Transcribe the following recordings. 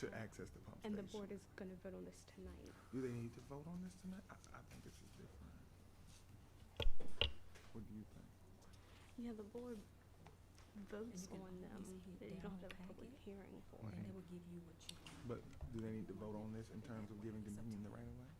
to access the pump And station. the board is gonna vote on this tonight. Do they need to vote on this tonight? I think this is different. What do you think? Yeah, the board votes you can on them, always hit you don't have to have a down public packet. hearing for And it. they will give you what you want. But do they need to vote on this in terms of giving Dominion the right of way?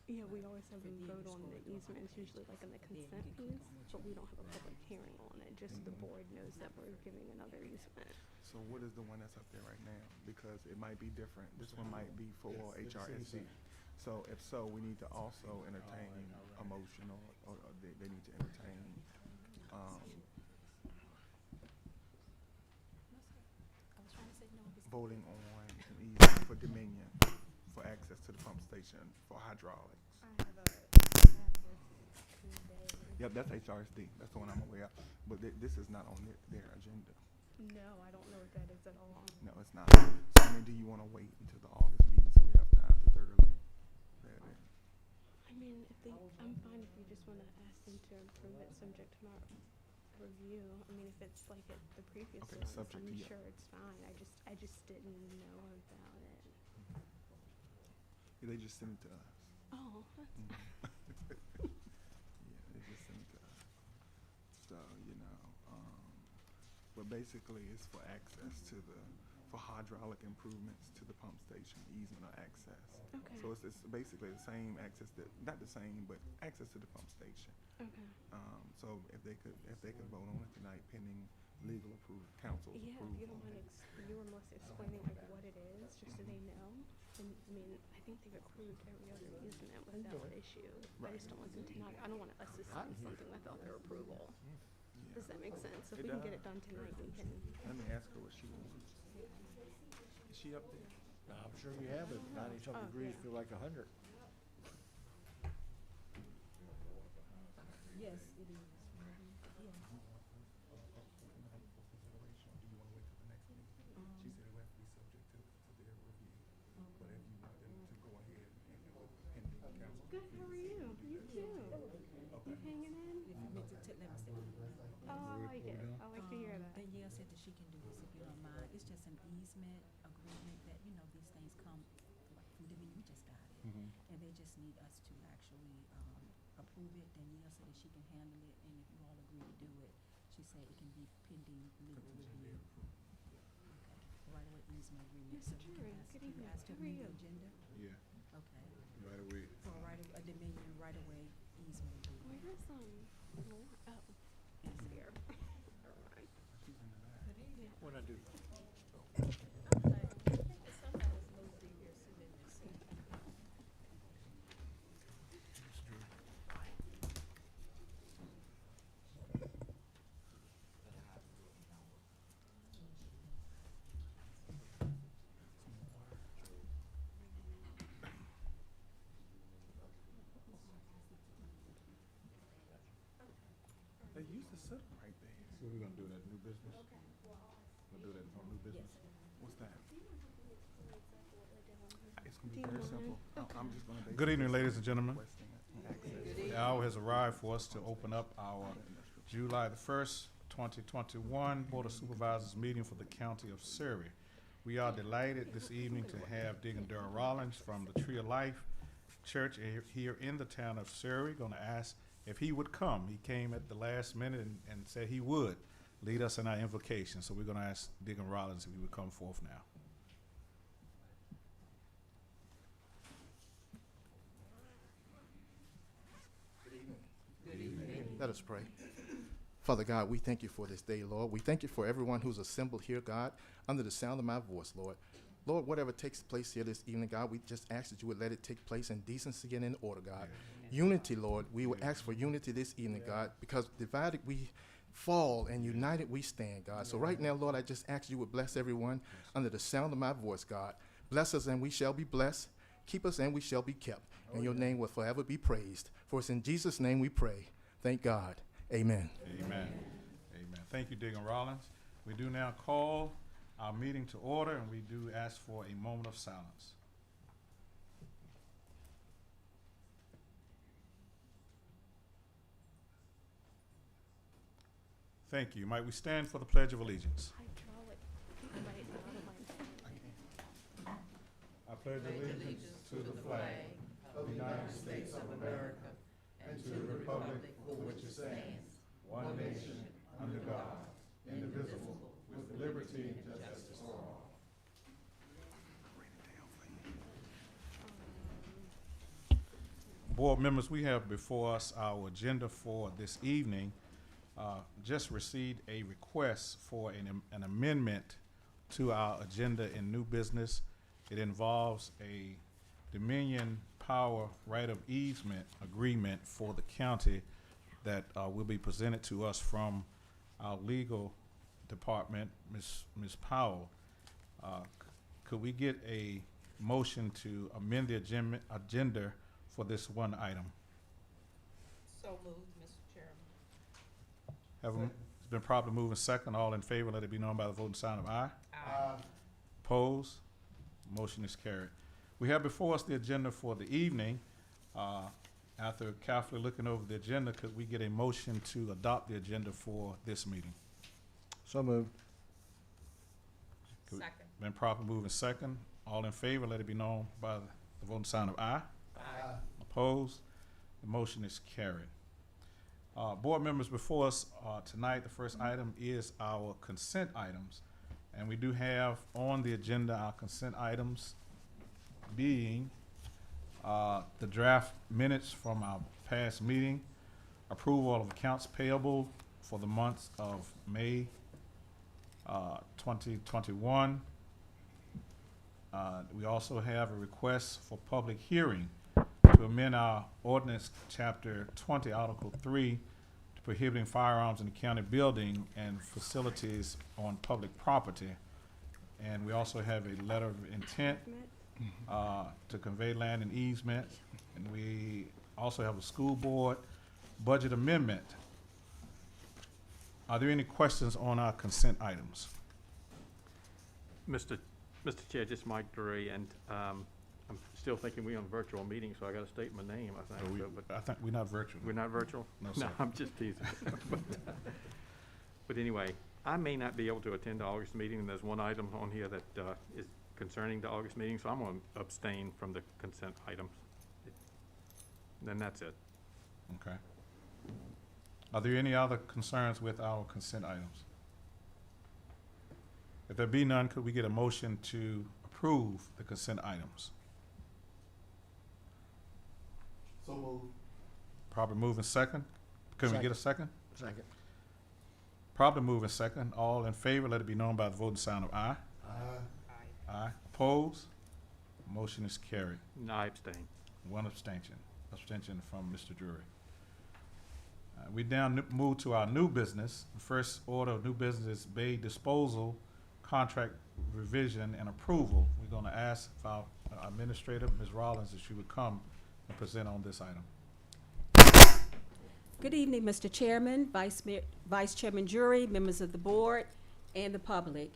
Yeah, we always have For them them vote to on scroll the to a easements, homepage. usually like in the Then you consent can click piece, on what but you we want. don't have a public hearing on it, just the board knows that we're giving another easement. So what is the one that's up there right now? Because it might be different. This one might be for HRSC. So if so, we need to also entertain a motion or they need to entertain, I was trying to say no. voting on an easement for Dominion for access to the pump station for hydraulics. I have this today. Yep, that's HRSD. That's the one I'm aware of. But this is not on their agenda. No, I don't know what that is at all. No, it's not. So, I mean, do you want to wait until the August meeting so we have time to thoroughly vet it? I mean, I'm fine if you just wanna ask them to approve it subject to my review. I mean, if it's like the previous Okay, ones, subject to I'm your- sure it's fine. I just didn't know about it. Yeah, they just sent it to us. Oh, that's Mhm. Yeah, they just sent it to us. So, but basically it's for access to for hydraulic improvements to the pump station, easement or access. okay. So it's basically the same access not the same, but access to the pump station. Okay. So if they could vote on it tonight pending legal approval, council's Yeah, if approval. you don't mind, you were most explaining like what it is, just so they know. And I mean, I think they've approved every other easement without issue. I just don't want them to not. I don't want us to sign something without their approval. Yeah. Does that make sense? If It we can get does. it done tonight, we can. Let me ask her what she wants. Is she up there? I'm sure you have it. 90-something Oh, degrees yeah. feel like 100. Yes, it is. Yeah. Do you want to wait till the next meeting? She said it would have to be subject to their review. But if you want them to go ahead and pending council. Good. How are you? You too. You hanging in? If you meant to let me say. Oh, I like it. I like to hear that. Danielle said that she can do this if you don't mind. It's just an easement agreement that, these things come like from Dominion. We just got it. And they just need us to actually approve it. Danielle said that she can handle it, and if you all agree to do it, she said it can be pending legal review. Okay. Right away easement agreement. Mr. So we Jerry, can ask, good can you evening. ask to How are amend the you? agenda? Yeah, Okay. right away. For a Dominion right away easement agreement. Where is Laura? Oh, it's here. Never mind. She's in the back. What I do? They used to sit right there. So we're gonna do that new business? We'll do that on new business? What's that? It's gonna be very simple. I'm just gonna. Good evening, ladies and gentlemen. Requesting access. The hour has arrived for us to open up our July the 1st, 2021 Board of Supervisors meeting for the County of Surrey. We are delighted this evening to have Deacon Darrell Rollins from the Tree of Life Church here in the town of Surrey. Going to ask if he would come. He came at the last minute and said he would lead us in our invocation. So we're going to ask Deacon Rollins if he would come forth now. Let us pray. Father God, we thank you for this day, Lord. We thank you for everyone who's assembled here, God, under the sound of my voice, Lord. Lord, whatever takes place here this evening, God, we just ask that you would let it take place in decency and in order, God. Unity, Lord. We will ask for unity this evening, God, because divided we fall and united we stand, God. So right now, Lord, I just ask you would bless everyone under the sound of my voice, God. Bless us and we shall be blessed. Keep us and we shall be kept. And your name will forever be praised. For it's in Jesus' name we pray. Thank God. Amen. Amen. Amen. Thank you, Deacon Rollins. We do now call our meeting to order, and we do ask for a moment of silence. Thank you. Might we stand for the Pledge of Allegiance? Hydraulic. I don't mind. pledge allegiance to the flag of the United States of America and to the republic for which it stands, one nation, under God, indivisible, with liberty and justice for all. Board members, we have before us our agenda for this evening. Just received a request for an amendment to our agenda in new business. It involves a Dominion Power right of easement agreement for the county that will be presented to us from our legal department, Ms. Powell. Could we get a motion to amend the agenda for this one item? So moved, Mr. It's Chairman. been properly moved and second. All in favor, let it be known by the voting sign of aye. Aye. Opposed? Motion is carried. We have before us the agenda for the evening. After carefully looking over the agenda, could we get a motion to adopt the agenda for this meeting? So moved. Could- Second. Been properly moved and second. All in favor, let it be known by the voting sign of aye. Aye. Opposed? The motion is carried. Board members, before us tonight, the first item is our consent items. And we do have on the agenda our consent items being the draft minutes from our past meeting, approval of accounts payable for the months of May 2021. We also have a request for public hearing to amend our ordinance chapter 20, article 3, to prohibiting firearms in the county building and facilities on public property. And we also have a letter of intent to convey land and easement. And we also have a school board budget amendment. Are there any questions on our consent items? Mr. Chair, just Mike Drury, and I'm still thinking we're on a virtual meeting, so I gotta state my name, I Or think. we- So, but I think we're not virtual. we're not virtual? No, sir. I'm just teasing. But anyway, I may not be able to attend the August meeting, and there's one item on here that is concerning the August meeting, so I'm gonna abstain from the consent items. Then that's it. Okay. Are there any other concerns with our consent items? If there be none, could we get a motion to approve the consent items? So moved. Properly moving second. Can we get a second? Second. Properly moving second. All in favor, let it be known by the voting sign of aye. Aye. Aye. Aye. Opposed? Motion is carried. And I abstain. One abstention. Abstention from Mr. Drury. We now move to our new business. The first order of new business is bay disposal, contract revision and approval. We're gonna ask if our administrator, Ms. Rollins, if she would come and present on this item. Good evening, Mr. Chairman, Vice Chairman Jury, members of the board, and the public.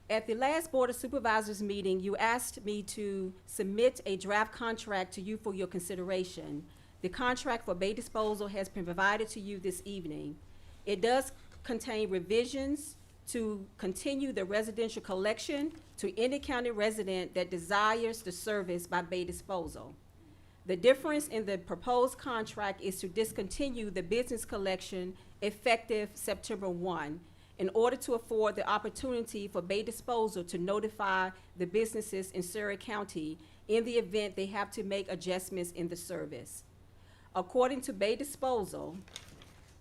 At the last Board of Supervisors meeting, you asked me to submit a draft contract to you for your consideration. The contract for bay disposal has been provided to you this evening. It does contain revisions to continue the residential collection to any county resident that desires the service by bay disposal. The difference in the proposed contract is to discontinue the business collection effective September 1 in order to afford the opportunity for bay disposal to notify the businesses in Surrey County in the event they have to make adjustments in the service. According to bay disposal,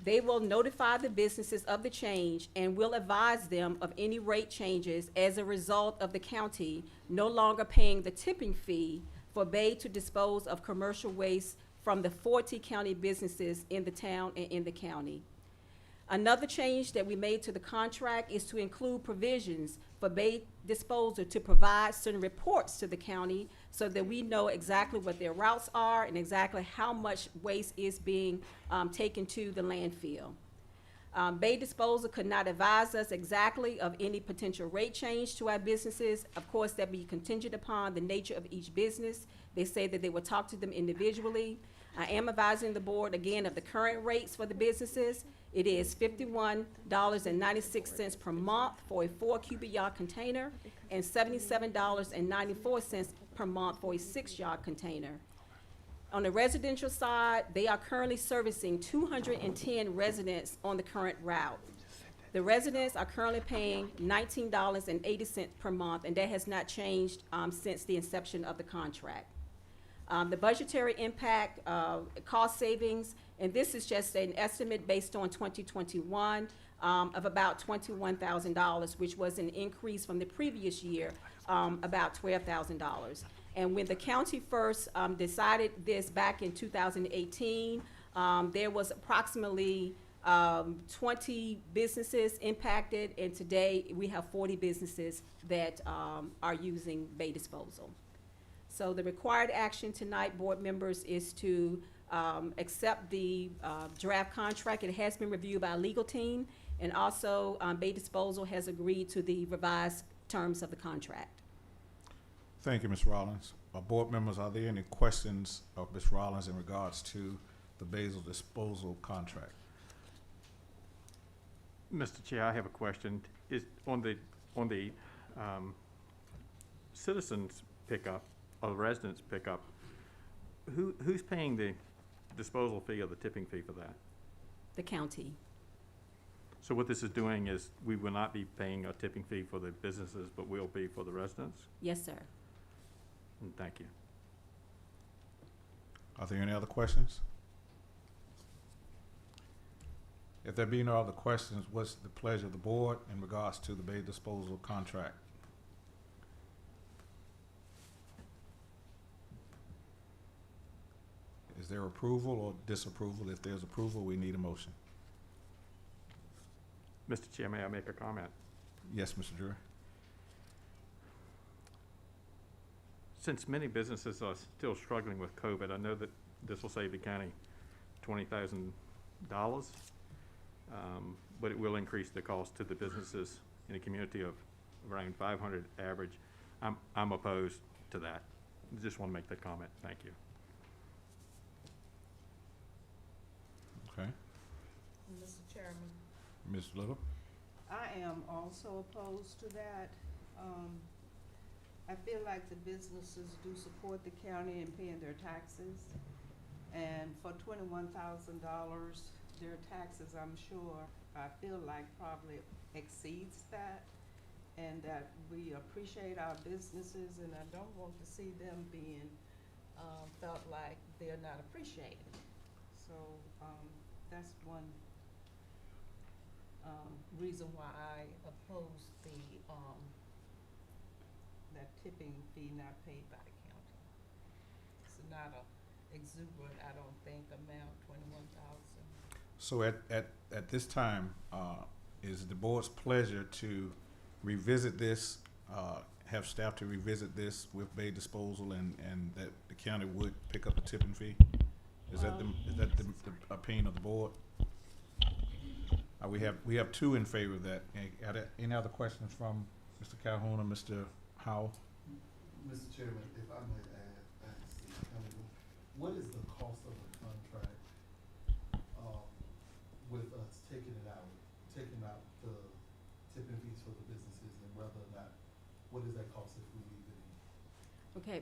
they will notify the businesses of the change and will advise them of any rate changes as a result of the county no longer paying the tipping fee for bay to dispose of commercial waste from the 40 county businesses in the town and in the county. Another change that we made to the contract is to include provisions for bay disposal to provide certain reports to the county so that we know exactly what their routes are and exactly how much waste is being taken to the landfill. Bay disposal could not advise us exactly of any potential rate change to our businesses. Of course, that be contingent upon the nature of each business. They say that they will talk to them individually. I am advising the board again of the current rates for the businesses. It is $51.96 per month for a 4 cubic yard container and $77.94 per month for a 6 yard container. On the residential side, they are currently servicing 210 residents on the current route. The residents are currently paying $19.80 per month, and that has not changed since the inception of the contract. The budgetary impact, cost savings, and this is just an estimate based on 2021 of about $21,000, which was an increase from the previous year, about $12,000. And when the county first decided this back in 2018, there was approximately 20 businesses impacted, and today we have 40 businesses that are using bay disposal. So the required action tonight, board members, is to accept the draft contract. It has been reviewed by a legal team, and also bay disposal has agreed to the revised terms of the contract. Thank you, Ms. Rollins. Board members, are there any questions of Ms. Rollins in regards to the Basil disposal contract? Mr. Chair, I have a question. Is on the citizens pickup or residents pickup, who's paying the disposal fee or the tipping fee for that? The county. So what this is doing is we will not be paying a tipping fee for the businesses, but will be for the residents? Yes, sir. Thank you. Are there any other questions? If there be no other questions, what's the pleasure of the board in regards to the bay disposal contract? Is there approval or disapproval? If there's approval, we need a motion. Mr. Chair, may I make a comment? Yes, Mr. Drury. Since many businesses are still struggling with COVID, I know that this will save the county $20,000, but it will increase the cost to the businesses in a community of around 500 average. I'm opposed to that. Just want to make that comment. Thank you. Okay. Mr. Chairman, Ms. Little? I am also opposed to that. I feel like the businesses do support the county in paying their taxes. And for $21,000, their taxes, I'm sure, I feel like probably exceeds that. And that we appreciate our businesses, and I don't want to see them being felt like they're not appreciated. So that's one reason why I oppose the that tipping fee not paid by the county. It's not a exuberant, I don't think, amount, 21,000. So at this time, is the board's pleasure to revisit this, have staff to revisit this with bay disposal, and that the county would pick up a tipping fee? Is that the opinion of the board? We have two in favor of that. Are there any other questions from Mr. Calhoun or Mr. Howell? Mr. Chairman, if I may ask the county, what is the cost of the contract with us taking out the tipping fees for the businesses, and whether or not, what does that cost if we leave it in? Okay,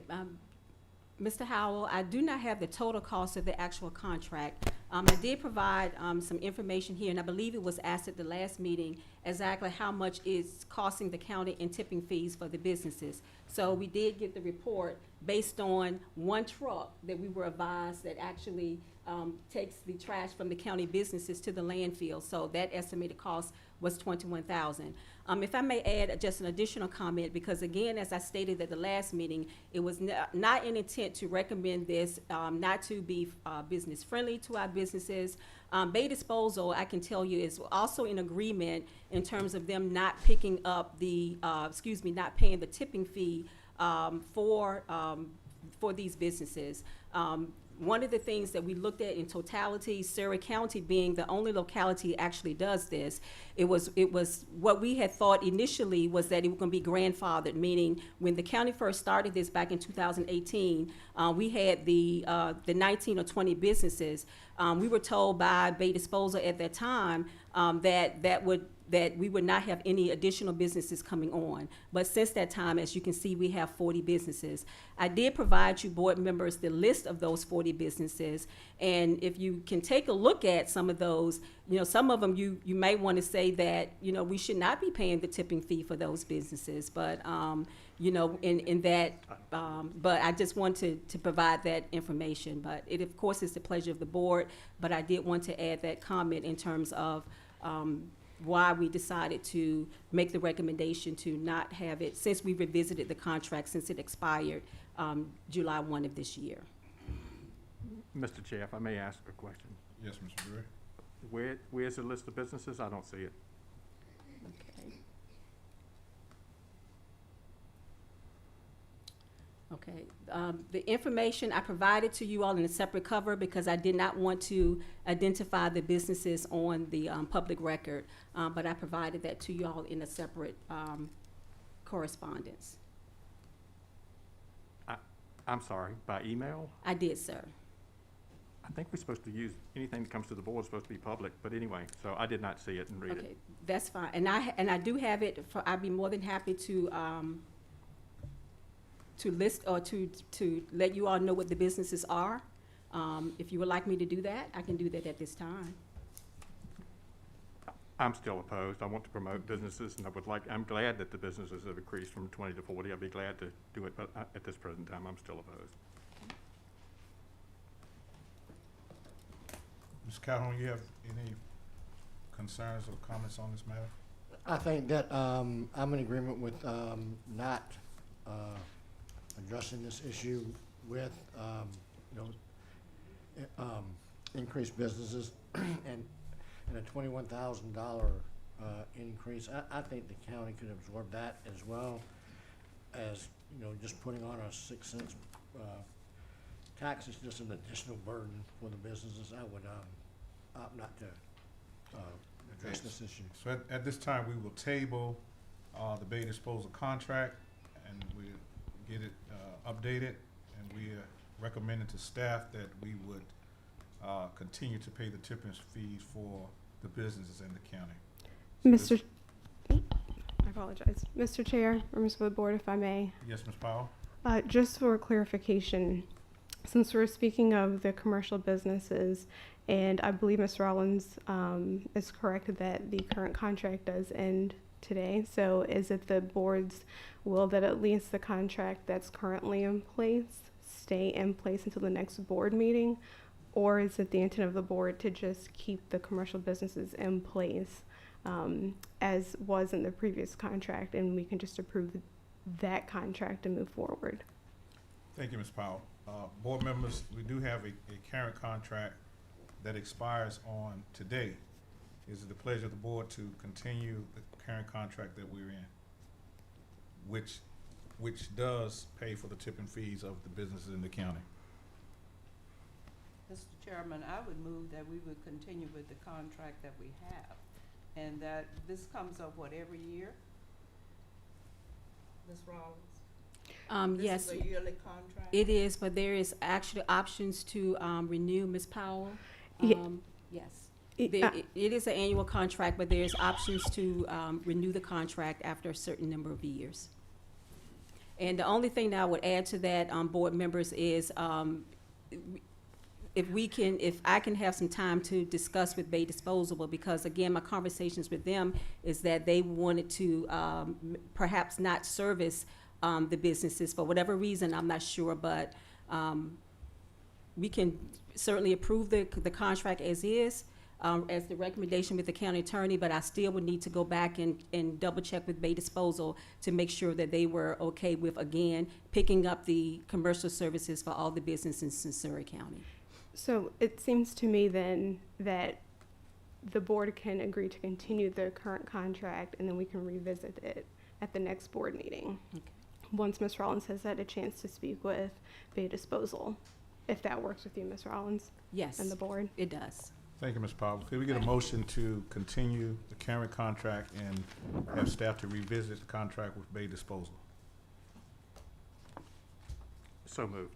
Mr. Howell, I do not have the total cost of the actual contract. I did provide some information here, and I believe it was asked at the last meeting exactly how much is costing the county in tipping fees for the businesses. So we did get the report based on one truck that we were advised that actually takes the trash from the county businesses to the landfill. So that estimated cost was $21,000. If I may add just an additional comment, because again, as I stated at the last meeting, it was not an intent to recommend this, not to be business friendly to our businesses. Bay Disposal, I can tell you, is also in agreement in terms of them not picking up the, not paying the tipping fee for these businesses. one of the things that we looked at in totality, Surrey County being the only locality actually does this, it was what we had thought initially was that it was going to be grandfathered, meaning when the county first started this back in 2018, we had the 19 or 20 businesses. We were told by Bay Disposal at that time that we would not have any additional businesses coming on. But since that time, as you can see, we have 40 businesses. I did provide you board members the list of those 40 businesses. And if you can take a look at some of those, some of them you might want to say that, we should not be paying the tipping fee for those businesses. But, in that, but I just want to provide that information. But it, of course, is the pleasure of the board. But I did want to add that comment in terms of, why we decided to make the recommendation to not have it, since we revisited the contract, since it expired July 1 of this year. Mr. Chair, if I may ask a question. Yes, Mr. Brewer. Where's the list of businesses? I don't see it. Okay, the information I provided to you all in a separate cover because I did not want to identify the businesses on the public record, but I provided that to you all in a separate correspondence. I'm sorry, by email? I did, sir. I think we're supposed to use, anything that comes to the board is supposed to be public, but anyway, so I did not see it and read it. Okay, that's fine, and I do have it. I'd be more than happy to list or to let you all know what the businesses are. If you would like me to do that, I can do that at this time. I'm still opposed. I want to promote businesses, and I'm glad that the businesses have increased from 20 to 40. I'd be glad to do it, but at this present time, I'm still opposed. Ms. Calhoun, you have any concerns or comments on this matter? I think that I'm in agreement with not addressing this issue with increased businesses and a $21,000 increase. I think the county could absorb that as well as just putting on a 6 cents tax is just an additional burden for the businesses. I would opt not to address this issue. So at this time, we will table the Bay Disposal contract, and we'll get it updated, and we recommended to staff that we would continue to pay the tipping fees for the businesses in the county. I apologize. Mr. Chair, members of the board, if I may. Yes, Ms. Powell? Just for clarification, since we're speaking of the commercial businesses, and I believe Ms. Rollins is correct that the current contract does end today. So is it the board's will that at least the contract that's currently in place stay in place until the next board meeting? Or is it the intent of the board to just keep the commercial businesses in place as was in the previous contract, and we can just approve that contract and move forward? Thank you, Ms. Powell. Board members, we do have a current contract that expires on today. Is it the pleasure of the board to continue the current contract that we're in, which does pay for the tipping fees of the businesses in the county? Mr. Chairman, I would move that we would continue with the contract that we have, and that this comes up, every year? Ms. Rollins? Yes, This is a yearly contract? it is, but there is actually options to renew, Ms. Powell. Yes. It is an annual contract, but there's options to renew the contract after a certain number of years. And the only thing that I would add to that, board members, is if I can have some time to discuss with Bay Disposable, because again, my conversations with them is that they wanted to perhaps not service the businesses for whatever reason, I'm not sure, but we can certainly approve the contract as is, as the recommendation with the county attorney, but I still would need to go back and double check with Bay Disposal to make sure that they were okay with, again, picking up the commercial services for all the businesses in Surrey County. So it seems to me then that the board can agree to continue the current contract, and then we can revisit it at the next board meeting. Okay. Once Ms. Rollins has had a chance to speak with Bay Disposal. if that works with you, Ms. Rollins, Yes, and the board. it does. Thank you, Ms. Powell. Could we get a motion to continue the current contract and have staff to revisit the contract with Bay Disposal? So moved.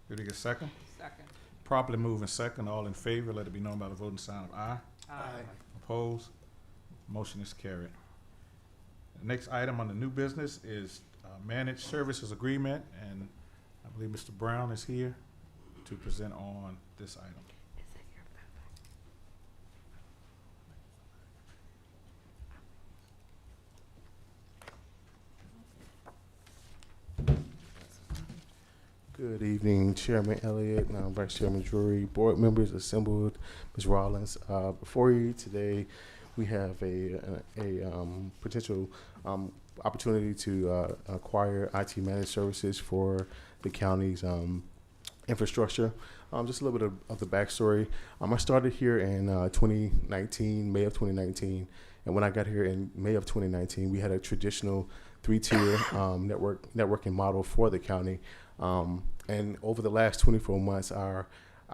Did we get a second? Second. Properly moving second. All in favor, let it be known by the voting sign of aye. Opposed? Motion is carried. The next item on the new business is managed services agreement, and I believe Mr. Brown is here to present on this item. Good evening, Chairman Elliott, Vice Chairman Drury, board members assembled, Ms. Rollins. Before you today, we have a potential opportunity to acquire IT managed services for the county's infrastructure. Just a little bit of the backstory. I started here in 2019, May of 2019, and when I got here in May of 2019, we had a traditional 3-tier networking model for the county. And over the last 24 months, I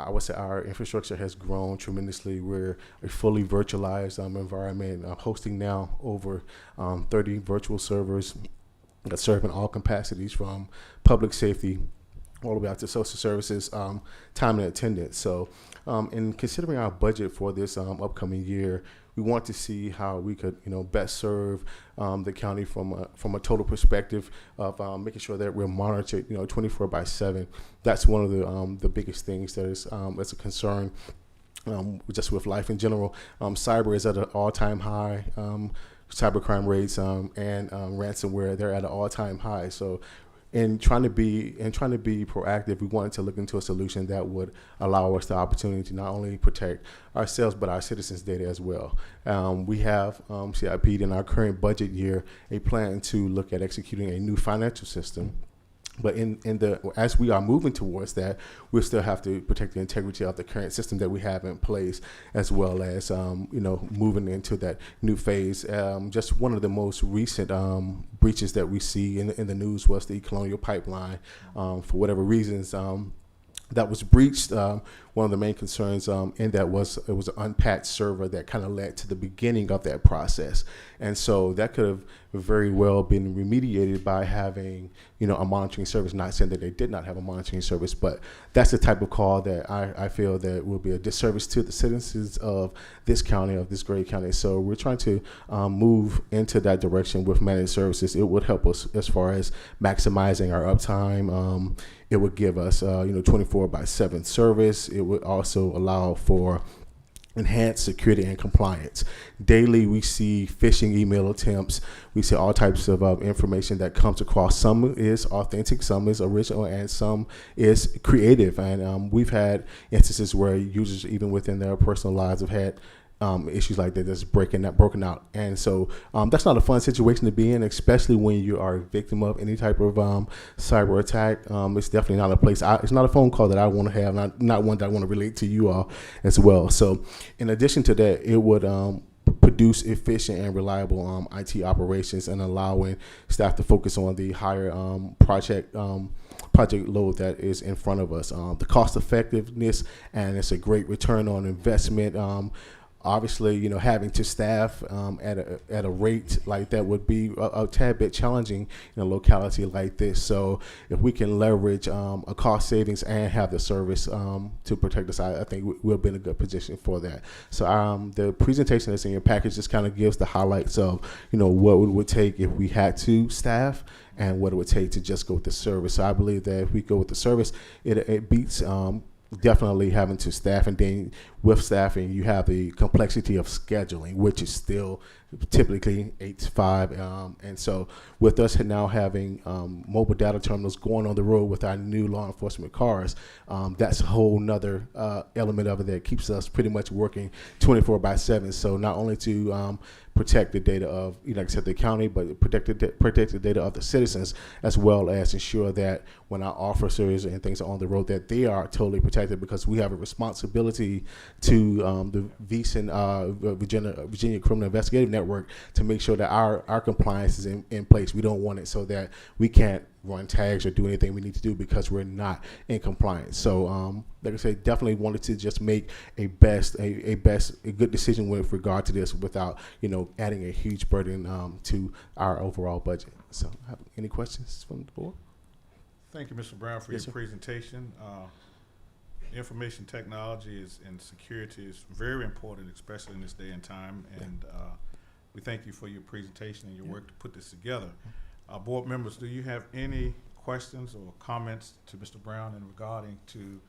would say our infrastructure has grown tremendously. We're a fully virtualized environment, hosting now over 30 virtual servers that serve in all capacities, from public safety all the way out to social services, time and attendance. So in considering our budget for this upcoming year, we want to see how we could, best serve the county from a total perspective of making sure that we're monitored, 24/7. That's one of the biggest things that is that's a concern. Just with life in general, cyber is at an all-time high. Cybercrime rates and ransomware, they're at an all-time high. So in trying to be proactive, we wanted to look into a solution that would allow us the opportunity to not only protect ourselves but our citizens' data as well. We have CIP'd in our current budget year a plan to look at executing a new financial system. But as we are moving towards that, we'll still have to protect the integrity of the current system that we have in place, as well as moving into that new phase. Just one of the most recent breaches that we see in the news was the Colonial Pipeline. For whatever reasons, that was breached. One of the main concerns in that was it was an unpatched server that kind of led to the beginning of that process. And so that could have very well been remediated by having, a monitoring service. Not saying that they did not have a monitoring service, but that's the type of call that I feel that will be a disservice to the citizens of this county, of this great county. So we're trying to move into that direction with managed services. It would help us as far as maximizing our uptime. It would give us, 24/7 service. It would also allow for enhanced security and compliance. Daily, we see phishing email attempts. We see all types of information that comes across. Some is authentic, some is original, and some is creative. And we've had instances where users, even within their personal lives, have had issues like that that's broken out. And so that's not a fun situation to be in, especially when you are a victim of any type of cyber attack. It's definitely not a place, it's not a phone call that I want to have, not one that I want to relate to you all as well. So in addition to that, it would produce efficient and reliable IT operations and allowing staff to focus on the higher project load that is in front of us. The cost effectiveness, and it's a great return on investment. Obviously, having to staff at a rate like that would be a tad bit challenging in a locality like this. So if we can leverage a cost savings and have the service to protect us, I think we'll be in a good position for that. So the presentation that's in your package just kind of gives the highlights of, what it would take if we had to staff and what it would take to just go with the service. So I believe that if we go with the service, it beats definitely having to staff, and then with staffing you have the complexity of scheduling, which is still typically 8 to 5, and so with us now having mobile data terminals going on the road with our new law enforcement cars, that's a whole nother element of it that keeps us pretty much working 24/7. So not only to protect the data of, like I said, the county, but protect the data of the citizens, as well as ensure that when our officers and things are on the road, that they are totally protected, because we have a responsibility to the VCIN, Virginia Criminal Investigative Network, network to make sure that our compliance is in place. We don't want it so that we can't run tags or do anything we need to do because we're not in compliance. So, like I said, definitely wanted to just make a good decision with regard to this without, adding a huge burden to our overall budget. So, any questions from the board? Thank you, Mr. Brown, for Yes, your sir. presentation. Information technology and security is very important, especially in this day and time. And we thank you for your presentation and your work to put this together. Board members, do you have any questions or comments to Mr. Brown in regarding to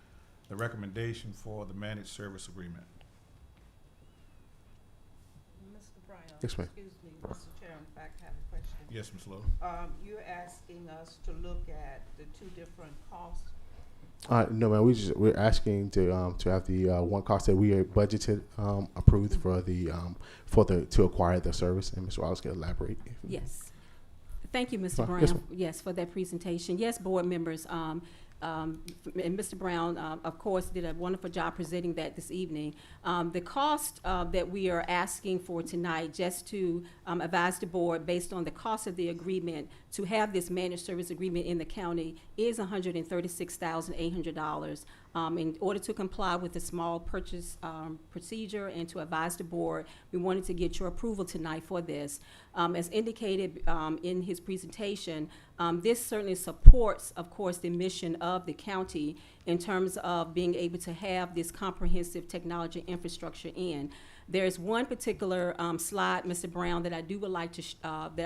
the recommendation for the managed service agreement? Mr. Brown? Yes, ma'am. Excuse me, Mr. Chair, in fact, I have a question. Yes, Ms. Lowe. You're asking us to look at the two different costs? No, man. We're asking to have the one cost that we are budgeted approved to acquire the service, and Mr. Wallace can elaborate. Yes. Thank you, Mr. Yes, Brown. ma'am. Yes, for that presentation. Yes, board members, and Mr. Brown, of course, did a wonderful job presenting that this evening. The cost that we are asking for tonight, just to advise the board based on the cost of the agreement to have this managed service agreement in the county, is $136,800. In order to comply with the small purchase procedure and to advise the board, we wanted to get your approval tonight for this. As indicated in his presentation, this certainly supports, of course, the mission of the county in terms of being able to have this comprehensive technology infrastructure in. There's one particular slide, Mr. Brown, that I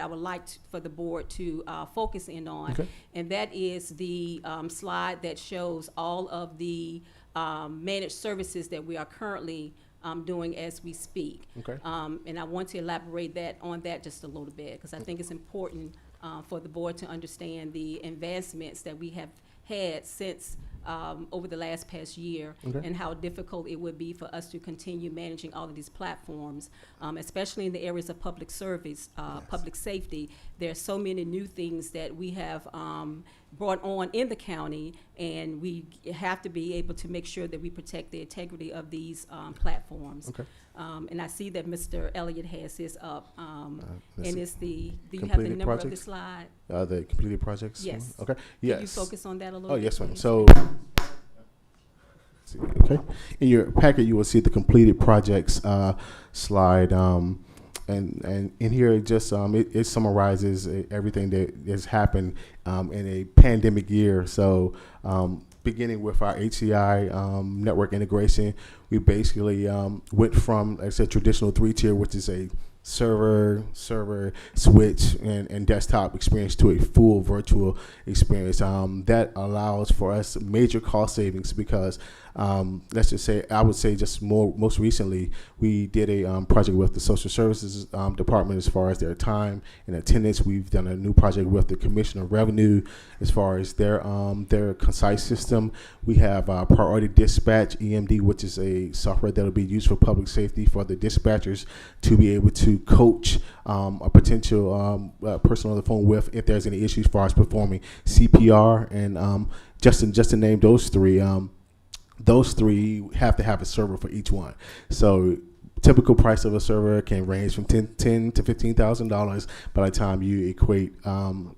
would like for the board to focus in on, Okay. and that is the slide that shows all of the managed services that we are currently doing as we speak. Okay. And I want to elaborate on that just a little bit, because I think it's important for the board to understand the advancements that we have had since over the past year, Okay. and how difficult it would be for us to continue managing all of these platforms, especially in the areas of public service, public safety. There are so many new things that we have brought on in the county, and we have to be able to make sure that we protect the integrity of these platforms. Okay. And I see that Mr. Elliott has his up, That's and it's do you have the completed number of the projects? slide? The completed projects. Yes. Okay. Can Yes. you focus on that a little Oh, bit, yes, ma'am. please? So, okay, in your packet, you will see the completed projects slide, and in here it just it summarizes everything that has happened in a pandemic year. So, beginning with our HCI network integration, we basically went from, like I said, traditional 3-tier, which is a server, switch, and desktop experience, to a full virtual experience. That allows for us major cost savings because, let's just say, I would say just most recently, we did a project with the social services department as far as their time and attendance. We've done a new project with the Commissioner of Revenue as far as their concise system. We have Priority Dispatch, EMD, which is a software that will be used for public safety for the dispatchers to be able to coach a potential person on the phone with if there's any issues as far as performing CPR. And just to name those three have to have a server for each one. So typical price of a server can range from $10,000 to $15,000 by the time you equate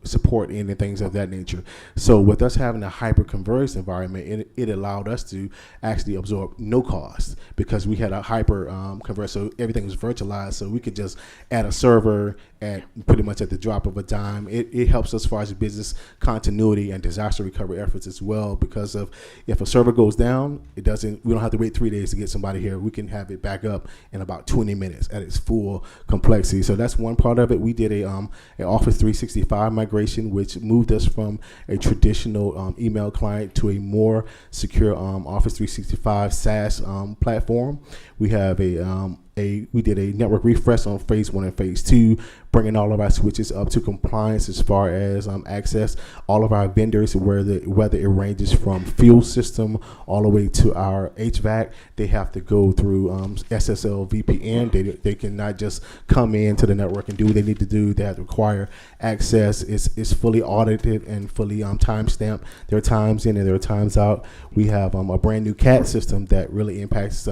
support in and things of that nature. So with us having a hyper-converged environment, it allowed us to actually absorb no cost because we had a hyper-converged, so everything was virtualized, so we could just add a server at pretty much at the drop of a dime. It helps us as far as business continuity and disaster recovery efforts as well, because of if a server goes down, we don't have to wait 3 days to get somebody here. We can have it back up in about 20 minutes at its full complexity. So that's one part of it. We did a Office 365 migration, which moved us from a traditional email client to a more secure Office 365 SaaS platform. We have we did a network refresh on phase 1 and phase 2, bringing all of our switches up to compliance as far as access. All of our vendors, whether it ranges from fuel system all the way to our HVAC, they have to go through SSL VPN. They cannot just come into the network and do what they need to do. They have to require access. It's fully audited and fully time-stamped. There are times in and there are times out. We have a brand new CAT system that really impacts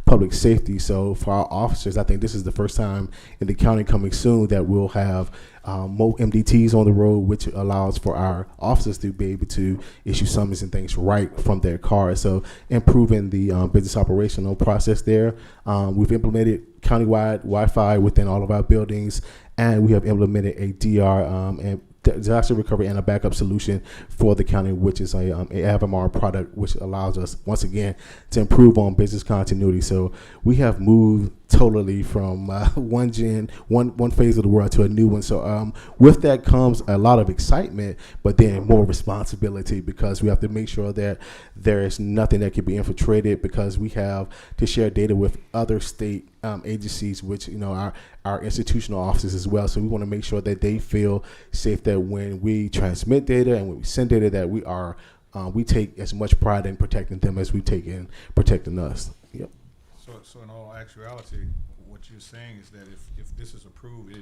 public safety. So for our our officers, I think this is the first time in the county coming soon that we'll have more MDTs on the road, which allows for our officers to be able to issue summons and things right from their cars. So improving the business operational process there. We've implemented countywide Wi-Fi within all of our buildings, and we have implemented a DR and disaster recovery and a backup solution for the county, which is a AVMR product, which allows us once again to improve on business continuity. So we have moved totally from one phase of the world to a new one. So with that comes a lot of excitement, but then more responsibility, because we have to make sure that there is nothing that can be infiltrated, because we have to share data with other state agencies, which our institutional offices as well. So we want to make sure that they feel safe, that when we transmit data and when we send data, that we take as much pride in protecting them as we take in protecting us. Yep. So in all actuality, what you're saying is that if this is approved,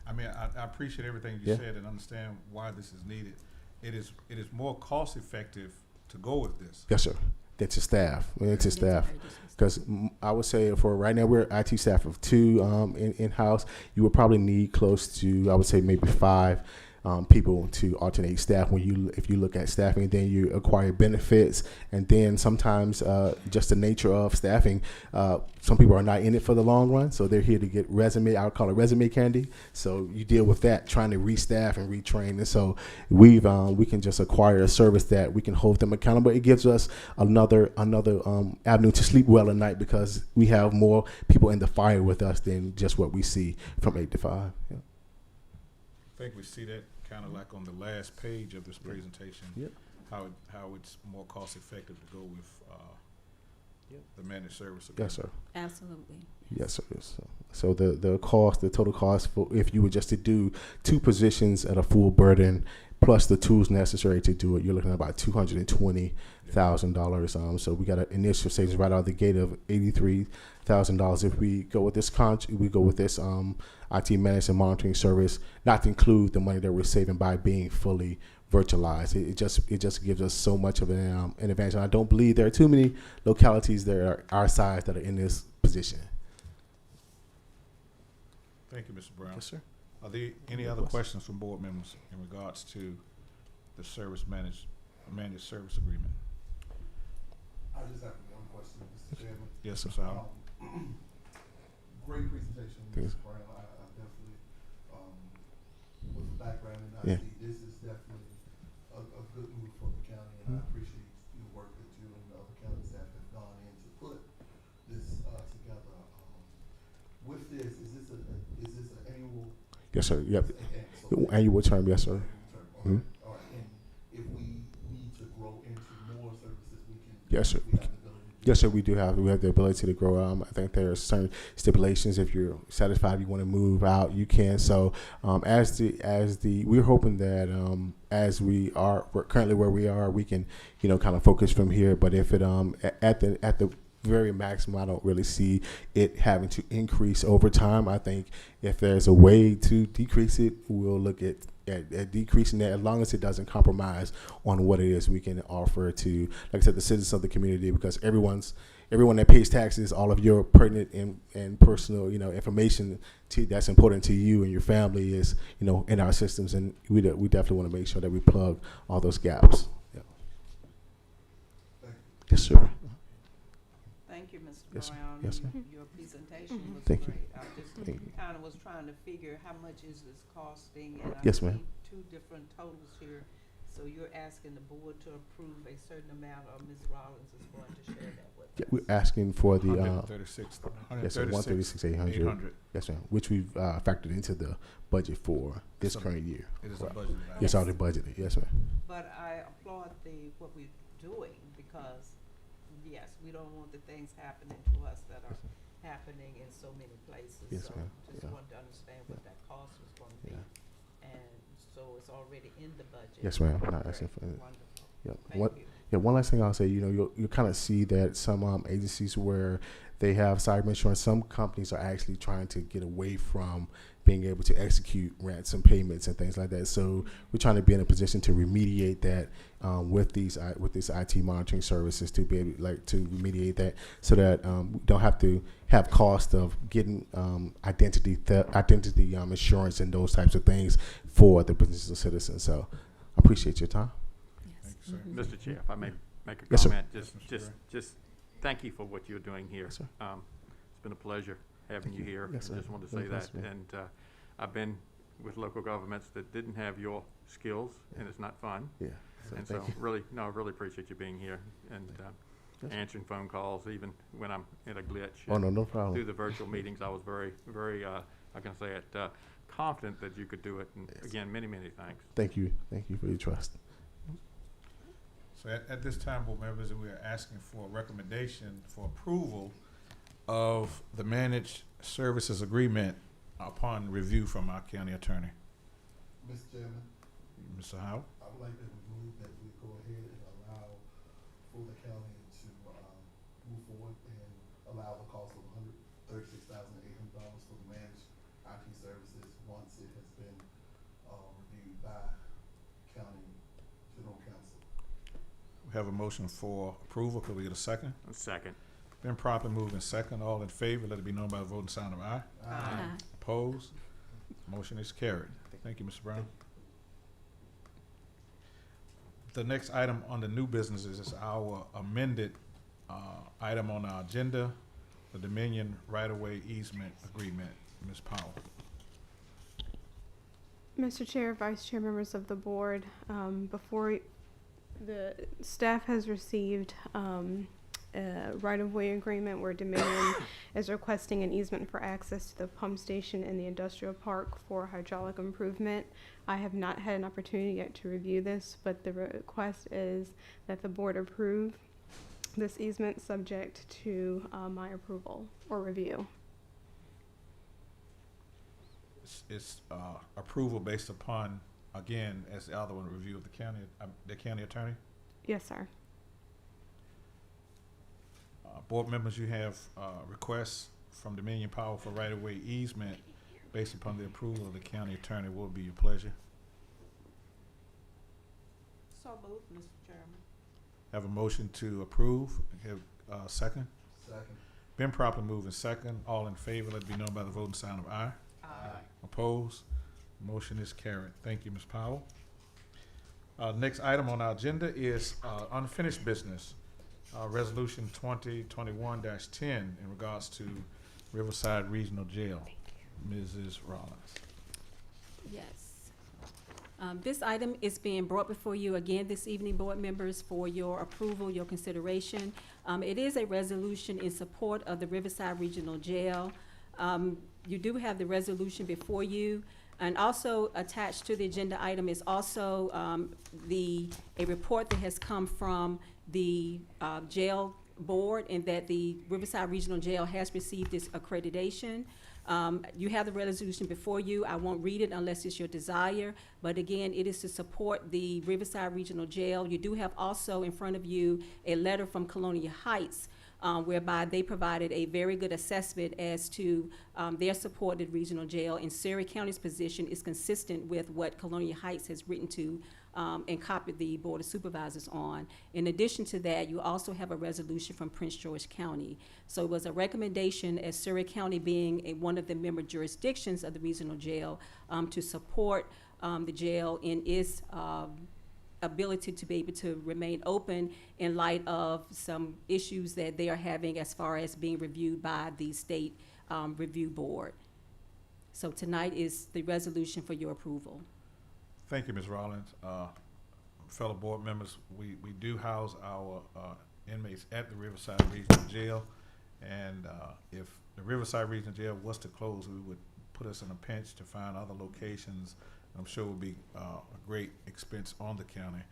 I appreciate everything you said and understand why this is needed. It is more cost effective to go with this. Yes, sir. That's to staff. It's staff. Because I would say for right now, we're IT staff of 2 in-house. You would probably need close to, I would say, maybe 5 people to alternate staff. If you look at staffing, then you acquire benefits, and then sometimes just the nature of staffing, some people are not in it for the long run, so they're here to get resume. I would call it resume candy. So you deal with that, trying to restaff and retrain. And so we can just acquire a service that we can hold them accountable. It gives us another avenue to sleep well at night, because we have more people in the fire with us than just what we see from 8 to 5. Yeah. I think we see that kind of like on the last page of this presentation. Yep. How it's more cost effective to go with the managed service agreement. Yes, sir. Absolutely. Yes, sir. So the total cost for if you were just to do 2 positions at a full burden plus the tools necessary to do it, you're looking at about $220,000. So we got an initial savings right out of the gate of $83,000. If we go with this IT managed and monitoring service, not to include the money that we're saving by being fully virtualized. It just gives us so much of an advantage. And I don't believe there are too many localities that are our size that are in this position. Thank you, Mr. Brown. Yes, sir. Are there any other questions from board members in regards to the managed service agreement? I just have one question, Mr. Chairman. Yes, Mr. Howard. Great presentation, Thanks. Mr. Brown. I definitely, with the background in Yeah. IT, this is definitely a good move for the county, and I appreciate the work that you and the other county staff have gone in to put this together. With this, is this an annual? Yes, sir. Yep. So Annual term. Yes, sir. All right. And if we need to grow into more services, we can. Yes, sir. We have the ability to do Yes, sir. that. We have the ability to grow. I think there are certain stipulations. If you're satisfied, you want to move out, you can. So we're hoping that as we're currently where we are, we can kind of focus from here. But if it at the very maximum, I don't really see it having to increase over time. I think if there's a way to decrease it, we'll look at decreasing that, as long as it doesn't compromise on what it is we can offer to, like I said, the citizens of the community, because everyone that pays taxes, all of your pertinent and personal information that's important to you and your family is in our systems, and we definitely want to make sure that we plug all those gaps. Yeah. Yes, sir. Thank you, Mr. Yes, sir. Brown. Yes, sir. Your presentation was Thank you. great. I just Thank you. kind of was trying to figure how much is this costing, and I Yes, see ma'am. 2 different totals here. So you're asking the board to approve a certain amount, or Ms. Rollins is going to share that with Yeah, us? we're asking for the 136,800. Yes, ma'am. Which we've factored into the budget for this So current year. It is a budget item. Yes, already budgeted. Yes, ma'am. But I applaud what we're doing, because, yes, we don't want the things happening to us that are happening in so many places. Yes, So ma'am. just Yeah. wanted to understand what that cost was going to be. Yeah. And so it's already in the budget. Yes, ma'am. Great. Not asking for it. Wonderful. Yep. Thank you. Yeah, one last thing I'll say, you kind of see that some agencies where they have cyber insurance, some companies are actually trying to get away from being able to execute ransom payments and things like that. So we're trying to be in a position to remediate that with these IT monitoring services, to be able to remediate that, so that we don't have to have cost of getting identity insurance and those types of things for the business and citizens. So I appreciate your time. Yes. Thank you, sir. Mr. Chair, if I may make a Yes, sir. comment, Yes, Mr. Gray. just thank you for what you're doing here. Yes, sir. It's been a pleasure having you here. Yes, sir. I just wanted to Very say that. blessed, man. And I've been with local governments that didn't have your skills, and it's not fun. Yeah. So And thank so you. I really appreciate you being here and Yes. answering phone calls, even when I'm in a glitch. Oh, And no problem. through the virtual meetings, I was very, very, how can I say it, confident that you could do it. And Yes. again, many, many thanks. Thank you. Thank you for your trust. So at this time, board members, we are asking for a recommendation for approval of the managed services agreement upon review from our county attorney. Mr. Chairman, Mr. Howell? I would like to move that we go ahead and allow Fuller County to move forward and allow the cost of $136,800 for the managed IT services once it has been reviewed by county general counsel. We have a motion for approval. Could we get a second? A second. Been properly moved and second. All in favor, let it be known by the voting sign of aye. Aye. Opposed? Motion is carried. Thank you, Mr. Brown. The next item on the new business is our amended item on our agenda, the Dominion right-of-way easement agreement. Ms. Powell. Mr. Chair, Vice Chair, members of the board, before the staff has received a right-of-way agreement where Dominion is requesting an easement for access to the pump station in the industrial park for hydraulic improvement. I have not had an opportunity yet to review this, but the request is that the board approve this easement subject to my approval or review. It's approval based upon, again, as the other one, review of the county attorney. Yes, sir. Board members, you have requests from Dominion Power for right-of-way easement based upon the approval of the county attorney. What would be your pleasure? So moved, Mr. Chairman. Have a motion to approve. Have a second. Second. Been properly moved and second. All in favor, let it be known by the voting sign of aye. Aye. Opposed? Motion is carried. Thank you, Ms. Powell. Next item on our agenda is unfinished business. Resolution 2021-10 in regards to Riverside Regional Jail. Mrs. Rollins. Yes. This item is being brought before you again this evening, board members, for your approval, your consideration. It is a resolution in support of the Riverside Regional Jail. You do have the resolution before you, and also attached to the agenda item is also a report that has come from the jail board, and that the Riverside Regional Jail has received this accreditation. You have the resolution before you. I won't read it unless it's your desire, but again, it is to support the Riverside Regional Jail. You do have also in front of you a letter from Colonial Heights, whereby they provided a very good assessment as to their supported regional jail, and Surrey County's position is consistent with what Colonial Heights has written to and copied the Board of Supervisors on. In addition to that, you also have a resolution from Prince George County. So it was a recommendation, as Surrey County being one of the member jurisdictions of the regional jail, to support the jail in its ability to be able to remain open in light of some issues that they are having as far as being reviewed by the state review board. So tonight is the resolution for your approval. Thank you, Ms. Rollins. Fellow board members, we do house our inmates at the Riverside Regional Jail, and if the Riverside Regional Jail was to close, we would put us in a pinch to find other locations. I'm sure it would be a great expense on the county.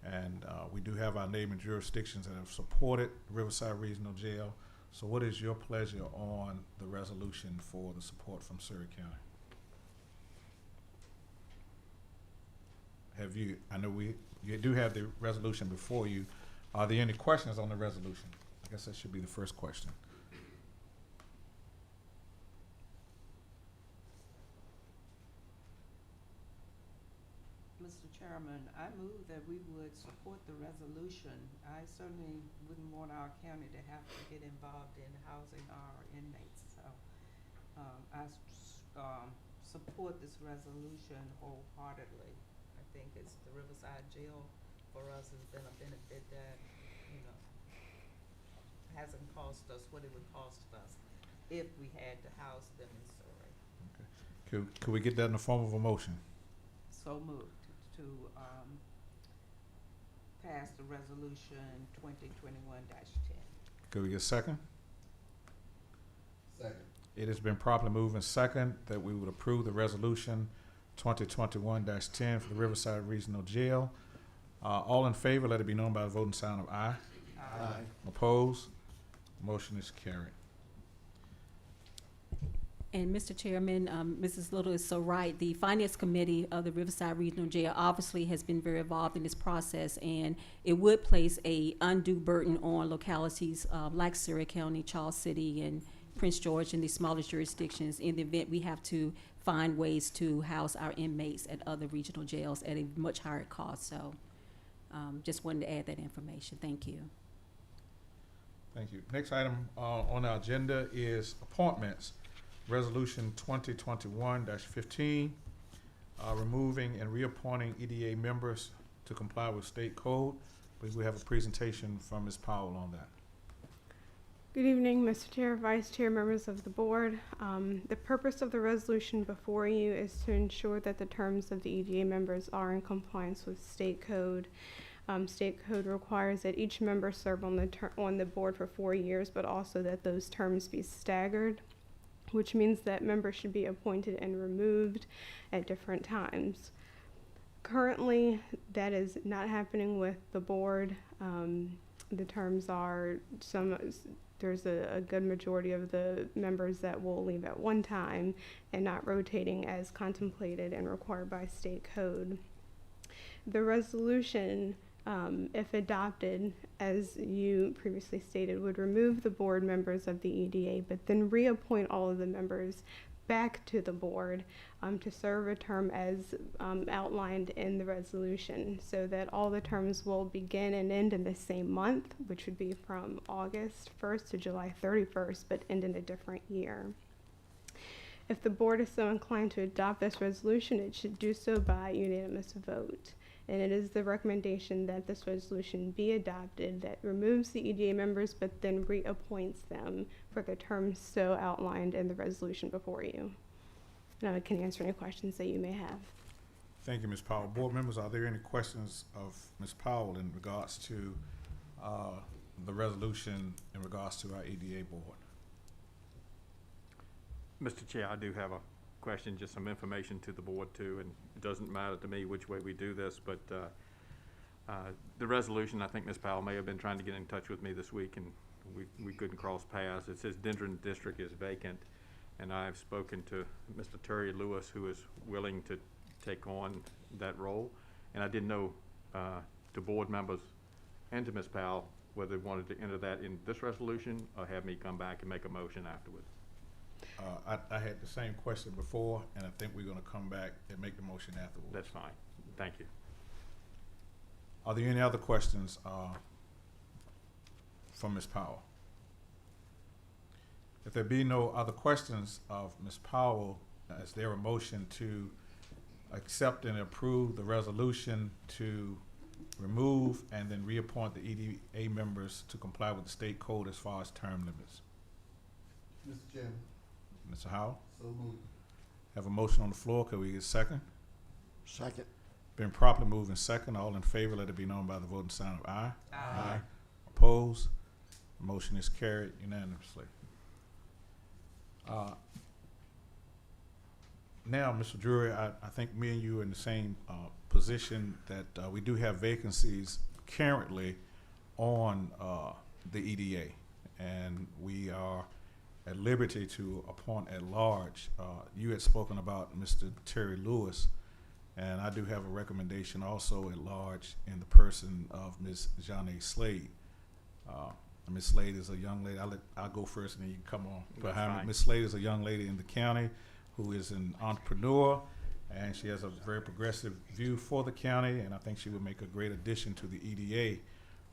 And we do have our neighboring jurisdictions that have supported Riverside Regional Jail. So what is your pleasure on the resolution for the support from Surrey County? Have you, I know you do have the resolution before you. Are there any questions on the resolution? I guess that should be the first question. Chairman, I move that we would support the resolution. I certainly wouldn't want our county to have to get involved in housing our inmates, so, support this resolution wholeheartedly. I think it's the Riverside jail for us has been a benefit that, you know, hasn't cost us what it would cost us if we had to house them in Surrey. Could we get that in the form of a motion? So moved to pass the resolution 2021-10. Could we get a second? Second. It has been properly moved and second that we would approve the resolution 2021-10 for the Riverside Regional Jail. All in favor, let it be known by the voting sign of aye. Aye. Opposed? Motion is carried. And Mr. Chairman, Mrs. Little is so right. The Finance Committee of the Riverside Regional Jail obviously has been very involved in this process, and it would place a undue burden on localities like Surrey County, Charles City, and Prince George, and the smaller jurisdictions in the event we have to find ways to house our inmates at other regional jails at a much higher cost. So just wanted to add that information. Thank you. Thank you. Next item on our agenda is appointments. Resolution 2021-15, removing and reappointing EDA members to comply with state code. I believe we have a presentation from Ms. Powell on that. Good evening, Mr. Chair, Vice Chair, members of the board. The purpose of the resolution before you is to ensure that the terms of the EDA members are in compliance with state code. State code requires that each member serve on the board for 4 years, but also that those terms be staggered, which means that members should be appointed and removed at different times. Currently, that is not happening with the board. The terms are there's a good majority of the members that will leave at one time and not rotating as contemplated and required by state code. The resolution, if adopted, as you previously stated, would remove the board members of the EDA, but then reappoint all of the members back to the board to serve a term as outlined in the resolution, so that all the terms will begin and end in the same month, which would be from August 1st to July 31st, but end in a different year. If the board is so inclined to adopt this resolution, it should do so by unanimous vote. And it is the recommendation that this resolution be adopted that removes the EDA members but then reappoints them for the terms so outlined in the resolution before you. And I can answer any questions that you may have. Thank you, Ms. Powell. Board members, are there any questions of Ms. Powell in regards to the resolution in regards to our EDA board? Mr. Chair, I do have a question, just some information to the board too, and it doesn't matter to me which way we do this, but the resolution, I think Ms. Powell may have been trying to get in touch with me this week and we couldn't cross paths. It says Dendron District is vacant, and I've spoken to Mr. Terry Lewis, who is willing to take on that role, and I didn't know to board members and to Ms. Powell whether they wanted to enter that in this resolution or have me come back and make a motion afterwards. I had the same question before, and I think we're going to come back and make the motion afterwards. That's fine. Thank you. Are there any other questions from Ms. Powell? If there be no other questions of Ms. Powell, is there a motion to accept and approve the resolution to remove and then reappoint the EDA members to comply with the state code as far as term limits? Mr. Chairman. Mr. Howell? So moved. Have a motion on the floor. Could we get a second? Second. Been properly moved in second. All in favor, let it be known by the voting sign of aye. Aye. Opposed? Motion is carried unanimously. Now, Mr. Drury, I think me and you are in the same position that we do have vacancies currently on the EDA, and we are at liberty to appoint at large. You had spoken about Mr. Terry Lewis, and I do have a recommendation also at large in the person of Ms. Janae Slade. Ms. Slade is a young lady. I'll go first and then you can come on behind me. Ms. Slade is a young lady in the county who is an entrepreneur and she has a very progressive view for the county, and I think she would make a great addition to the EDA.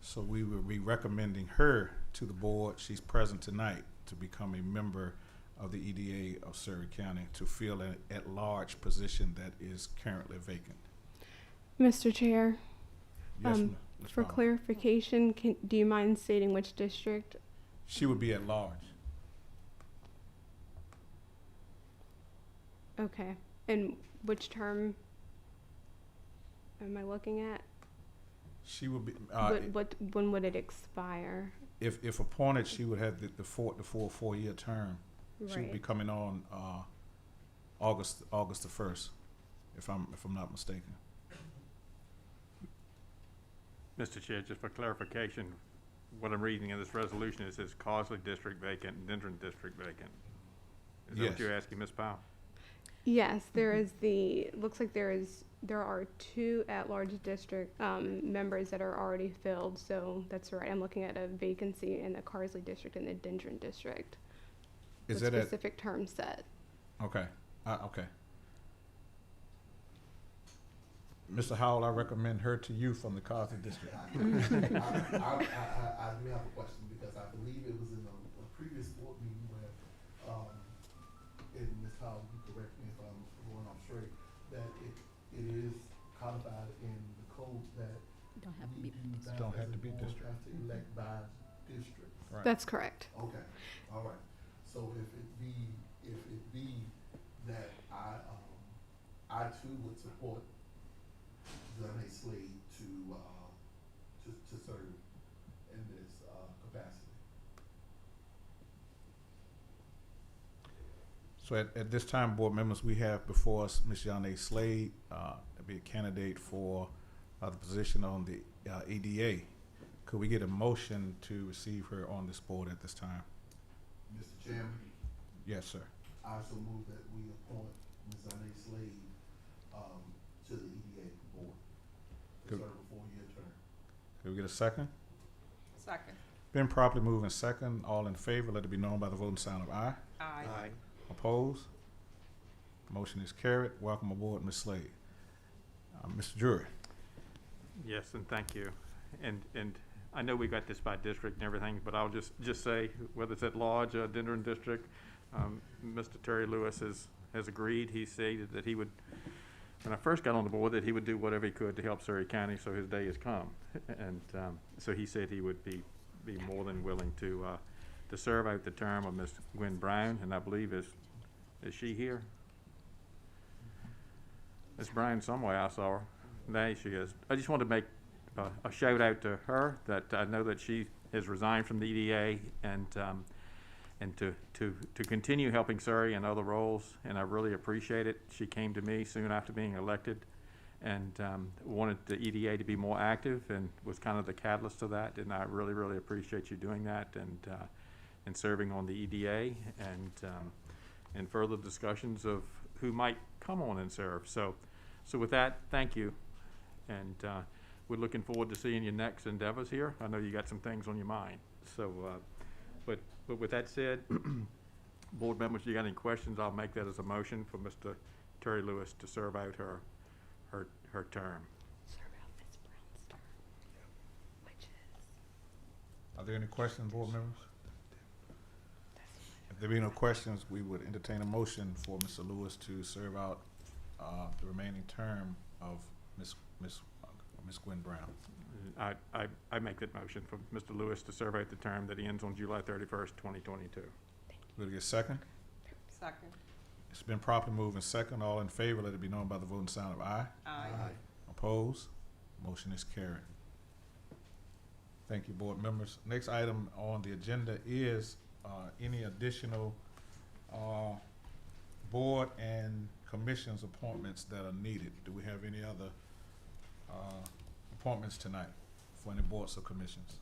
So we will be recommending her to the board. She's present tonight to become a member of the EDA of Surrey County to fill an at-large position that is currently vacant. Mr. Chair, Yes, Ms. for Palmer. clarification, do you mind stating which district? She would be at large. Okay. And which term am I looking at? She would be, When would it expire? if appointed, she would have the full 4-year term. She would be Right. coming on August the 1st, if I'm not mistaken. Mr. Chair, just for clarification, what I'm reading in this resolution is it says Causely District vacant and Dendron District vacant. Is that Yes. what you're asking, Ms. Powell? Yes, there is looks like there are 2 at-large district members that are already filled, so that's right. I'm looking at a vacancy in the Carsley district and the Dendron district. Is with that at, specific term set. okay, okay. Mr. Howell, I recommend her to you from the Carthage District. I do have a question, because I believe it was in a previous board meeting where, and Ms. Howell, you correct me if I'm going off straight, that it is codified in the code that Don't have to be we do not, Don't have as a to be board, district. have to elect by district. Right. That's correct. Okay, all right. So if it be that I too would support Johnny Slade to serve in this capacity. So at this time, board members, we have before us Ms. Yane Slade, to be a candidate for the position on the EDA. Could we get a motion to receive her on this board at this time? Mr. Chairman, Yes, sir. I also move that we appoint Ms. Johnny Slade to the EDA board to Good. serve a 4-year term. Could we get a second? Second. Been properly moved and second. All in favor, let it be known by the voting sign of aye. Aye. Opposed? Motion is carried. Welcome aboard, Ms. Slade. Mr. Drury. Yes, and thank you. And I know we got this by district and everything, but I'll just say, whether it's at large, Dendron District, Mr. Terry Lewis has agreed. He stated that he would, when I first got on the board, that he would do whatever he could to help Surrey County, so his day has come. And so he said he would be more than willing to serve out the term of Ms. Gwen Brown, and I believe is she here? Ms. Brown somewhere, I saw her. There she is. I just wanted to make a shout out to her, that I know that she has resigned from the EDA and to continue helping Surrey in other roles, and I really appreciate it. She came to me soon after being elected and wanted the EDA to be more active, and was kind of the catalyst to that, and I really, really appreciate you doing that and serving on the EDA and further discussions of who might come on and serve. So with that, thank you, and we're looking forward to seeing your next endeavors here. I know you got some things on your mind. So, but with that said, board members, you got any questions? I'll make that as a motion for Mr. Terry Lewis to serve out her term. Serve out Ms. Brown's term, which is. Are there any questions, board members? If there be no questions, we would entertain a motion for Mr. Lewis to serve out the remaining term of Ms. Gwen Brown. I make that motion for Mr. Lewis to serve out the term that ends on July 31st, 2022. Will it get a second? Second. It's been properly moved and second. All in favor, let it be known by the voting sign of aye. Aye. Opposed? Motion is carried. Thank you, board members. Next item on the agenda is any additional board and commissions appointments that are needed. Do we have any other appointments tonight for any boards or commissions?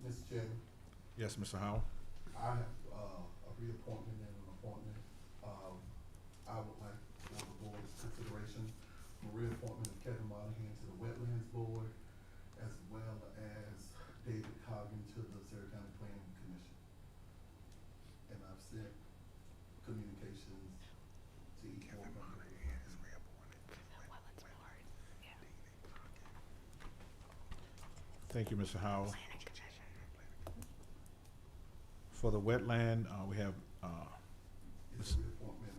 Mr. Chairman, Yes, Mr. Howell? I have a reappointment and an appointment. I would like for the board's consideration for reappointment of Kevin Monahan to the Wetlands Board, as well as David Coggan to the Surrey County Planning Commission. And I've sent communications to each Thank you, Mr. Howell. For the wetland, we have, It's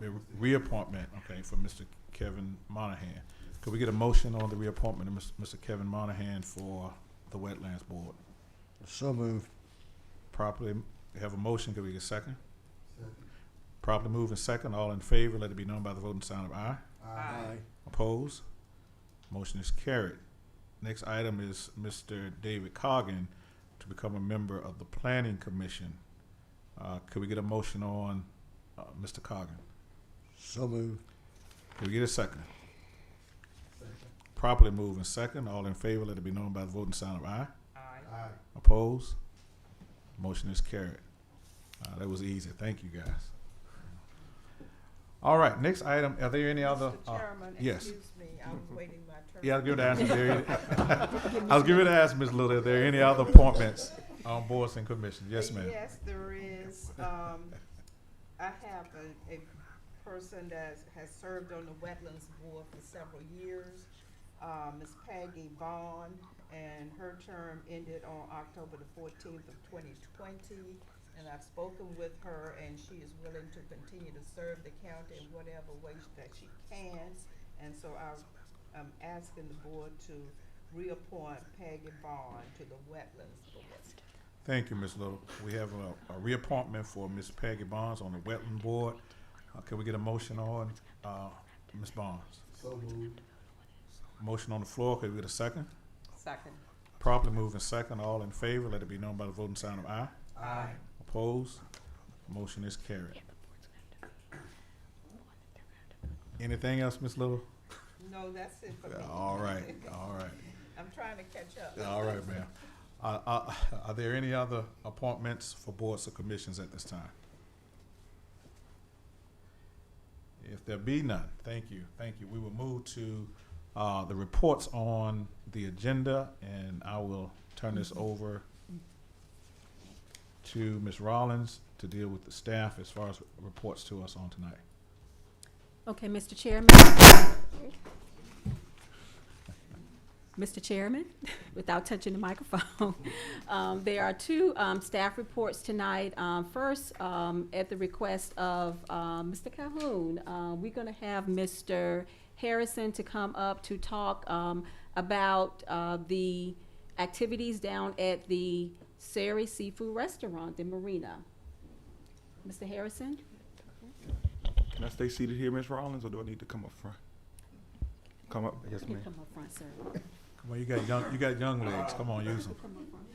a reappointment, okay, for Mr. Kevin Monahan. Could we get a motion on the reappointment of Mr. Kevin Monahan for the Wetlands Board? So moved. Properly, we have a motion, could we get a second? Second. Properly moved and second, all in favor, let it be known by the voting sign of aye. Aye. Opposed? Motion is carried. Next item is Mr. David Coggan to become a member of the Planning Commission. Could we get a motion on Mr. Coggan? So moved. Could we get a second? Second. Properly moved and second, all in favor, let it be known by the voting sign of aye. Aye. Opposed? Motion is carried. That was easy. Thank you, guys. All right, next item, are there any other? Mr. Chairman, yes. excuse me, I was waiting my turn. Yeah, I was going to ask, I was going to ask Ms. Little, are there any other appointments on boards and commissions? Yes, ma'am. Yes, there is. I have a person that has served on the Wetlands Board for several years, Ms. Peggy Bond, and her term ended on October the 14th of 2020. And I've spoken with her, and she is willing to continue to serve the county in whatever way that she can. And so I'm asking the board to reappoint Peggy Bond to the Wetlands Board. Thank you, Ms. Little. We have a reappointment for Ms. Peggy Bonds on the Wetland Board. Can we get a motion on Ms. Bonds? So moved. Motion on the floor. Can we get a second? Second. Properly moving second. All in favor, let it be known by the voting sign of aye. Aye. Opposed? Motion is carried. Anything else, Ms. Little? No, that's it for me. All right, all right. I'm trying to catch up. All right, ma'am. Are there any other appointments for boards or commissions at this time? If there be none, thank you, thank you. We will move to the reports on the agenda, and I will turn this over to Ms. Rollins to deal with the staff as far as reports to us on tonight. Okay, Mr. Chairman. Mr. Chairman, without touching the microphone, there are two staff reports tonight. First, at the request of Mr. Calhoun, we're going to have Mr. Harrison to come up to talk about the activities down at the Surrey Seafood Restaurant in Marina. Mr. Harrison? Can I stay seated here, Ms. Rollins, or do I need to come up front? Come up, yes, You ma'am. can come up front, sir. Come on, you got young legs. Come on, use them. Come up front.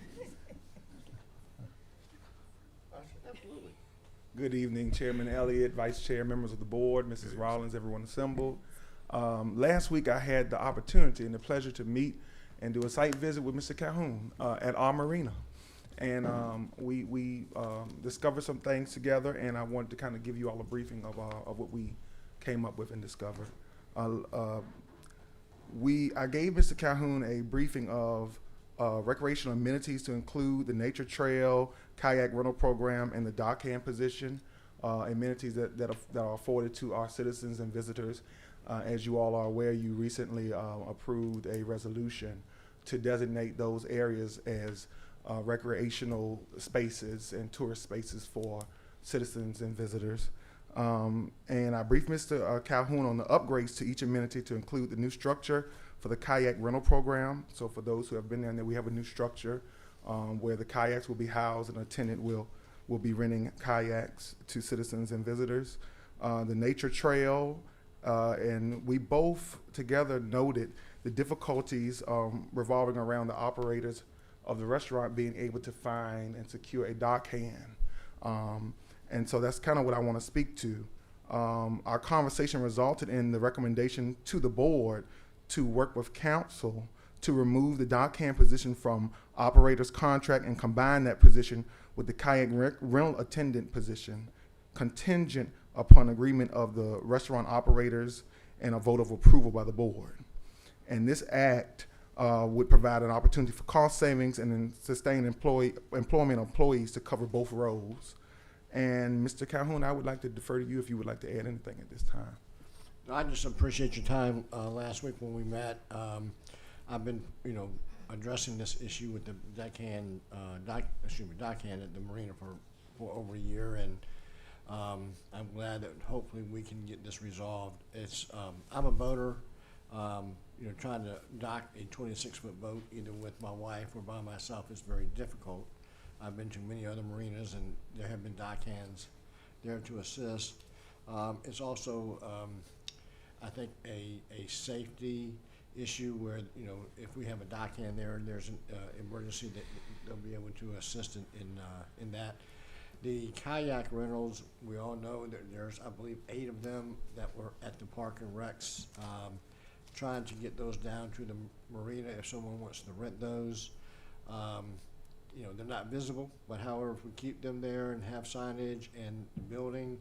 Good evening, Chairman Elliott, Vice Chair, members of the board, Mrs. Rollins, everyone assembled. Last week I had the opportunity and the pleasure to meet and do a site visit with Mr. Calhoun at our Marina. And we discovered some things together, and I wanted to kind of give you all a briefing of what we came up with and discovered. I gave Mr. Calhoun a briefing of recreational amenities to include the nature trail, kayak rental program, and the dockhand position, amenities that are afforded to our citizens and visitors. As you all are aware, you recently approved a resolution to designate those areas as recreational spaces and tourist spaces for citizens and visitors. And I briefed Mr. Calhoun on the upgrades to each amenity to include the new structure for the kayak rental program. So for those who have been there, we have a new structure where the kayaks will be housed and a tenant will be renting kayaks to citizens and visitors. The nature trail, and we both together noted the difficulties revolving around the operators of the restaurant being able to find and secure a dockhand. And so that's kind of what I want to speak to. Our conversation resulted in the recommendation to the board to work with council to remove the dockhand position from operator's contract and combine that position with the kayak rental attendant position, contingent upon agreement of the restaurant operators and a vote of approval by the board. And this act would provide an opportunity for cost savings and then sustain employment of employees to cover both roles. And Mr. Calhoun, I would like to defer to you if you would like to add anything at this time. I just appreciate your time last week when we met. I've been, addressing this issue with the deckhand at the marina for over a year, and I'm glad that hopefully we can get this resolved. It's I'm a boater. Trying to dock a 26-foot boat either with my wife or by myself is very difficult. I've been to many other marinas, and there have been dockhands there to assist. It's also, I think, a safety issue where, if we have a dockhand there and there's an emergency, that they'll be able to assist in that. The kayak rentals, we all know that there's, I believe, 8 of them that were at the Park and Recs. Trying to get those down to the marina if someone wants to rent those. They're not visible, but however, if we keep them there and have signage and the building,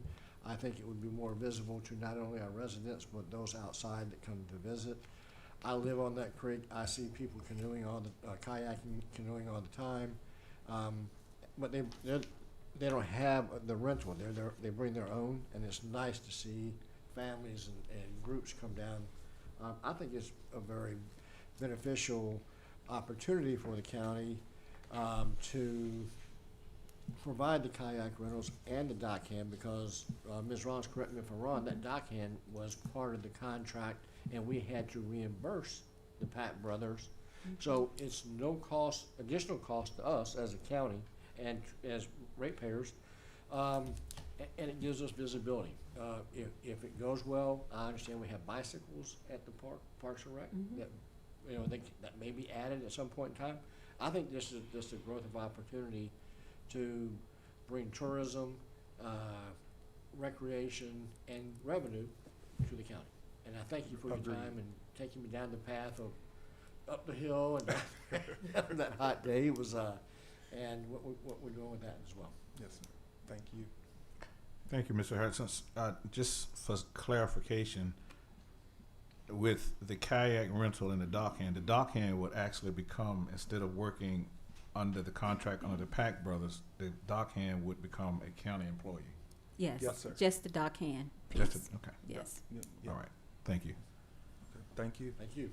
I think it would be more visible to not only our residents, but those outside that come to visit. I live on that creek. I see people canoeing kayaking, canoeing all the time. But they don't have the rental. They bring their own, and it's nice to see families and groups come down. I think it's a very beneficial opportunity for the county to provide the kayak rentals and the dockhand, because Ms. Rollins, correct me if I'm wrong, that dockhand was part of the contract, and we had to reimburse the Pack Brothers. So it's no cost, additional cost to us as a county and as ratepayers, and it gives us visibility. If it goes well, I understand we have bicycles at the Parks and Rec that may be added at some point in time. I think this is just a growth of opportunity to bring tourism, recreation, and revenue to the county. And I thank you for your time and taking me down the path of up the hill and down that hot day. It was, and what we're doing with that as well. Yes, sir. Thank you. Thank you, Mr. Hudson. Just for clarification, with the kayak rental and the dockhand would actually become, instead of working under the contract under the Pack Brothers, the dockhand would become a county employee. Yes, Yes, sir. just the dockhand piece. Okay. Yes. Yeah. All right. Thank you. Okay. Thank you. Thank you.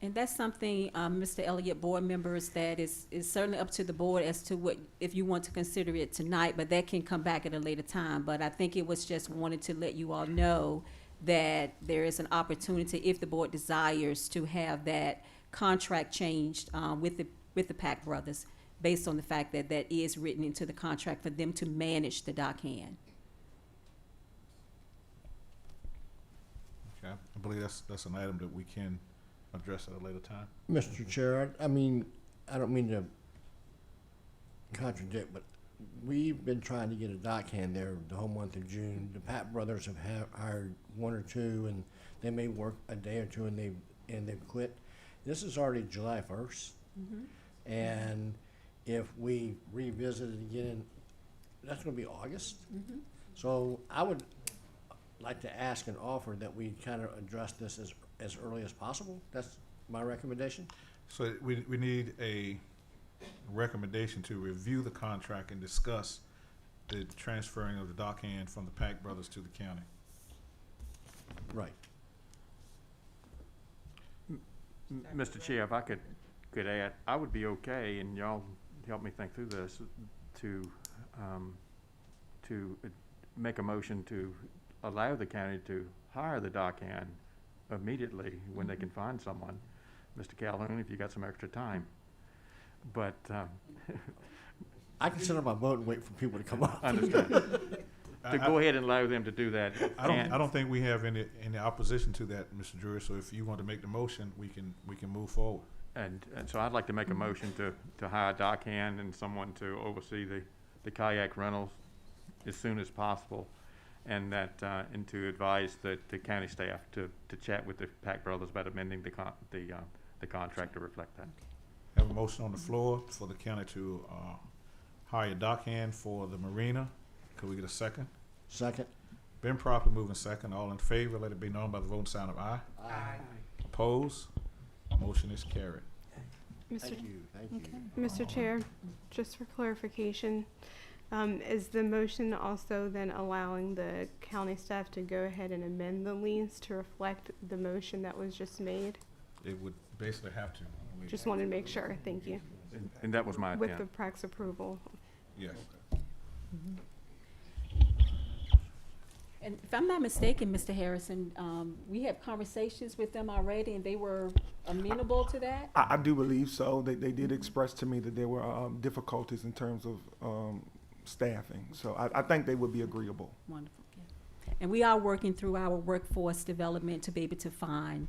And that's something, Mr. Elliott, board members, that is certainly up to the board as to what, if you want to consider it tonight, but that can come back at a later time. But I think it was just wanted to let you all know that there is an opportunity, if the board desires, to have that contract changed with the Pack Brothers, based on the fact that that is written into the contract for them to manage the dockhand. Okay. I believe that's an item that we can address at a later time. Mr. Chair, I mean, I don't mean to contradict, but we've been trying to get a dockhand there the whole month of June. The Pat Brothers have hired 1 or 2, and they may work a day or 2, and they've quit. This is already July 1st, and if we revisit it again, that's going to be August. So I would like to ask and offer that we kind of address this as early as possible. That's my recommendation. So we need a recommendation to review the contract and discuss the transferring of the dockhand from the Pack Brothers to the county. Right. Mr. Chair, if I could add, I would be okay, and y'all help me think through this, to make a motion to allow the county to hire the dockhand immediately when they can find someone. Mr. Calhoun, if you got some extra time. But I can sit on my boat and wait for people to come up. I understand. To go ahead and allow them to do that. I don't think we have any opposition to that, Mr. Drury. So if you want to make the motion, we can move forward. And so I'd like to make a motion to hire a dockhand and someone to oversee the kayak rentals as soon as possible, and and to advise the county staff to chat with the Pack Brothers about amending the contract to reflect that. Have a motion on the floor for the county to hire a dockhand for the marina. Could we get a second? Second. Been properly moving second. All in favor, let it be known by the voting sign of aye. Aye. Opposed? Motion is carried. Thank you. Thank you. Mr. Chair, just for clarification, is the motion also then allowing the county staff to go ahead and amend the lease to reflect the motion that was just made? It would basically have to. Just wanted to make sure, thank you, And that was my with the intent. PrAC's approval. Yes. And if I'm not mistaken, Mr. Harrison, we have conversations with them already, and they were amenable to that? I do believe so. They did express to me that there were difficulties in terms of staffing. So I think they would be agreeable. Wonderful, yeah. And we are working through our workforce development to be able to find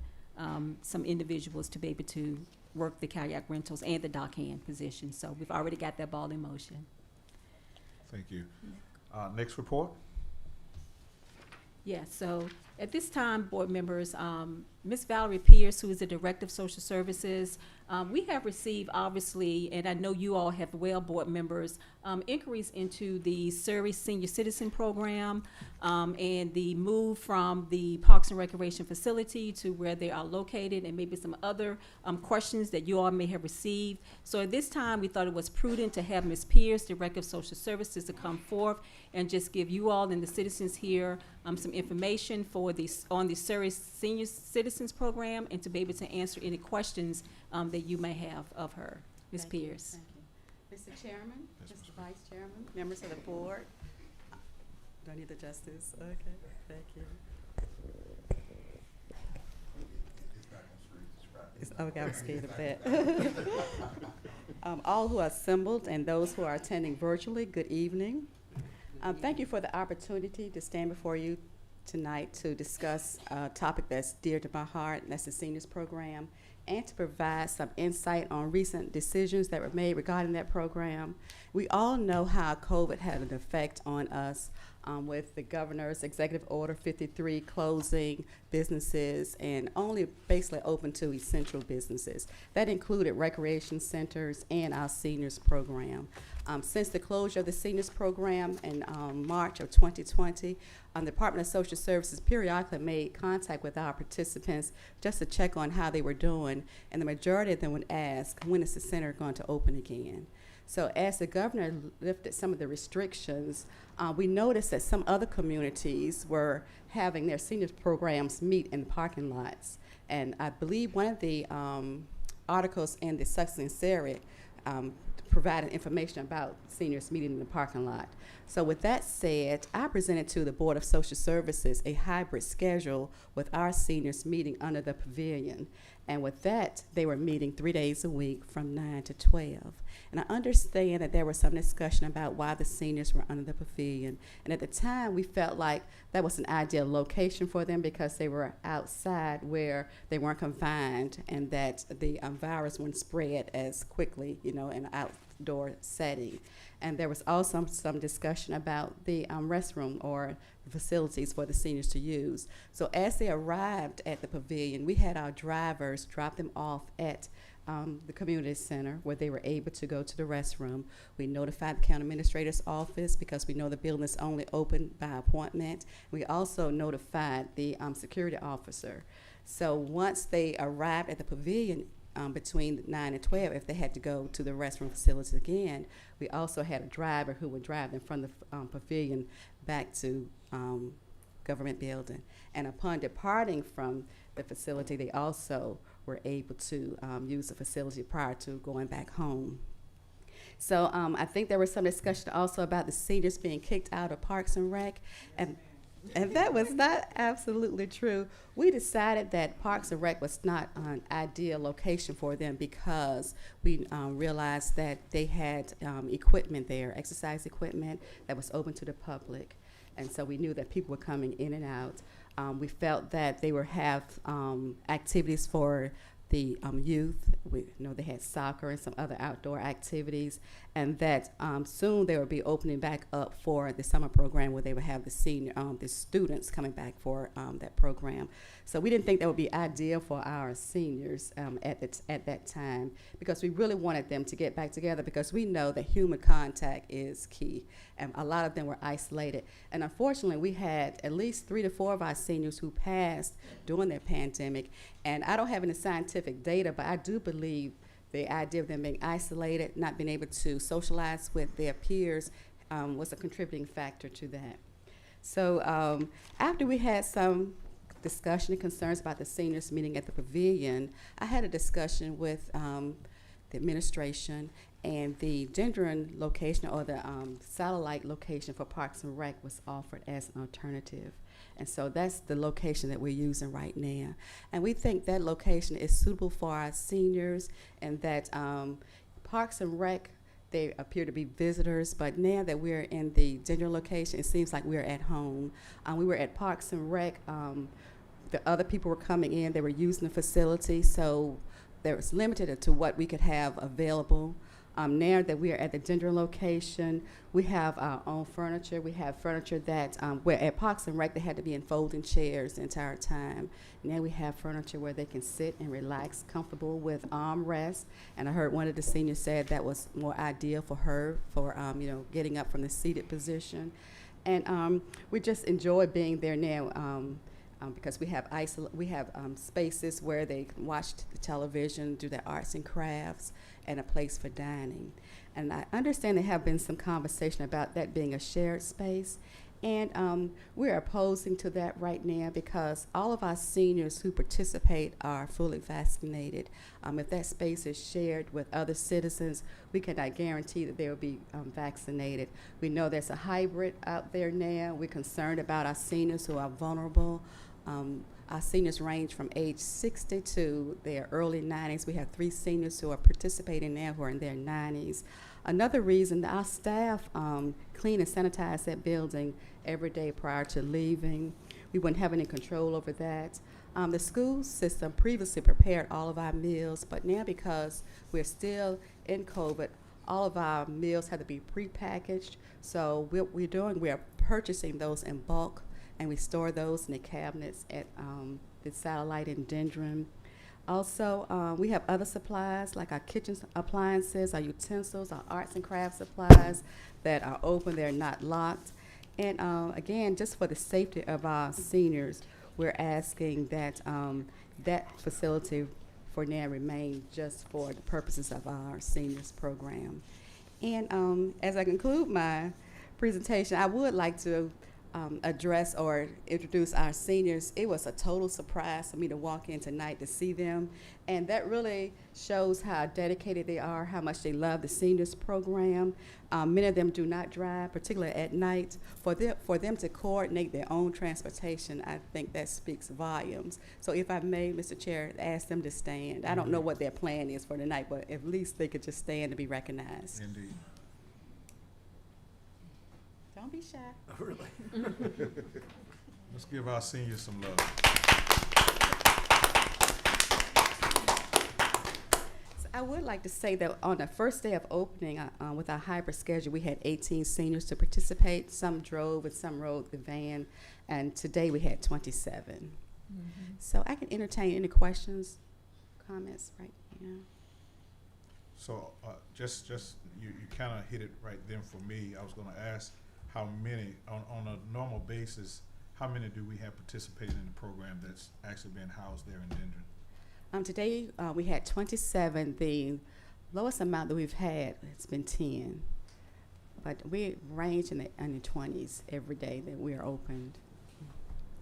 some individuals to be able to work the kayak rentals and the dockhand position. So we've already got that ball in motion. Thank you. Next report? Yeah, so at this time, board members, Ms. Valerie Pierce, who is the Director of Social Services, we have received, obviously, and I know you all have well, board members, inquiries into the Surrey Senior Citizen Program and the move from the Parks and Recreation Facility to where they are located, and maybe some other questions that you all may have received. So at this time, we thought it was prudent to have Ms. Pierce, Director of Social Services, to come forth and just give you all and the citizens here some information on the Surrey Senior Citizens Program, and to be able to answer any questions that you may have of her. Ms. Thank you. Pierce. Thank you. Mr. Chairman, Yes, Mr. Ms. Vice Chairman, members of the board. Do I need the justice? Okay, thank you. Okay, I'm scared of that. All who are assembled and those who are attending virtually, good evening. Thank you for the opportunity to stand before you tonight to discuss a topic that's dear to my heart, and that's the seniors program, and to provide some insight on recent decisions that were made regarding that program. We all know how COVID had an effect on us with the governor's executive order 53 closing businesses and only basically open to essential businesses. That included recreation centers and our seniors program. Since the closure of the seniors program in March of 2020, the Department of Social Services periodically made contact with our participants just to check on how they were doing, and the majority of them would ask, when is the center going to open again? So as the governor lifted some of the restrictions, we noticed that some other communities were having their seniors programs meet in parking lots. And I believe one of the articles in the Sussex and Surrey provided information about seniors meeting in the parking lot. So with that said, I presented to the Board of Social Services a hybrid schedule with our seniors meeting under the pavilion. And with that, they were meeting 3 days a week from 9 to 12. And I understand that there was some discussion about why the seniors were under the pavilion. And at the time, we felt like that was an ideal location for them because they were outside where they weren't confined, and that the virus wouldn't spread as quickly, in an outdoor setting. And there was also some discussion about the restroom or facilities for the seniors to use. So as they arrived at the pavilion, we had our drivers drop them off at the community center where they were able to go to the restroom. We notified the county administrator's office because we know the building is only open by appointment. We also notified the security officer. So once they arrived at the pavilion, between 9 and 12, if they had to go to the restroom facilities again, we also had a driver who would drive them from the pavilion back to government building. And upon departing from the facility, they also were able to use the facility prior to going back home. So I think there was some discussion also about the seniors being kicked out of Parks and Rec, and that was not absolutely true. We decided that Parks and Rec was not an ideal location for them because we realized that they had equipment there, exercise equipment that was open to the public. And so we knew that people were coming in and out. We felt that they would have activities for the youth. We know they had soccer and some other outdoor activities, and that soon they would be opening back up for the summer program where they would have the students coming back for that program. So we didn't think that would be ideal for our seniors at that time, because we really wanted them to get back together, because we know that human contact is key, and a lot of them were isolated. And unfortunately, we had at least 3 to 4 of our seniors who passed during their pandemic. And I don't have any scientific data, but I do believe the idea of them being isolated, not being able to socialize with their peers, was a contributing factor to that. So after we had some discussion and concerns about the seniors meeting at the pavilion, I had a discussion with the administration, and the Gendron location, or the satellite location for Parks and Rec, was offered as an alternative. And so that's the location that we're using right now. And we think that location is suitable for our seniors, and that Parks and Rec, they appear to be visitors, but now that we're in the Gendron location, it seems like we're at home. We were at Parks and Rec. The other people were coming in, they were using the facility, so there was limited to what we could have available. Now that we are at the Gendron location, we have our own furniture. We have furniture that, where at Parks and Rec, they had to be in folding chairs the entire time. Now we have furniture where they can sit and relax, comfortable with armrests. And I heard one of the seniors said that was more ideal for her, for getting up from the seated position. And we just enjoy being there now. Because we have spaces where they can watch the television, do their arts and crafts, and a place for dining. And I understand there have been some conversation about that being a shared space, and we're opposing to that right now because all of our seniors who participate are fully vaccinated. If that space is shared with other citizens, we cannot guarantee that they will be vaccinated. We know there's a hybrid out there now. We're concerned about our seniors who are vulnerable. Our seniors range from age 60 to their early 90s. We have 3 seniors who are participating now who are in their 90s. Another reason, our staff clean and sanitize that building every day prior to leaving. We wouldn't have any control over that. The school system previously prepared all of our meals, but now because we're still in COVID, all of our meals have to be prepackaged. So what we're doing, we are purchasing those in bulk, and we store those in the cabinets at the satellite in Gendron. Also, we have other supplies like our kitchen appliances, our utensils, our arts and crafts supplies that are open, they're not locked. And again, just for the safety of our seniors, we're asking that that facility for now remain just for the purposes of our seniors program. And as I conclude my presentation, I would like to address or introduce our seniors. It was a total surprise for me to walk in tonight to see them, and that really shows how dedicated they are, how much they love the seniors program. Many of them do not drive, particularly at night. For them to coordinate their own transportation, I think that speaks volumes. So if I may, Mr. Chair, ask them to stand. I don't know what their plan is for tonight, but at least they could just stand to be recognized. Indeed. Don't be shy. Really? Let's give our seniors some love. So I would like to say that on the first day of opening, with our hybrid schedule, we had 18 seniors to participate. Some drove and some rode the van, and today we had 27. Mm-hmm. So I can entertain any questions, comments right now. So just you kind of hit it right then for me. I was going to ask how many, on a normal basis, how many do we have participating in the program that's actually been housed there in Gendron? Today we had 27. The lowest amount that we've had has been 10. But we range in the 20s every day that we are opened.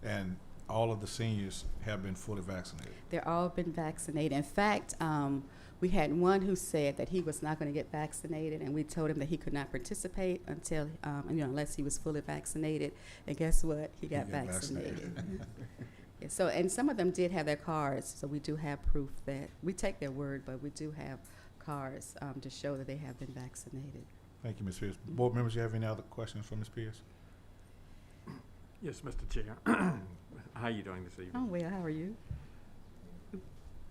And all of the seniors have been fully vaccinated? They're all been vaccinated. In fact, we had one who said that he was not going to get vaccinated, and we told him that he could not participate until, unless he was fully vaccinated. And guess what? He got vaccinated. Yeah, so, and some of them did have their cards, so we do have proof that we take their word, but we do have cards to show that they have been vaccinated. Thank you, Ms. Pierce. Board members, you have any other questions for Ms. Pierce? Yes, Mr. Chair. How are you doing this evening? Oh, well, how are you?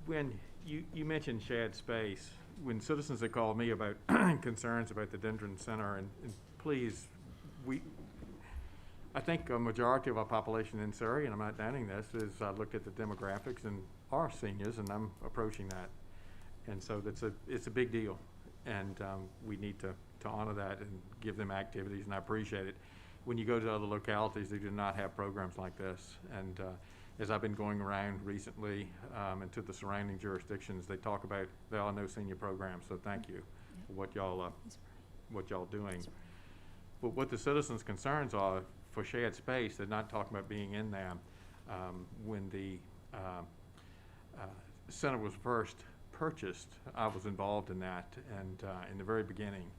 When you mentioned shared space, when citizens have called me about concerns about the Gendron Center, and please, I think a majority of our population in Surrey, and I'm not doubting this, is I looked at the demographics and are seniors, and I'm approaching that. And so it's a big deal, and we need to honor that and give them activities, and I appreciate it. When you go to other localities, they do not have programs like this, and as I've been going around recently into the surrounding jurisdictions, they talk about there are no senior programs. So thank you for what y'all doing. But what the citizens' concerns are for shared space, they're not talking about being in there. When the center was first purchased, I was involved in that, and in the very beginning,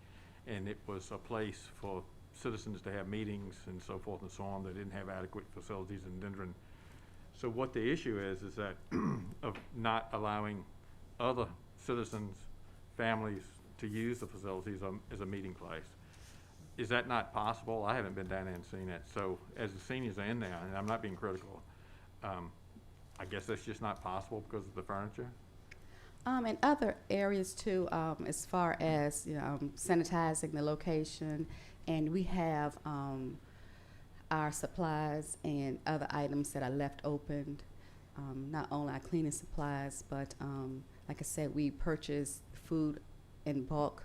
and it was a place for citizens to have meetings and so forth and so on. They didn't have adequate facilities in Dendron. So what the issue is that of not allowing other citizens, families to use the facilities as a meeting place. Is that not possible? I haven't been down there and seen it. So as the seniors are in there, and I'm not being critical, I guess that's just not possible because of the furniture? In other areas too, as far as sanitizing the location, and we have our supplies and other items that are left opened. Not only our cleaning supplies, but like I said, we purchase food in bulk,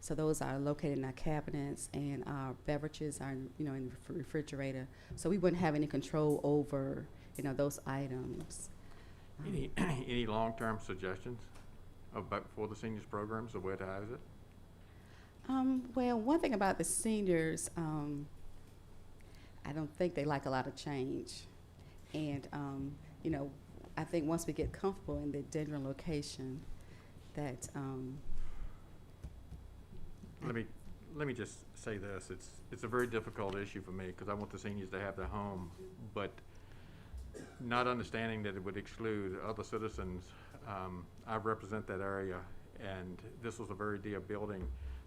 so those are located in our cabinets, and our beverages are in the refrigerator. So we wouldn't have any control over those items. Any long-term suggestions for the seniors programs or where to house it? Well, one thing about the seniors, I don't think they like a lot of change. And, I think once we get comfortable in the Dendron location, that Let me just say this. It's a very difficult issue for me because I want the seniors to have their home, but not understanding that it would exclude other citizens. I represent that area, and this was a very dear building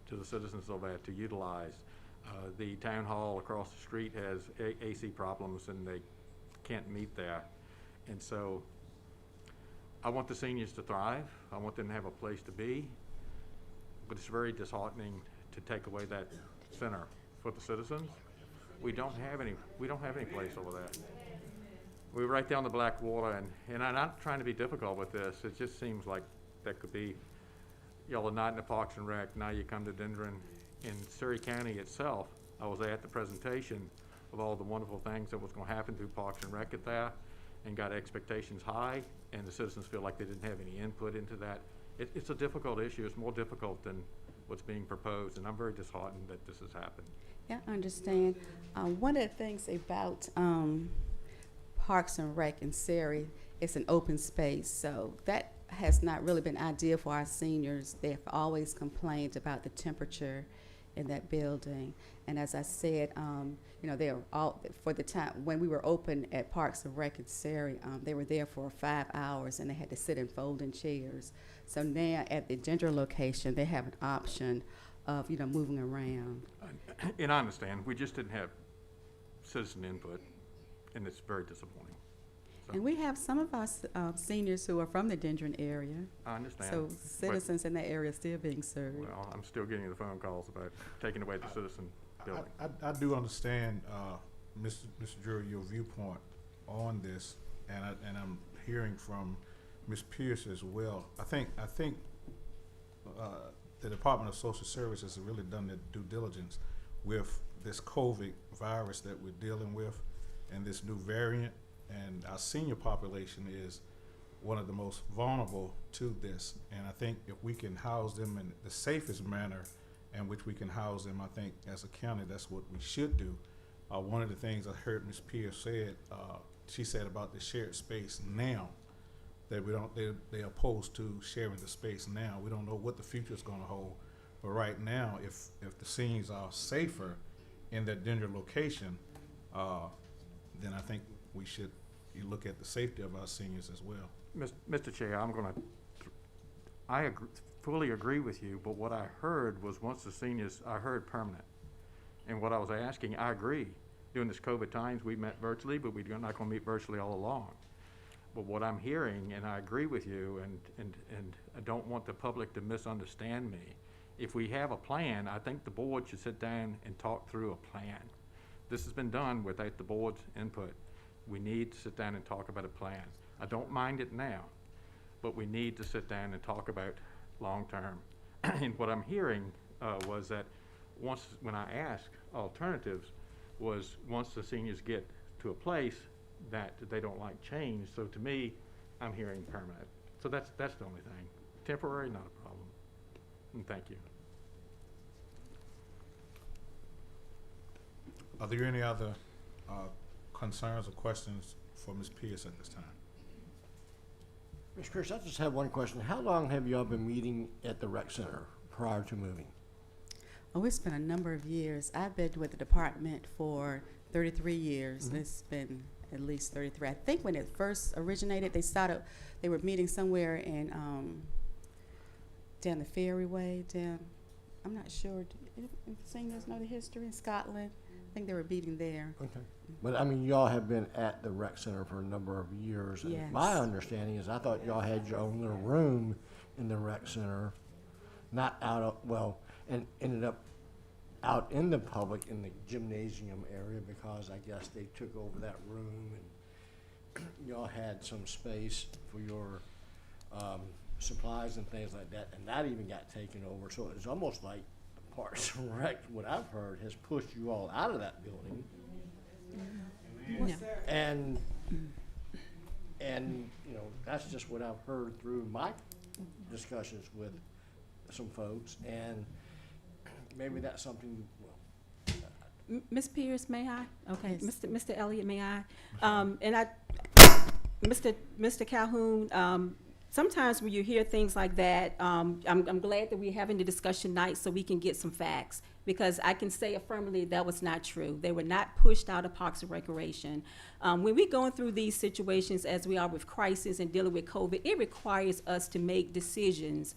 to the citizens over there to utilize. The town hall across the street has AC problems, and they can't meet there. And so I want the seniors to thrive. I want them to have a place to be, but it's very disheartening to take away that center for the citizens. We don't have any place over there. We're right down the Blackwater, and I'm not trying to be difficult with this. It just seems like that could be, y'all are not in the Parks and Rec, now you come to Dendron. In Surrey County itself, I was at the presentation of all the wonderful things that was gonna happen through Parks and Rec at there, and got expectations high, and the citizens feel like they didn't have any input into that. It's a difficult issue. It's more difficult than what's being proposed, and I'm very disheartened that this has happened. Yeah, I understand. One of the things about Parks and Rec in Surrey, it's an open space, so that has not really been ideal for our seniors. They've always complained about the temperature in that building. And as I said, they were all, for the time when we were open at Parks and Rec in Surrey, they were there for 5 hours, and they had to sit in folding chairs. So now at the Dendron location, they have an option of moving around. And I understand, we just didn't have citizen input, and it's very disappointing. So, And we have some of our seniors who are from the Dendron area. I understand. So citizens in that area are still being served. Well, I'm still getting the phone calls about taking away the citizen building. I do understand, Mr. Drury, your viewpoint on this, and I'm hearing from Ms. Pierce as well. I think the Department of Social Services has really done their due diligence with this COVID virus that we're dealing with and this new variant, and our senior population is one of the most vulnerable to this. And I think if we can house them in the safest manner in which we can house them, I think as a county, that's what we should do. One of the things I heard Ms. Pierce said, she said about the shared space now, that they're opposed to sharing the space now. We don't know what the future is gonna hold. But right now, if the seniors are safer in that Dendron location, then I think we should look at the safety of our seniors as well. Mr. Chair, I fully agree with you, but what I heard was once the seniors, I heard permanent. And what I was asking, I agree. During this COVID times, we met virtually, but we're not gonna meet virtually all along. But what I'm hearing, and I agree with you, and I don't want the public to misunderstand me. If we have a plan, I think the board should sit down and talk through a plan. This has been done without the board's input. We need to sit down and talk about a plan. I don't mind it now, but we need to sit down and talk about long-term. And what I'm hearing was that when I asked alternatives, was once the seniors get to a place that they don't like change. So to me, I'm hearing permanent. So that's the only thing. Temporary, not a problem. And thank you. Are there any other concerns or questions for Ms. Pierce at this time. Ms. Pierce, I just have one question. How long have y'all been meeting at the rec center prior to moving? Oh, it's been a number of years. I've been with the department for 33 years. It's been at least 33. I think when it first originated, they were meeting somewhere in, down the Ferryway, I'm not sure. If seniors know the history in Scotland, I think they were meeting there. Okay. But I mean, y'all have been at the rec center for a number of years. And Yes. my understanding is I thought y'all had your own little room in the rec center, not out of, well, and ended up out in the public in the gymnasium area because I guess they took over that room and y'all had some space for your supplies and things like that, and that even got taken over. So it's almost like Parks and Rec, what I've heard, has pushed you all out of that building. No. And you know, that's just what I've heard through my discussions with some folks, and maybe that's something, well, Ms. Pierce, may I? Okay, Yes. Mr. Elliott, may I? And Mr. Calhoun, sometimes when you hear things like that, I'm glad that we're having the discussion night so we can get some facts, because I can say affirmatively that was not true. They were not pushed out of Parks and Recreation. When we're going through these situations as we are with crisis and dealing with COVID, it requires us to make decisions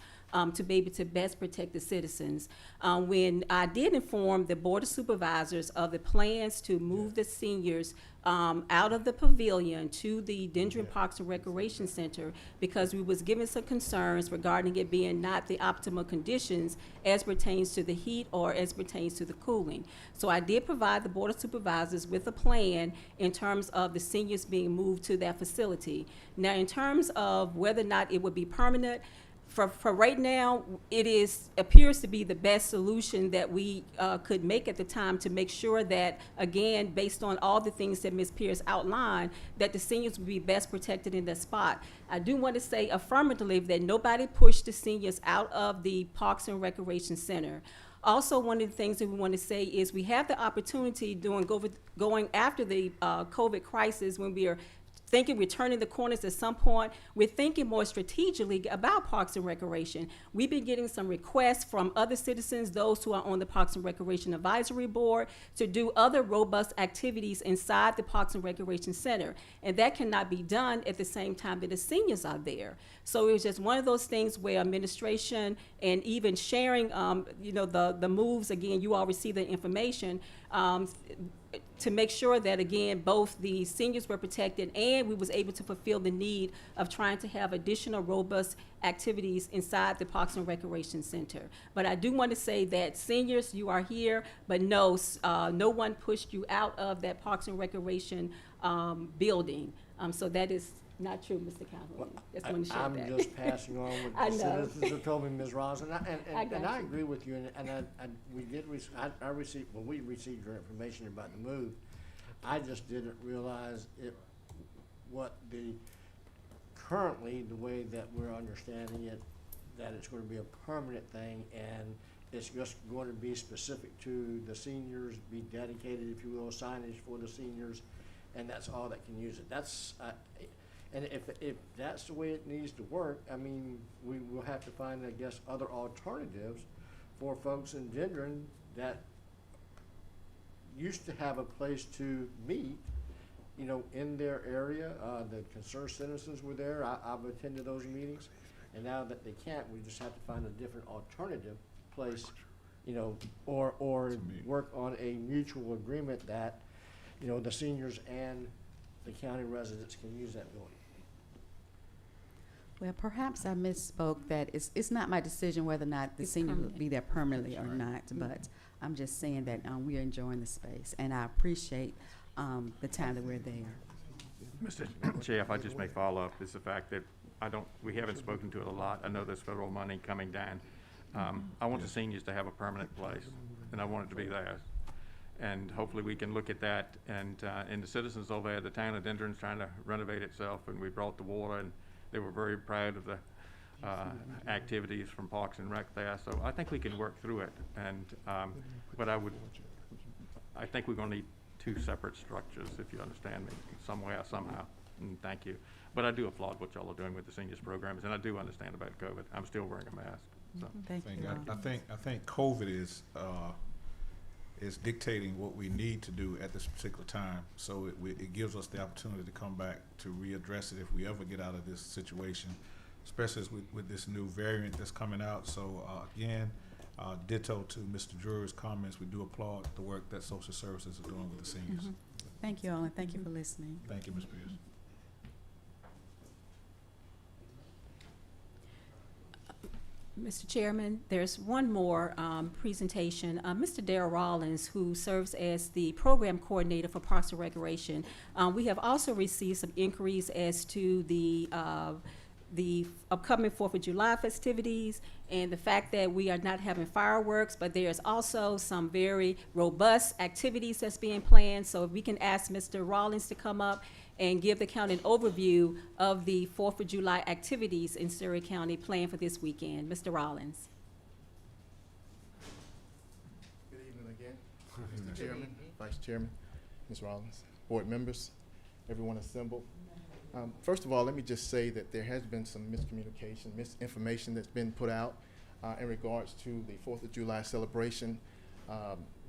to be able to best protect the citizens. When I did inform the Board of Supervisors of the plans to move the seniors out of the pavilion to the Dendron Parks and Recreation Center, because we was given some concerns regarding it being not the optimal conditions as pertains to the heat or as pertains to the cooling. So I did provide the Board of Supervisors with a plan in terms of the seniors being moved to that facility. Now, in terms of whether or not it would be permanent, for right now, appears to be the best solution that we could make at the time to make sure that, again, based on all the things that Ms. Pierce outlined, that the seniors would be best protected in that spot. I do want to say affirmatively that nobody pushed the seniors out of the Parks and Recreation Center. Also, one of the things that we want to say is we have the opportunity going after the COVID crisis, when we are thinking we're turning the corners at some point, we're thinking more strategically about Parks and Recreation. We've been getting some requests from other citizens, those who are on the Parks and Recreation Advisory Board, to do other robust activities inside the Parks and Recreation Center. And that cannot be done at the same time that the seniors are there. So it was just one of those things where administration and even sharing, the moves, again, you all receive the information, to make sure that, again, both the seniors were protected and we was able to fulfill the need of trying to have additional robust activities inside the Parks and Recreation Center. But I do want to say that seniors, you are here, but no one pushed you out of that Parks and Recreation building. So that is not true, Mr. Calhoun. Just want to share that. I'm just passing on what I the know. citizens have told me, Ms. Ross, and got I you. agree with you, and we received your information about the move. I just didn't realize currently, the way that we're understanding it, that it's going to be a permanent thing, and it's just going to be specific to the seniors, be dedicated, if you will, signage for the seniors, and that's all that can use it. And if that's the way it needs to work, I mean, we will have to find, I guess, other alternatives for folks in Dendron that used to have a place to meet, in their area. The concerned citizens were there. I've attended those meetings. And now that they can't, we just have to find a different alternative place, or work on a mutual agreement that, the seniors and the county residents can use that building. Well, perhaps I misspoke that it's not my decision whether or not the It's senior will permanent. be there permanently or not, but I'm just saying that we are enjoying the space, and I appreciate the time that we're there. Mr. Chair, if I just may follow up, is the fact that we haven't spoken to it a lot. I know there's federal money coming down. I want the seniors to have a permanent place, and I want it to be theirs. And hopefully we can look at that, and the citizens over there, the town of Dendron's trying to renovate itself, and we brought the water, and they were very proud of the activities from Parks and Rec there. So I think we can work through it, and but I think we're going to need two separate structures, if you understand me, somewhere, somehow. And thank you. But I do applaud what y'all are doing with the seniors programs, and I do understand about COVID. I'm still wearing a mask, so. Thank you. I think COVID is dictating what we need to do at this particular time. So it gives us the opportunity to come back to readdress it if we ever get out of this situation, especially as with this new variant that's coming out. So again, ditto to Mr. Drury's comments. We do applaud the work that social services are doing with the seniors. Thank you all, and thank you for listening. Thank you, Ms. Pierce. Mr. Chairman, there's one more presentation. Mr. Darrell Rollins, who serves as the program coordinator for Parks and Recreation, we have also received some inquiries as to the upcoming 4th of July festivities and the fact that we are not having fireworks, but there's also some very robust activities that's being planned. So if we can ask Mr. Rollins to come up and give the county an overview of the 4th of July activities in Surrey County planned for this weekend. Mr. Rollins. Good evening again, Mr. Chairman, Vice Chairman, Ms. Rollins, board members, everyone assembled. First of all, let me just say that there has been some miscommunication, misinformation that's been put out in regards to the 4th of July celebration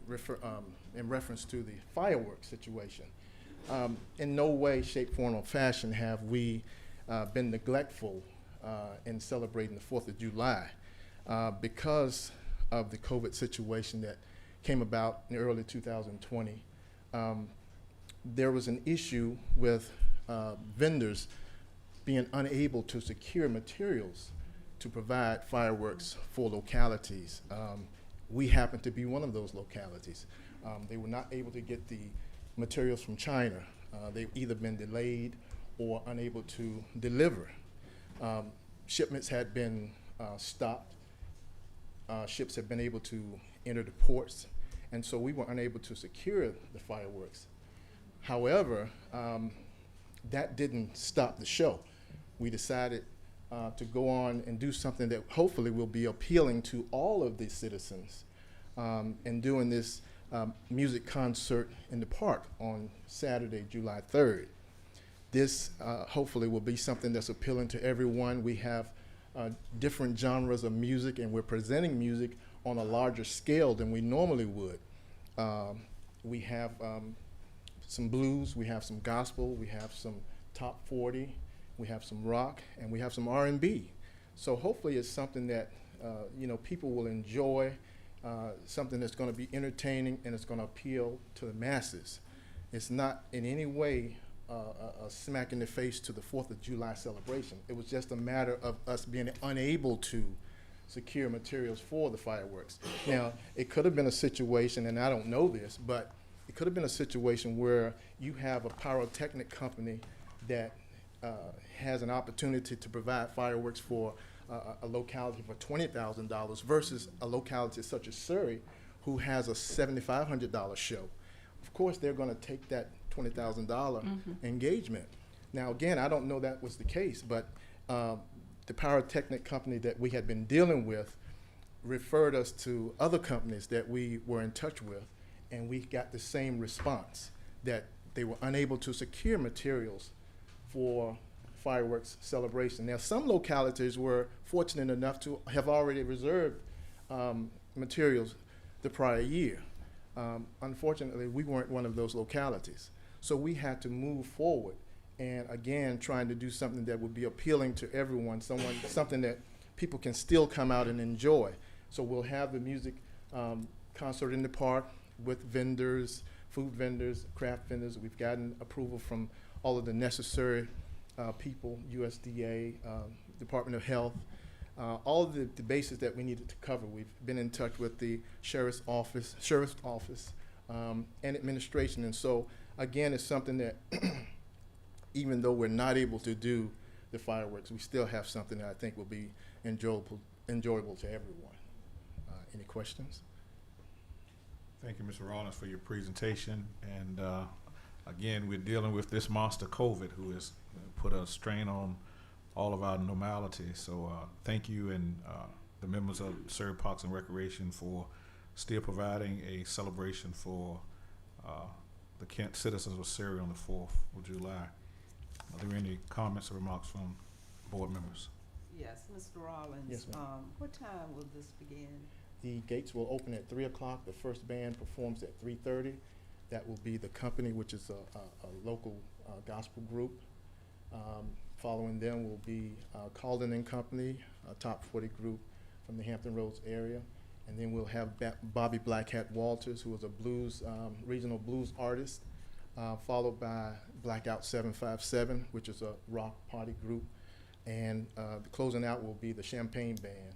in reference to the fireworks situation. In no way, shape, form, or fashion have we been neglectful in celebrating the 4th of July because of the COVID situation that came about in early 2020. There was an issue with vendors being unable to secure materials to provide fireworks for localities. We happen to be one of those localities. They were not able to get the materials from China. They've either been delayed or unable to deliver. Shipments had been stopped. Ships have been able to enter the ports, and so we were unable to secure the fireworks. However, that didn't stop the show. We decided to go on and do something that hopefully will be appealing to all of the citizens in doing this music concert in the park on Saturday, July 3rd. This hopefully will be something that's appealing to everyone. We have different genres of music, and we're presenting music on a larger scale than we normally would. We have some blues, we have some gospel, we have some top 40, we have some rock, and we have some R&B. So hopefully it's something that people will enjoy, something that's going to be entertaining and it's going to appeal to the masses. It's not in any way a smack in the face to the 4th of July celebration. It was just a matter of us being unable to secure materials for the fireworks. Now, it could have been a situation, and I don't know this, but it could have been a situation where you have a pyrotechnic company that has an opportunity to provide fireworks for a locality for $20,000 versus a locality such as Surrey who has a $7,500 show. Of course, they're going to take that $20,000 engagement. Now, again, I don't know that was the case, but the pyrotechnic company that we had been dealing with referred us to other companies that we were in touch with, and we got the same response, that they were unable to secure materials for fireworks celebration. Now, some localities were fortunate enough to have already reserved materials the prior year. Unfortunately, we weren't one of those localities. So we had to move forward and, again, trying to do something that would be appealing to everyone, something that people can still come out and enjoy. So we'll have the music concert in the park with vendors, food vendors, craft vendors. We've gotten approval from all of the necessary people, USDA, Department of Health, all of the bases that we needed to cover. We've been in touch with the sheriff's office, and administration. And so, again, it's something that even though we're not able to do the fireworks, we still have something that I think will be enjoyable to everyone. Any questions? Thank you, Mr. Rollins, for your presentation. And again, we're dealing with this monster COVID who has put a strain on all of our normality. So thank you and the members of Surrey Parks and Recreation for still providing a celebration for the Kent citizens of Surrey on the 4th of July. Are there any comments or remarks from board members? Yes, Mr. Rollins. Yes, ma'am. What time will this begin? The gates will open at 3 o'clock. The first band performs at 3:30. That will be the company, which is a local gospel group. Following them will be Calden and Company, a top 40 group from the Hampton Roads area. And then we'll have Bobby Blackhat Walters, who is a blues, regional blues artist, followed by Blackout 757, which is a rock party group. And the closing out will be the Champagne Band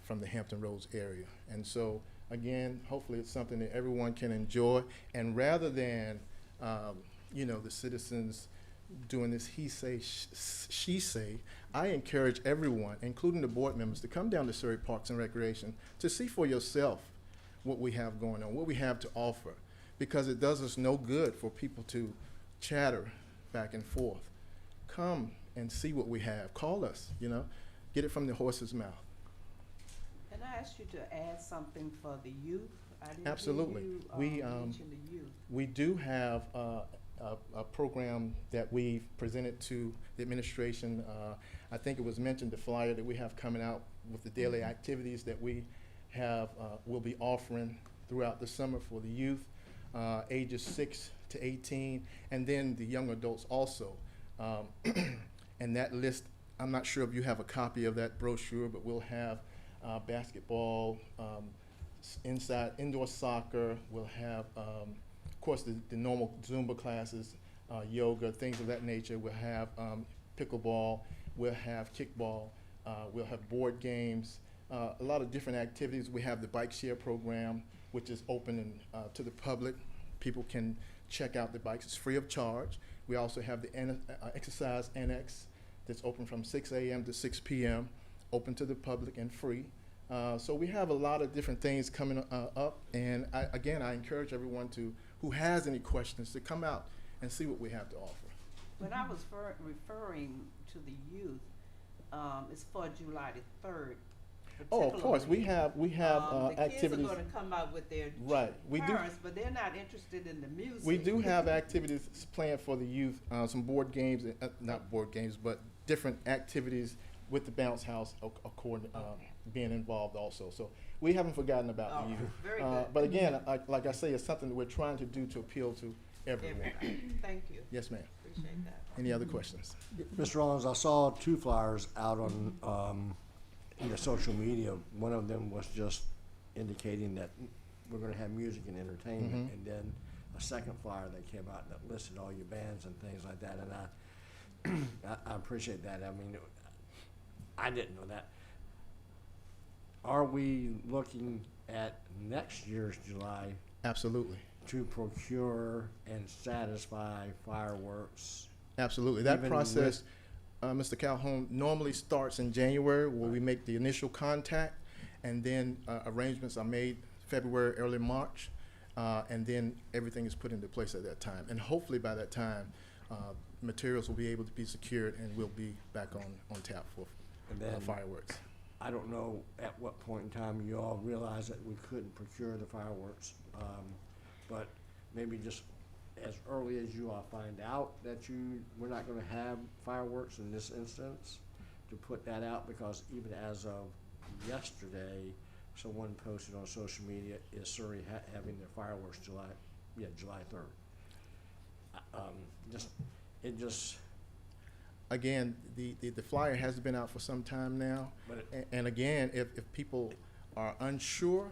from the Hampton Roads area. And so, again, hopefully it's something that everyone can enjoy. And rather than, the citizens doing this he say, she say, I encourage everyone, including the board members, to come down to Surrey Parks and Recreation to see for yourself what we have going on, what we have to offer, because it does us no good for people to chatter back and forth. Come and see what we have. Call us, get it from the horse's mouth. Can I ask you to add something for the youth? I didn't hear Absolutely. you, We, mention the youth. We do have a program that we've presented to the administration. I think it was mentioned, the flyer that we have coming out with the daily activities that we have, will be offering throughout the summer for the youth, ages 6 to 18, and then the young adults also. And that list, I'm not sure if you have a copy of that brochure, but we'll have basketball, indoor soccer. We'll have, of course, the normal Zumba classes, yoga, things of that nature. We'll have pickleball. We'll have kickball. We'll have board games, a lot of different activities. We have the bike share program, which is open to the public. People can check out the bikes. It's free of charge. We also have the exercise annex that's open from 6 a.m. to 6 p.m., open to the public and free. So we have a lot of different things coming up, and I encourage everyone who has any questions to come out and see what we have to offer. When I was referring to the youth, it's for July the 3rd. Oh, of course, we have the activities. kids are going to come out with their Right, we do. parents, but they're not interested in the music. We do have activities planned for the youth, some board games, not board games, but different activities with the bounce house being involved also. So we haven't forgotten about the youth. Very good. But again, like I say, it's something that we're trying to do to appeal to everyone. Everybody. Thank you. Yes, ma'am. Appreciate that. Any other questions? Mr. Rollins, I saw 2 flyers out on, in the social media. One of them was just indicating that we're gonna have music and entertainment, Mhm. and then a second flyer that came out that listed all your bands and things like that, and I appreciate that. I mean, I didn't know that. Are we looking at next year's July Absolutely. to procure and satisfy fireworks? Absolutely. That Even process, Mr. Calhoun, normally starts in January, where we make the initial contact, and then arrangements are made February, early March, and then everything is put into place at that time. And hopefully by that time, materials will be able to be secured, and we'll be back on tap for And then fireworks. I don't know at what point in time you all realized that we couldn't procure the fireworks, but maybe just as early as you all find out that we're not gonna have fireworks in this instance, to put that out, because even as of yesterday, someone posted on social media, is Surrey having their fireworks July 3rd. Again, the flyer has been out for some time now. But And again, if people are unsure,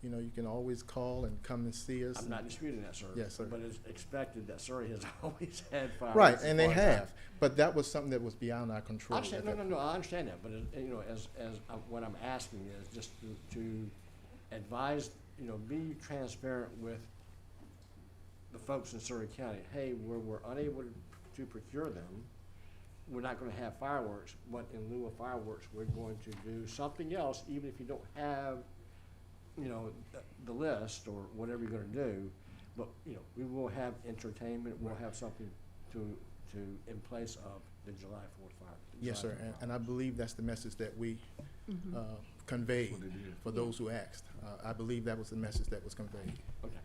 you can always call and come and see us. I'm not disputing that, sir. Yes, sir. But it's expected that Surrey has always had fireworks. Right, as and they far as I- have, but that was something that was beyond our control. I understand, no, I understand that, but, what I'm asking is just to advise, be transparent with the folks in Surrey County. Hey, we're unable to procure them, we're not gonna have fireworks, but in lieu of fireworks, we're going to do something else, even if you don't have, the list or whatever you're gonna do. But, we will have entertainment, we'll have something to in place of the July 4th fire. Yes, sir, July 4th and I believe that's the message that we conveyed What they did. for those who asked. I believe that was the message that was conveyed. Okay,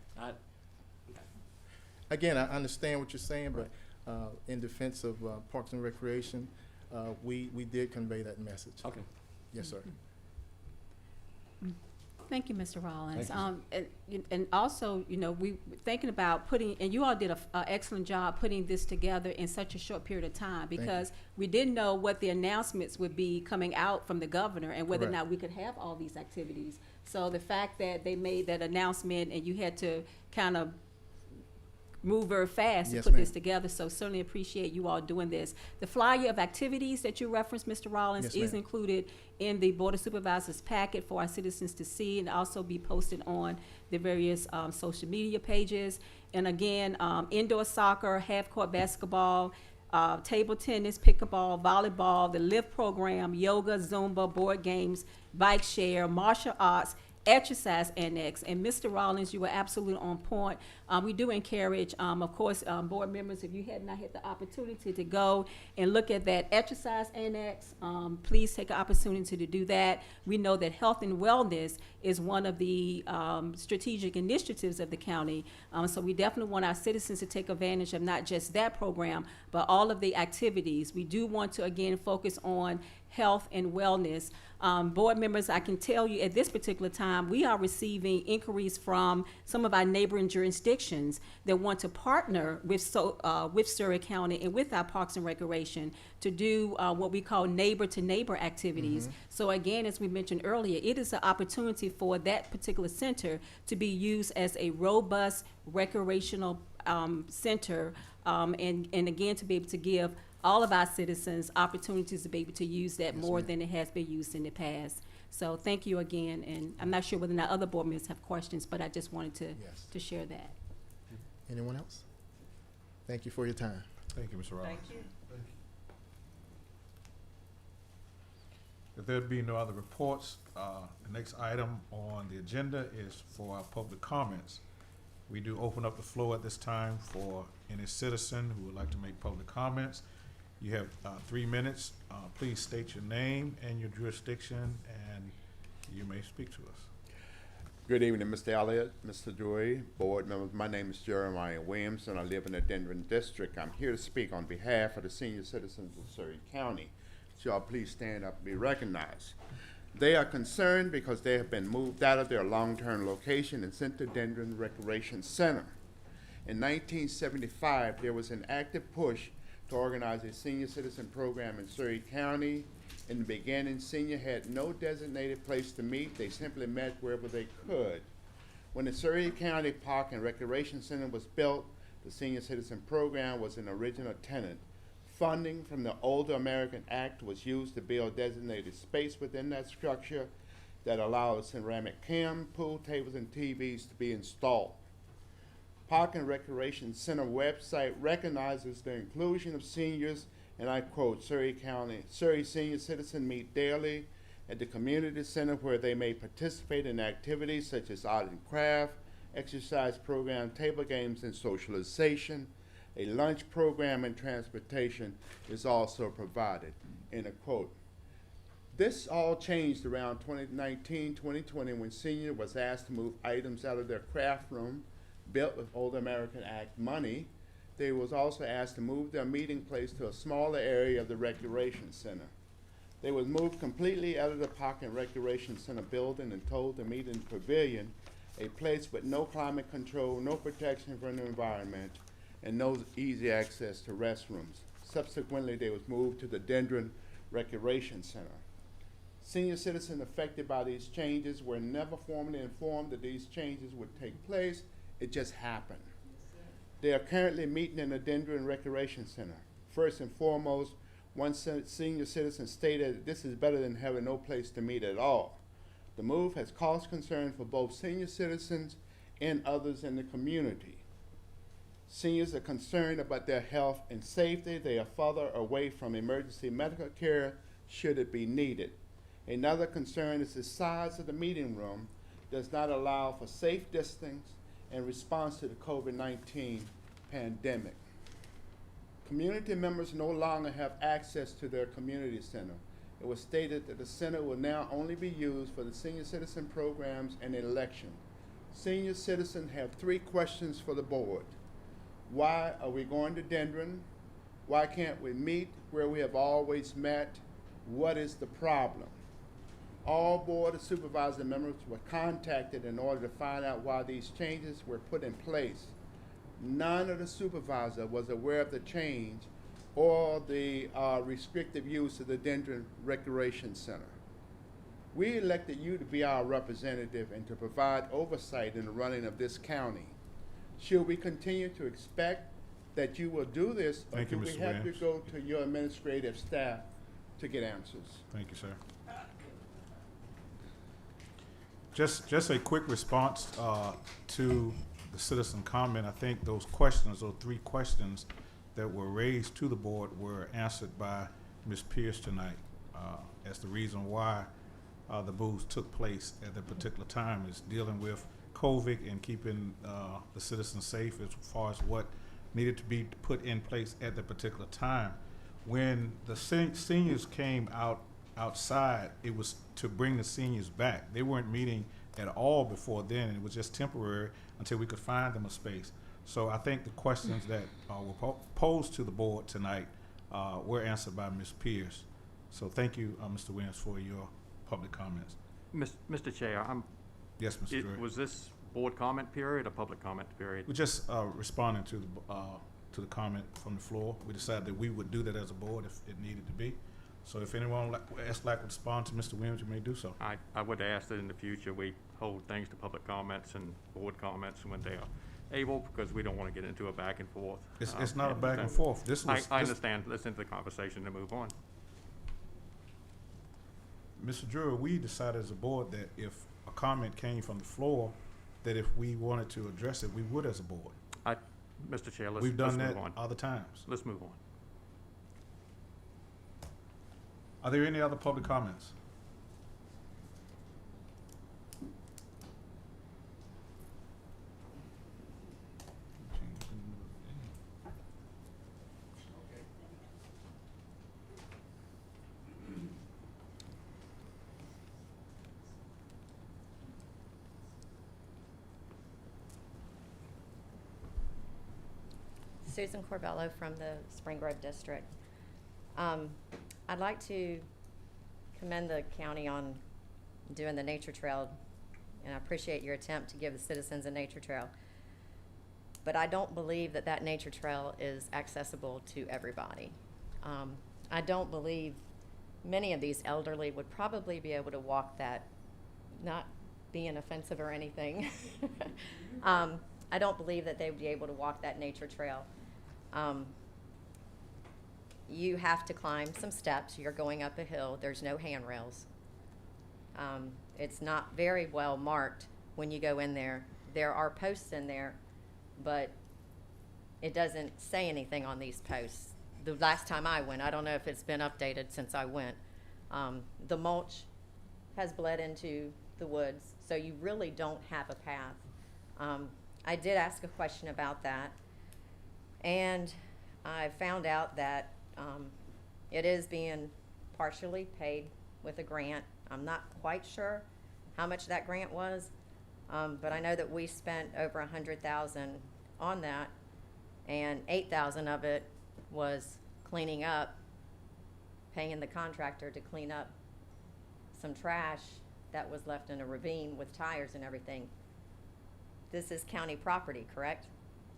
Again, I understand what you're saying, but in defense of Parks and Recreation, we did convey that message. Okay. Yes, sir. Thank you, Mr. Rollins. Thank And also, you know, we thinking about putting, and you all did a excellent job putting this together in such a short period of time, you. because we didn't know what the announcements would be coming out from the governor and whether or Correct. not we could have all these activities. So the fact that they made that announcement and you had to kind of move very fast to Yes, put ma'am. this together, so certainly appreciate you all doing this. The flyer of activities that you referenced, Mr. Rollins, Yes, is ma'am. included in the Board of Supervisors packet for our citizens to see, and also be posted on the various social media pages. And again, indoor soccer, half-court basketball, table tennis, pickleball, volleyball, the LIFT program, yoga, Zumba, board games, bike share, martial arts, exercise annex. And Mr. Rollins, you were absolutely on point. We do encourage, of course, board members, if you had not had the opportunity to go and look at that exercise annex, please take an opportunity to do that. We know that health and wellness is one of the strategic initiatives of the county. So we definitely want our citizens to take advantage of not just that program, but all of the activities. We do want to, again, focus on health and wellness. Board members, I can tell you at this particular time, we are receiving inquiries from some of our neighboring jurisdictions that want to partner with Surrey County and with our Parks and Recreation to do what we call neighbor-to-neighbor activities. So again, as we mentioned earlier, it is an opportunity for that particular center to be used as a robust recreational center, and again, to be able to give all of our citizens opportunities to be able to use that more than it has been used in the past. So thank you again, and I'm not sure whether or not other board members have questions, but I just wanted Yes. to share that. Anyone else? Thank you for your time. Thank you, Mr. Rollins. Thank you. Thank you. If there be no other reports, the next item on the agenda is for our public comments. We do open up the floor at this time for any citizen who would like to make public comments. You have 3 minutes. Please state your name and your jurisdiction, and you may speak to us. Good evening, Mr. Elliott, Mr. Drury, board members. My name is Jeremiah Williamson. I live in the Denver District. I'm here to speak on behalf of the senior citizens of Surrey County. So y'all please stand up and be recognized. They are concerned because they have been moved out of their long-term location and sent to Denver Recreation Center. In 1975, there was an active push to organize a senior citizen program in Surrey County. In the beginning, senior had no designated place to meet. They simply met wherever they could. When the Surrey County Park and Recreation Center was built, the senior citizen program was an original tenant. Funding from the Older American Act was used to build designated space within that structure that allowed a ceramic cam, pool tables, and TVs to be installed. Park and Recreation Center website recognizes the inclusion of seniors, and I quote, Surrey senior citizens meet daily at the community center where they may participate in activities such as art and craft, exercise program, table games, and socialization. A lunch program and transportation is also provided, end of quote. This all changed around 2019, 2020 when senior was asked to move items out of their craft room built with Old American Act money. They was also asked to move their meeting place to a smaller area of the recreation center. They was moved completely out of the Park and Recreation Center building and told to meet in the pavilion, a place with no climate control, no protection from the environment, and no easy access to restrooms. Subsequently, they was moved to the Dendron Recreation Center. Senior citizens affected by these changes were never formally informed that these changes would take place. It just happened. They are currently meeting in the Dendron Recreation Center. First and foremost, one senior citizen stated that this is better than having no place to meet at all. The move has caused concern for both senior citizens and others in the community. Seniors are concerned about their health and safety. They are further away from emergency medical care should it be needed. Another concern is the size of the meeting room does not allow for safe distance in response to the COVID-19 pandemic. Community members no longer have access to their community center. It was stated that the center will now only be used for the senior citizen programs and election. Senior citizens have 3 questions for the board. Why are we going to Denver? Why can't we meet where we have always met? What is the problem? All Board of Supervisor members were contacted in order to find out why these changes were put in place. None of the supervisor was aware of the change or the restrictive use of the Denver Recreation Center. We elected you to be our representative and to provide oversight in the running of this county. Should we continue to expect that you will do this, or Thank you, do we Mr. have to Williams. go to your administrative staff to get answers? Thank you, sir. Just a quick response to the citizen comment. I think those questions, those 3 questions that were raised to the board were answered by Ms. Pierce tonight as the reason why the moves took place at that particular time is dealing with COVID and keeping the citizens safe as far as what needed to be put in place at that particular time. When the seniors came outside, it was to bring the seniors back. They weren't meeting at all before then, and it was just temporary until we could find them a space. So I think the questions that were posed to the board tonight were answered by Ms. Pierce. So thank you, Mr. Williams, for your public comments. Mr. Chair, Yes, Mr. Drury. was this board comment period or public comment period? We're just responding to the comment from the floor. We decided that we would do that as a board if it needed to be. So if anyone would like to respond to Mr. Williams, you may do so. I would ask that in the future we hold things to public comments and board comments when they are able, because we don't want to get into a back and forth. It's not a back and forth. I understand. Listen to the conversation and move on. Mr. Drury, we decided as a board that if a comment came from the floor, that if we wanted to address it, we would as a board. Mr. Chair, let's We've done move that on. other times. Let's move on. Are there any other public comments? Susan Corbello from the Spring Grove District. I'd like to commend the county on doing the nature trail, and I appreciate your attempt to give the citizens a nature trail. But I don't believe that that nature trail is accessible to everybody. I don't believe many of these elderly would probably be able to walk that, not being offensive or anything. I don't believe that they would be able to walk that nature trail. You have to climb some steps. You're going up a hill. There's no handrails. It's not very well marked when you go in there. There are posts in there, but it doesn't say anything on these posts. The last time I went, I don't know if it's been updated since I went, the mulch has bled into the woods, so you really don't have a path. I did ask a question about that, and I found out that it is being partially paid with a grant. I'm not quite sure how much that grant was, but I know that we spent over $100,000 on that, and $8,000 of it was cleaning up, paying the contractor to clean up some trash that was left in a ravine with tires and everything. This is county property, correct?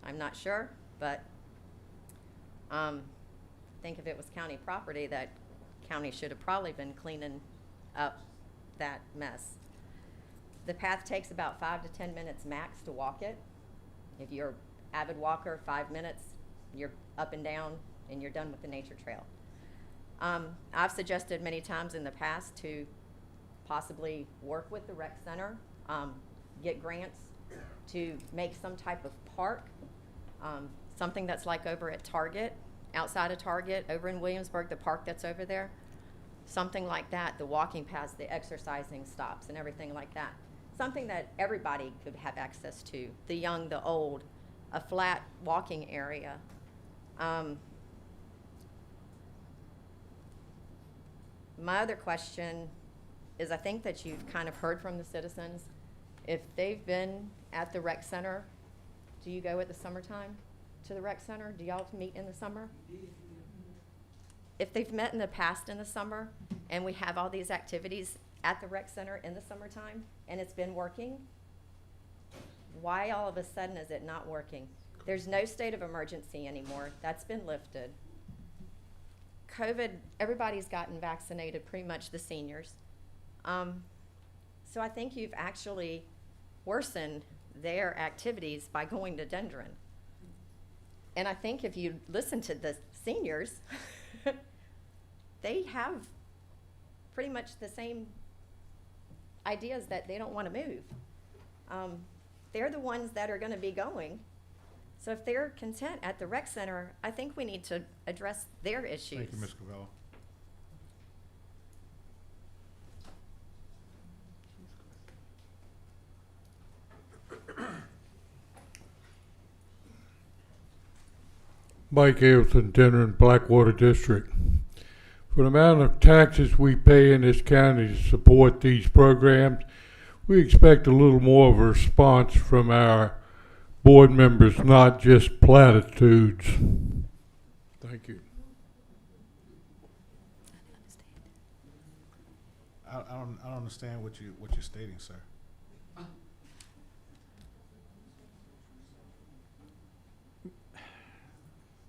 I'm not sure, but I think if it was county property, that county should have probably been cleaning up that mess. The path takes about 5 to 10 minutes max to walk it. If you're an avid walker, 5 minutes, you're up and down and you're done with the nature trail. I've suggested many times in the past to possibly work with the rec center, get grants to make some type of park, something that's like over at Target, outside of Target, over in Williamsburg, the park that's over there, something like that, the walking paths, the exercising stops and everything like that. Something that everybody could have access to, the young, the old, a flat walking area. My other question is, I think that you've kind of heard from the citizens. If they've been at the rec center, do you go at the summertime? to the rec center? Do y'all meet in the summer? If they've met in the past in the summer, and we have all these activities at the rec center in the summertime, and it's been working, why all of a sudden is it not working? There's no state of emergency anymore. That's been lifted. COVID, everybody's gotten vaccinated, pretty much the seniors. So I think you've actually worsened their activities by going to Dendron. And I think if you listen to the seniors, they have pretty much the same ideas that they don't want to move. They're the ones that are going to be going. So if they're content at the rec center, I think we need to address their issues. Thank you, Ms. Cavello. Mike Ailton, Denver and Blackwater District. For the amount of taxes we pay in this county to support these programs, we expect a little more of a response from our board members, not just platitudes. Thank you. I don't understand what you're stating, sir.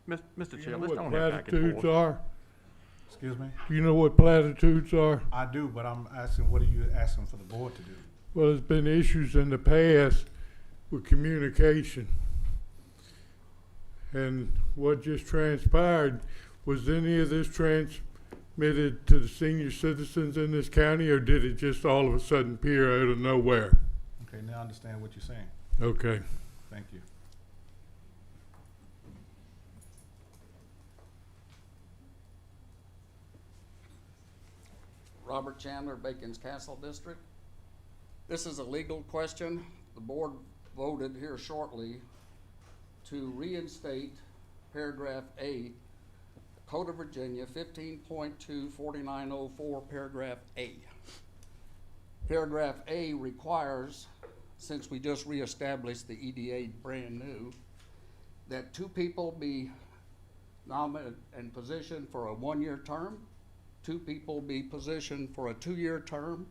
Mr. Do you Chair, know let's what don't have back and platitudes forth. are? Excuse me? Do you know what platitudes are? I do, but I'm asking, what are you asking for the board to do? Well, there's been issues in the past with communication. And what just transpired, was any of this transmitted to the senior citizens in this county, or did it just all of a sudden appear out of nowhere? Okay, now I understand what you're saying. Okay. Thank you. Robert Chandler, Bacon's Castle District. This is a legal question. The board voted here shortly to reinstate paragraph A, Code of Virginia 15.24904, paragraph A. Paragraph A requires, since we just reestablished the EDA brand new, that two people be nominated and positioned for a one-year term, two people be positioned for a two-year term,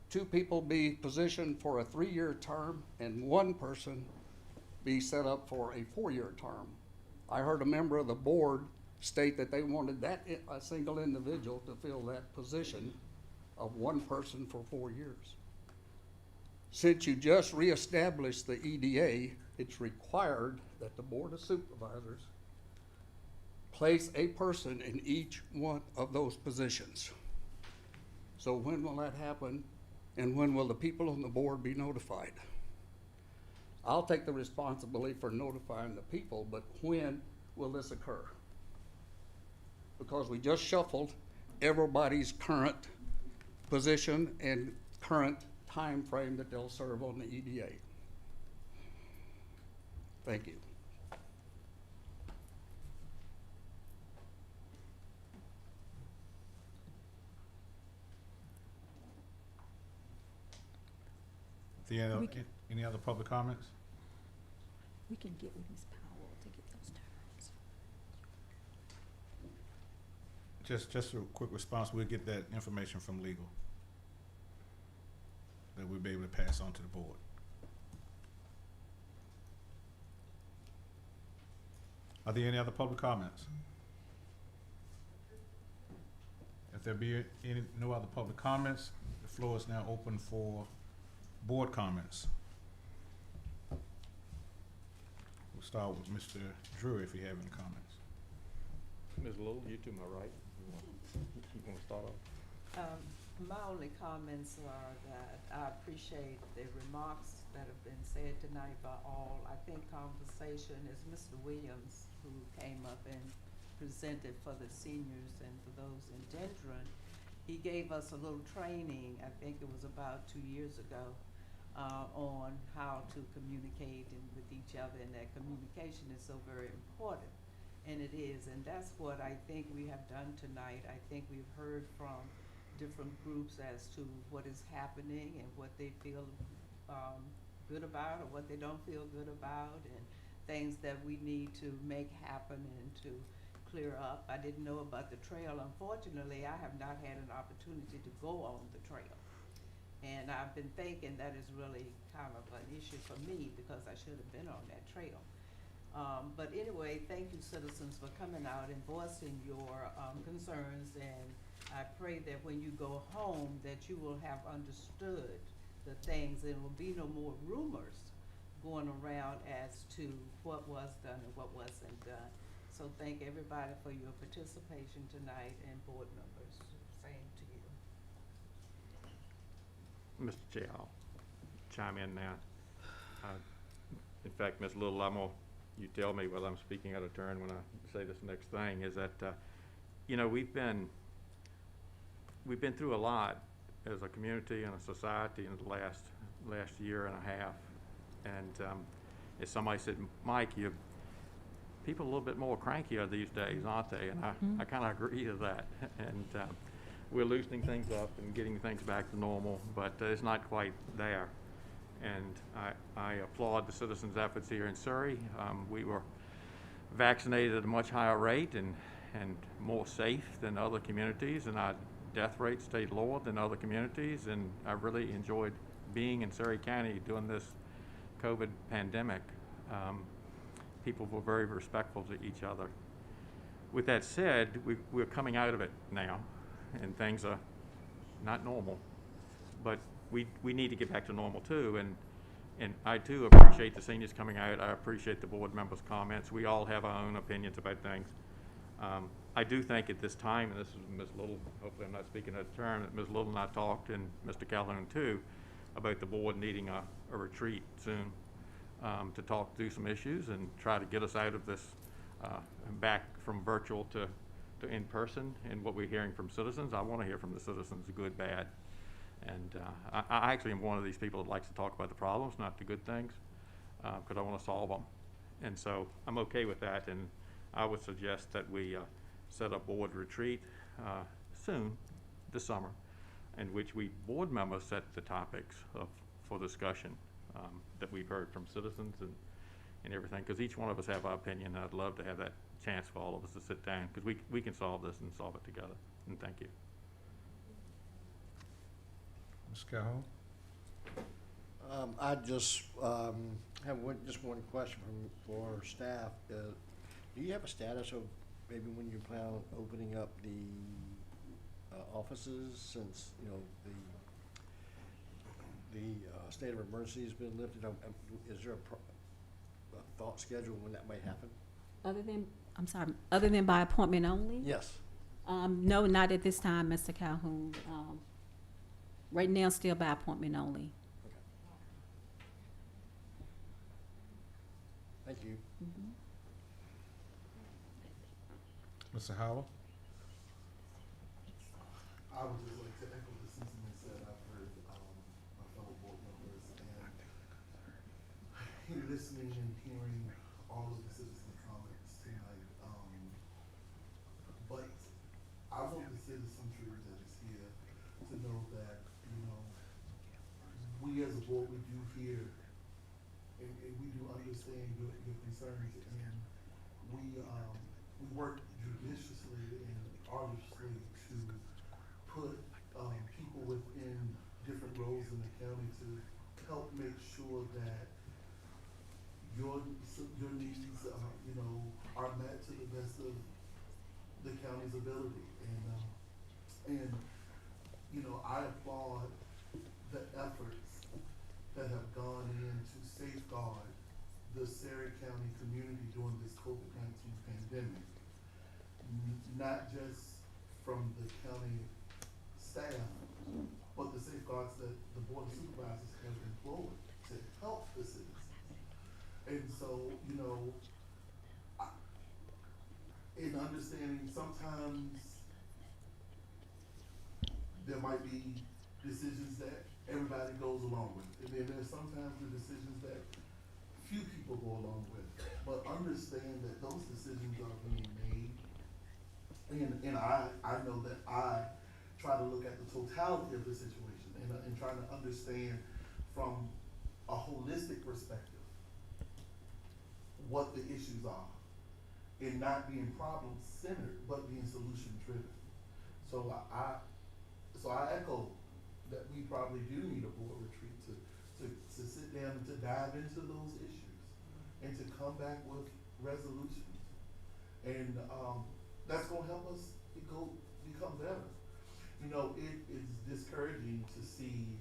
two people be positioned for a three-year term, and one person be set up for a four-year term. I heard a member of the board state that they wanted a single individual to fill that position of one person for 4 years. Since you just reestablished the EDA, it's required that the Board of Supervisors place a person in each one of those positions. So when will that happen, and when will the people on the board be notified? I'll take the responsibility for notifying the people, but when will this occur? Because we just shuffled everybody's current position and current time frame that they'll serve on the EDA. Thank you. Any other public comments? We can get with Ms. Powell to get those terms. Just a quick response, we'll get that information from legal that we'll be able to pass on to the board. Are there any other public comments? If there be no other public comments, the floor is now open for board comments. We'll start with Mr. Drury if you have any comments. Ms. Lowell, you to my right. You want to start off? My only comments are that I appreciate the remarks that have been said tonight by all. I think conversation is Mr. Williams, who came up and presented for the seniors and for those in Dendron. He gave us a little training, I think it was about 2 years ago, on how to communicate with each other, and that communication is so very important. And it is, and that's what I think we have done tonight. I think we've heard from different groups as to what is happening and what they feel good about or what they don't feel good about, and things that we need to make happen and to clear up. I didn't know about the trail. Unfortunately, I have not had an opportunity to go on the trail. And I've been thinking that is really kind of an issue for me because I should have been on that trail. But anyway, thank you, citizens, for coming out and voicing your concerns, and I pray that when you go home that you will have understood the things and will be no more rumors going around as to what was done and what wasn't done. So thank everybody for your participation tonight, and board members, same to you. Mr. Chair, I'll chime in now. In fact, Ms. Little, you tell me whether I'm speaking out of turn when I say this next thing, is that, you know, we've been through a lot as a community and a society in the last year and a half. And as somebody said, Mike, people are a little bit more crankier these days, aren't they? And I kind of agree to that. And we're loosening things up and getting things back to normal, but it's not quite there. And I applaud the citizens' efforts here in Surrey. We were vaccinated at a much higher rate and more safe than other communities, and our death rate stayed lower than other communities, and I really enjoyed being in Surrey County during this COVID pandemic. People were very respectful to each other. With that said, we're coming out of it now, and things are not normal, but we need to get back to normal too, and I too appreciate the seniors coming out. I appreciate the board members' comments. We all have our own opinions about things. I do think at this time, and this is Ms. Little, hopefully I'm not speaking out of turn, that Ms. Little and I talked, and Mr. Calhoun too, about the board needing a retreat soon to talk through some issues and try to get us out of this, back from virtual to in person, and what we're hearing from citizens. I want to hear from the citizens, the good, bad. And I actually am one of these people that likes to talk about the problems, not the good things, because I want to solve them. And so I'm okay with that, and I would suggest that we set a board retreat soon this summer, in which we board members set the topics for discussion that we've heard from citizens and everything, because each one of us have our opinion, and I'd love to have that chance for all of us to sit down, because we can solve this and solve it together. And thank you. Ms. Calhoun? I just have just one question for staff. Do you have a status of maybe when you plan on opening up the offices, since the state of emergency has been lifted? Is there a thought schedule when that may happen? Other than by appointment only? Yes. No, not at this time, Mr. Calhoun. Right now, still by appointment only. Okay. Thank you. Mm-hmm. Mr. Howell? I would just like to echo the sentiments that I've heard my fellow board members, and listening and hearing all of the citizens' comments tonight. But I want the citizenry that is here to know that, we as a board, we do hear and we do understand your concerns, and we work judiciously and arduously to put people within different roles in the county to help make sure that your needs are met to the best of the county's ability, and I applaud the efforts that have gone in to safeguard the Surrey County community during this COVID-19 pandemic. Not just from the county staff, but the safeguards that the Board of Supervisors have employed to help the citizens. And so, in understanding, sometimes there might be decisions that everybody goes along with, and then there's sometimes the decisions that few people go along with. But understand that those decisions are being made, and I know that I try to look at the totality of the situation and trying to understand from a holistic perspective what the issues are and not being problem-centered, but being solution-driven. So I echo that we probably do need a board retreat to sit down and to dive into those issues and to come back with resolutions. And that's gonna help us become better. You know, it is discouraging to see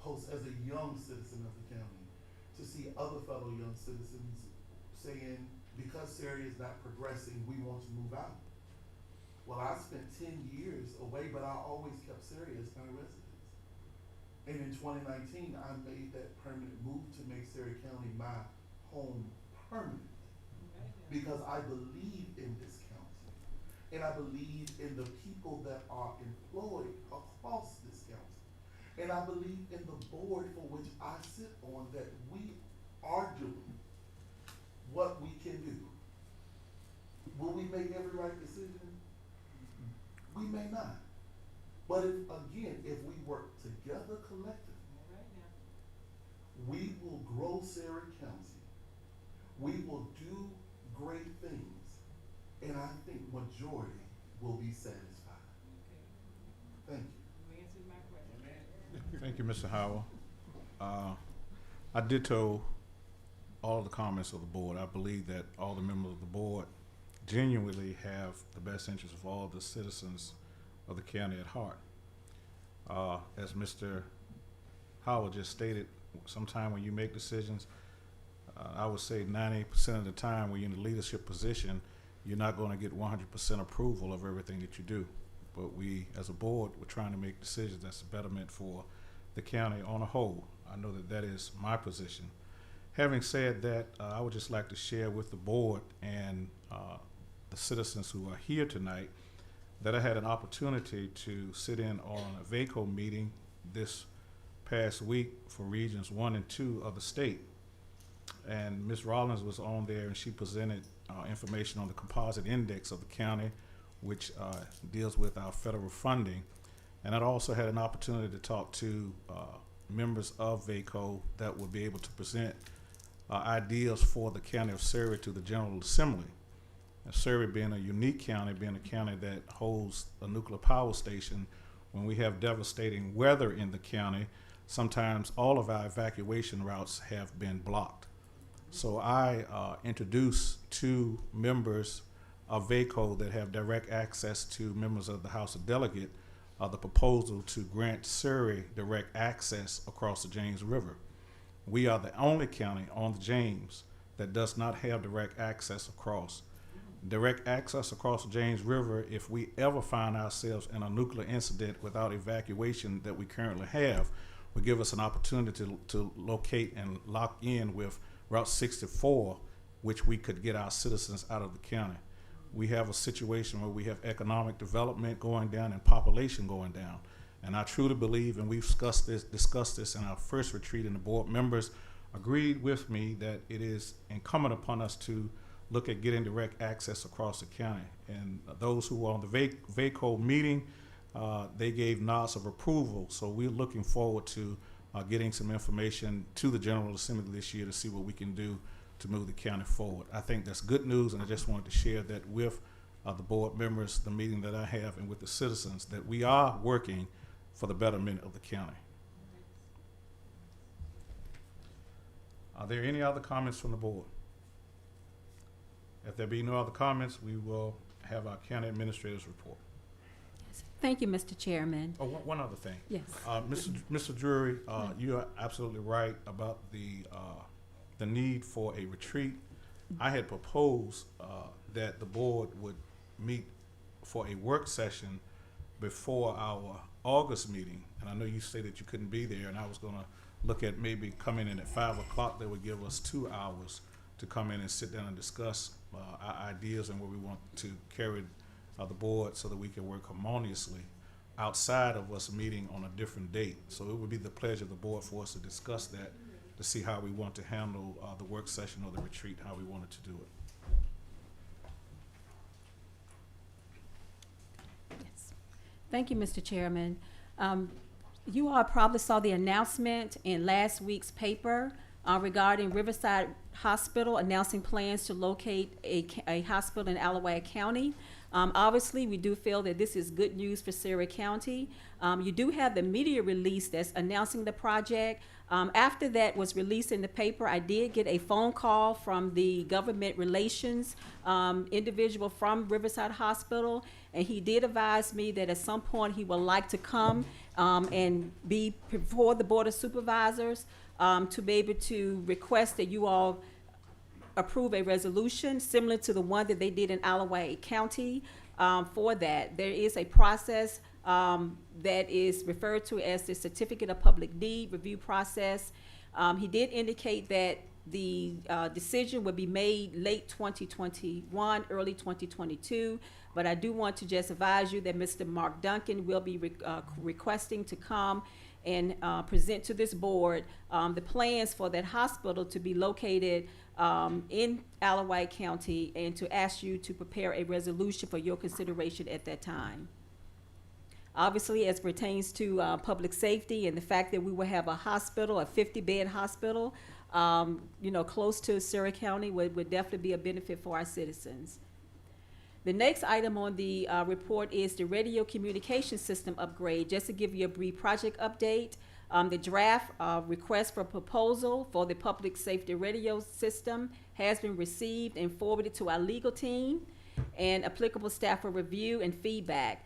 posts as a young citizen of the county, to see other fellow young citizens saying, because Surrey is not progressing, we want to move out. Well, I spent 10 years away, but I always kept Surrey as my residence. And in 2019, I made that permanent move to make Surrey County my home permanent. Because I believe in this county. And I believe in the people that are employed across this county. And I believe in the board for which I sit on, that we are doing what we can do. Will we make every right decision? We may not. But if we work together collectively, we will grow Surrey County. We will do great things. And I think majority will be satisfied. Thank you. Thank you, Mr. Howell. I ditto all of the comments of the board. I believe that all the members of the board genuinely have the best interest of all the citizens of the county at heart. As Mr. Howell just stated, sometime when you make decisions, I would say 90% of the time when you're in a leadership position, you're not going to get 100% approval of everything that you do. But we, as a board, we're trying to make decisions that's a betterment for the county on a whole. I know that that is my position. Having said that, I would just like to share with the board and the citizens who are here tonight that I had an opportunity to sit in on a VACO meeting this past week for regions 1 and 2 of the state. And Ms. Rollins was on there, and she presented information on the composite index of the county, which deals with our federal funding. And I also had an opportunity to talk to members of VACO that would be able to present ideas for the county of Surrey to the General Assembly. And Surrey being a unique county, being a county that holds a nuclear power station, when we have devastating weather in the county, sometimes all of our evacuation routes have been blocked. So I introduced 2 members of VACO that have direct access to members of the House of Delegate the proposal to grant Surrey direct access across the James River. We are the only county on the James that does not have direct access across. Direct access across the James River, if we ever find ourselves in a nuclear incident without evacuation that we currently have, will give us an opportunity to locate and lock in with Route 64, which we could get our citizens out of the county. We have a situation where we have economic development going down and population going down. And I truly believe, and we've discussed this in our first retreat, and the board members agreed with me that it is incumbent upon us to look at getting direct access across the county. And those who were on the VACO meeting, they gave nods of approval. So we're looking forward to getting some information to the General Assembly this year to see what we can do to move the county forward. I think that's good news, and I just wanted to share that with the board members, the meeting that I have, and with the citizens, that we are working for the betterment of the county. Are there any other comments from the board? If there be no other comments, we will have our county administrator's report. Thank you, Mr. Chairman. Oh, one other thing. Yes. Mr. Drury, you are absolutely right about the need for a retreat. I had proposed that the board would meet for a work session before our August meeting, and I know you said that you couldn't be there, and I was going to look at maybe coming in at 5 o'clock. That would give us 2 hours to come in and sit down and discuss our ideas and where we want to carry the board so that we can work harmoniously outside of us meeting on a different date. So it would be the pleasure of the board for us to discuss that, to see how we want to handle the work session or the retreat, how we wanted to do it. Yes. Thank you, Mr. Chairman. You all probably saw the announcement in last week's paper regarding Riverside Hospital announcing plans to locate a hospital in Alawaya County. Obviously, we do feel that this is good news for Surrey County. You do have the media release that's announcing the project. After that was released in the paper, I did get a phone call from the government relations individual from Riverside Hospital, and he did advise me that at some point he would like to come and be before the Board of Supervisors to be able to request that you all approve a resolution similar to the one that they did in Alawaya County for that. There is a process that is referred to as the Certificate of Public Need review process. He did indicate that the decision would be made late 2021, early 2022, but I do want to just advise you that Mr. Mark Duncan will be requesting to come and present to this board the plans for that hospital to be located in Alawaya County, and to ask you to prepare a resolution for your consideration at that time. Obviously, as pertains to public safety and the fact that we will have a hospital, a 50-bed hospital, close to Surrey County would definitely be a benefit for our citizens. The next item on the report is the radio communication system upgrade. Just to give you a brief project update, the draft request for proposal for the public safety radio system has been received and forwarded to our legal team and applicable staff for review and feedback.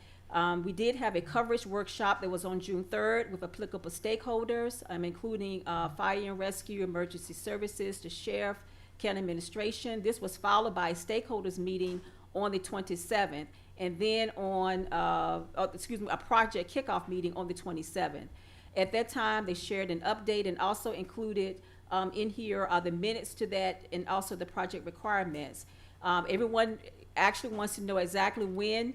We did have a coverage workshop that was on June 3rd with applicable stakeholders, including fire and rescue, emergency services, the sheriff, county administration. This was followed by a stakeholders meeting on the 27th, and then on, a project kickoff meeting on the 27th. At that time, they shared an update and also included in here are the minutes to that and also the project requirements. Everyone actually wants to know exactly when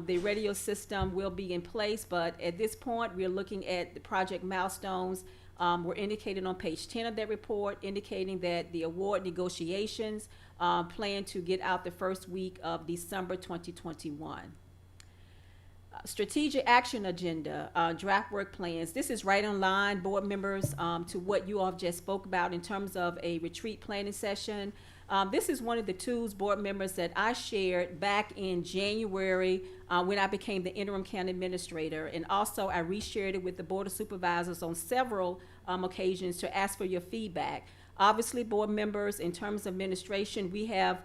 the radio system will be in place, but at this point, we're looking at the project milestones. Were indicated on page 10 of that report, indicating that the award negotiations plan to get out the first week of December 2021. Strategic action agenda, draft work plans. This is right on line, board members, to what you all have just spoke about in terms of a retreat planning session. This is one of the tools, board members, that I shared back in January when I became the interim county administrator, and also I reshared it with the Board of Supervisors on several occasions to ask for your feedback. Obviously, board members, in terms of administration, we have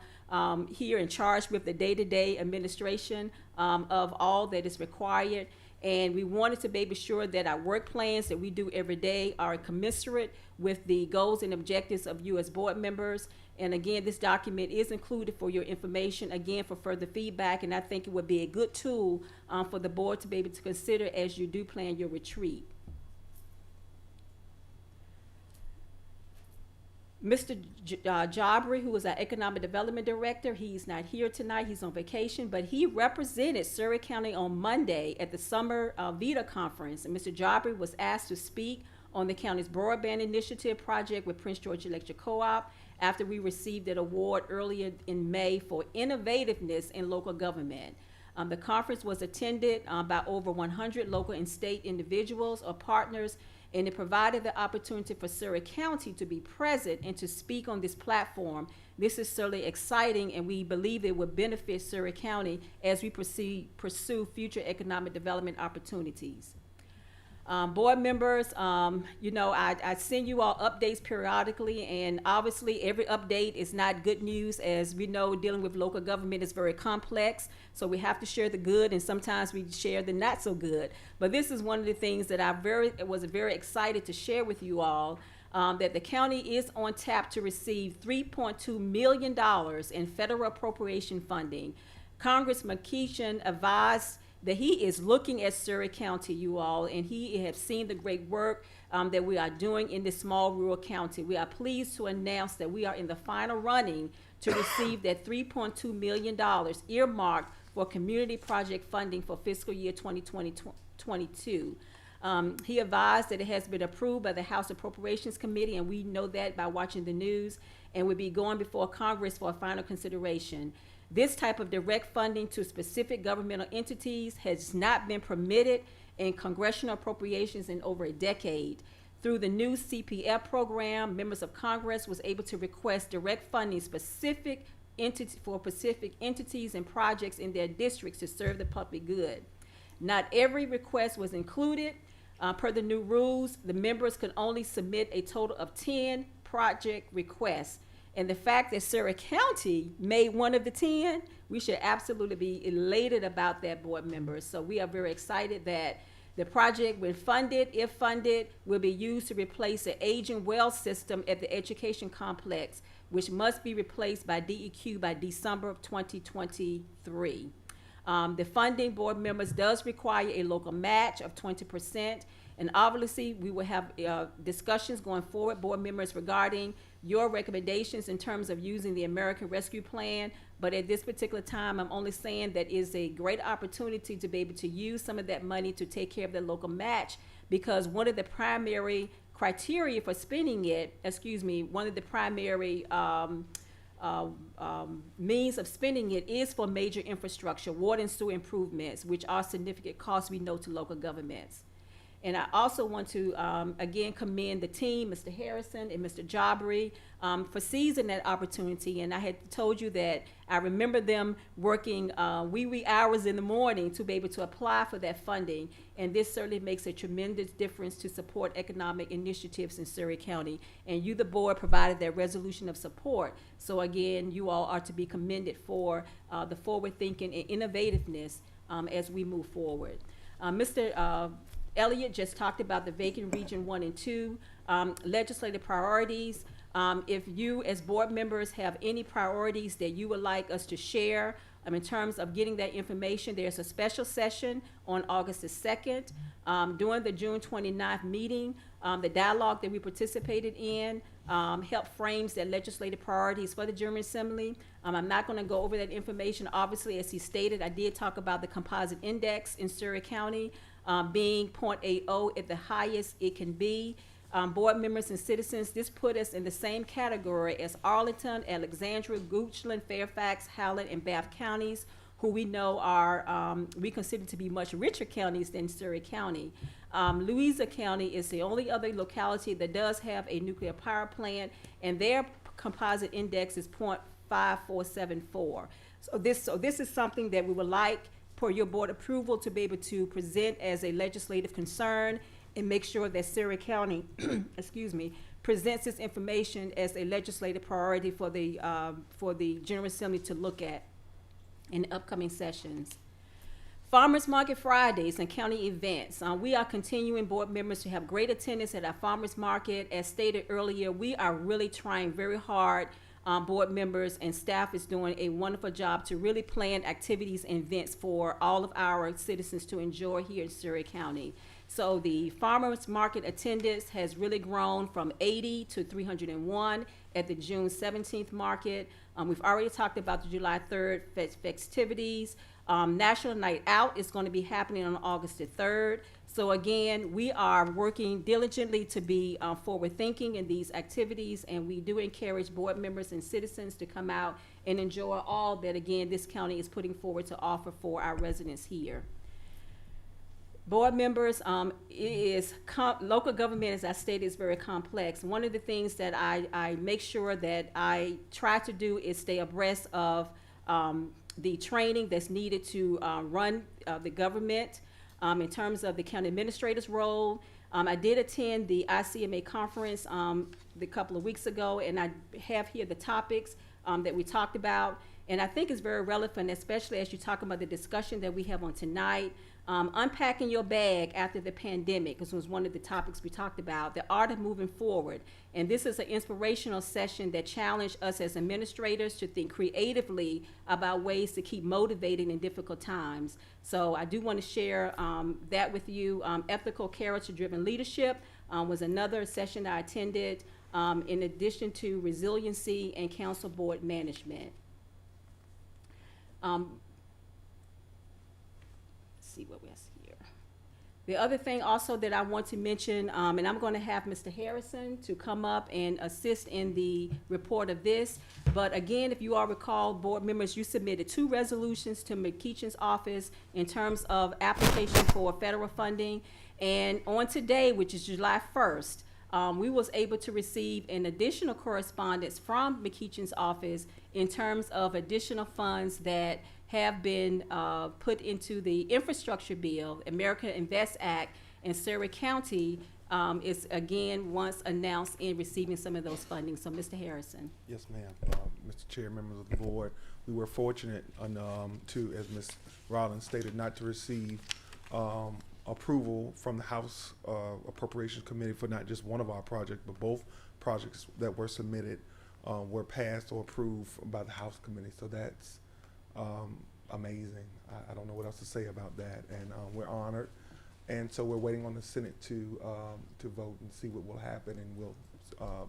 here in charge with the day-to-day administration of all that is required, and we wanted to be sure that our work plans that we do every day are commensurate with the goals and objectives of you as board members. And again, this document is included for your information, again, for further feedback, and I think it would be a good tool for the board to be able to consider as you do plan your retreat. Mr. Jabri, who is our Economic Development Director, he's not here tonight, he's on vacation, but he represented Surrey County on Monday at the Summer VITA Conference, and Mr. Jabri was asked to speak on the county's broadband initiative project with Prince George Electric Co-op after we received an award earlier in May for innovativeness in local government. The conference was attended by over 100 local and state individuals or partners, and it provided the opportunity for Surrey County to be present and to speak on this platform. This is certainly exciting, and we believe it will benefit Surrey County as we pursue future economic development opportunities. Board members, I send you all updates periodically, and obviously every update is not good news. As we know, dealing with local government is very complex, so we have to share the good, and sometimes we share the not so good. But this is one of the things that I was very excited to share with you all, that the county is on tap to receive $3.2 million in federal appropriation funding. Congressman Keishan advised that he is looking at Surrey County, you all, and he has seen the great work that we are doing in this small rural county. We are pleased to announce that we are in the final running to receive that $3.2 million earmarked for community project funding for fiscal year 2020-22. He advised that it has been approved by the House Appropriations Committee, and we know that by watching the news, and will be going before Congress for a final consideration. This type of direct funding to specific governmental entities has not been permitted in congressional appropriations in over a decade. Through the new CPF program, members of Congress was able to request direct funding for specific entities and projects in their districts to serve the public good. Not every request was included. Per the new rules, the members could only submit a total of 10 project requests. And the fact that Surrey County made one of the 10, we should absolutely be elated about that, board members. So we are very excited that the project, when funded, if funded, will be used to replace an aging well system at the education complex, which must be replaced by DEQ by December of 2023. The funding, board members, does require a local match of 20%. And obviously, we will have discussions going forward, board members, regarding your recommendations in terms of using the American Rescue Plan. But at this particular time, I'm only saying that is a great opportunity to be able to use some of that money to take care of the local match, because one of the primary criteria for spending it, one of the primary means of spending it is for major infrastructure, water and sewer improvements, which are significant costs we know to local governments. And I also want to, again, commend the team, Mr. Harrison and Mr. Jabri, for seizing that opportunity. And I had told you that I remember them working wee hours in the morning to be able to apply for that funding. And this certainly makes a tremendous difference to support economic initiatives in Surrey County. And you, the board, provided that resolution of support. So again, you all are to be commended for the forward thinking and innovativeness as we move forward. Mr. Elliott just talked about the vacant region 1 and 2 legislative priorities. If you as board members have any priorities that you would like us to share in terms of getting that information, there's a special session on August the 2nd. During the June 29th meeting, the dialogue that we participated in helped frames the legislative priorities for the General Assembly. I'm not going to go over that information. Obviously, as he stated, I did talk about the composite index in Surrey County being 0.80 at the highest it can be. Board members and citizens, this put us in the same category as Arlington, Alexandria, Goochland, Fairfax, Howland, and Bath counties, who we know are, we consider to be much richer counties than Surrey County. Louisa County is the only other locality that does have a nuclear power plant, and their composite index is 0.5474. So this is something that we would like, for your board approval, to be able to present as a legislative concern and make sure that Surrey County, presents this information as a legislative priority for the General Assembly to look at in upcoming sessions. Farmers Market Fridays and county events. We are continuing, board members, to have great attendance at our farmers market. As stated earlier, we are really trying very hard. Board members and staff is doing a wonderful job to really plan activities and events for all of our citizens to enjoy here in Surrey County. So the farmers market attendance has really grown from 80 to 301 at the June 17th market. We've already talked about the July 3rd festivities. National Night Out is going to be happening on August the 3rd. So again, we are working diligently to be forward-thinking in these activities, and we do encourage board members and citizens to come out and enjoy all that, again, this county is putting forward to offer for our residents here. Board members, local government, as I stated, is very complex. One of the things that I make sure that I try to do is stay abreast of the training that's needed to run the government in terms of the county administrator's role. I did attend the ICMA conference a couple of weeks ago, and I have here the topics that we talked about. And I think it's very relevant, especially as you talk about the discussion that we have on tonight. Unpacking your bag after the pandemic, this was one of the topics we talked about, the art of moving forward. And this is an inspirational session that challenged us as administrators to think creatively about ways to keep motivated in difficult times. So I do want to share that with you. Ethical, character-driven leadership was another session I attended, in addition to resiliency and council board management. See what we have here. The other thing also that I want to mention, and I'm going to have Mr. Harrison to come up and assist in the report of this. But again, if you all recall, board members, you submitted 2 resolutions to McKeachin's office in terms of application for federal funding. And on today, which is July 1st, we was able to receive an additional correspondence from McEachin's office in terms of additional funds that have been put into the infrastructure bill, America Invest Act, and Surrey County is again once announced in receiving some of those funding. So, Mr. Harrison. Yes, ma'am. Mr. Chair, members of the board, we were fortunate to, as Ms. Rollins stated, not to receive approval from the House Appropriations Committee for not just one of our projects, but both projects that were submitted were passed or approved by the House Committee. So that's amazing. I don't know what else to say about that, and we're honored. And so we're waiting on the Senate to vote and see what will happen, and we'll.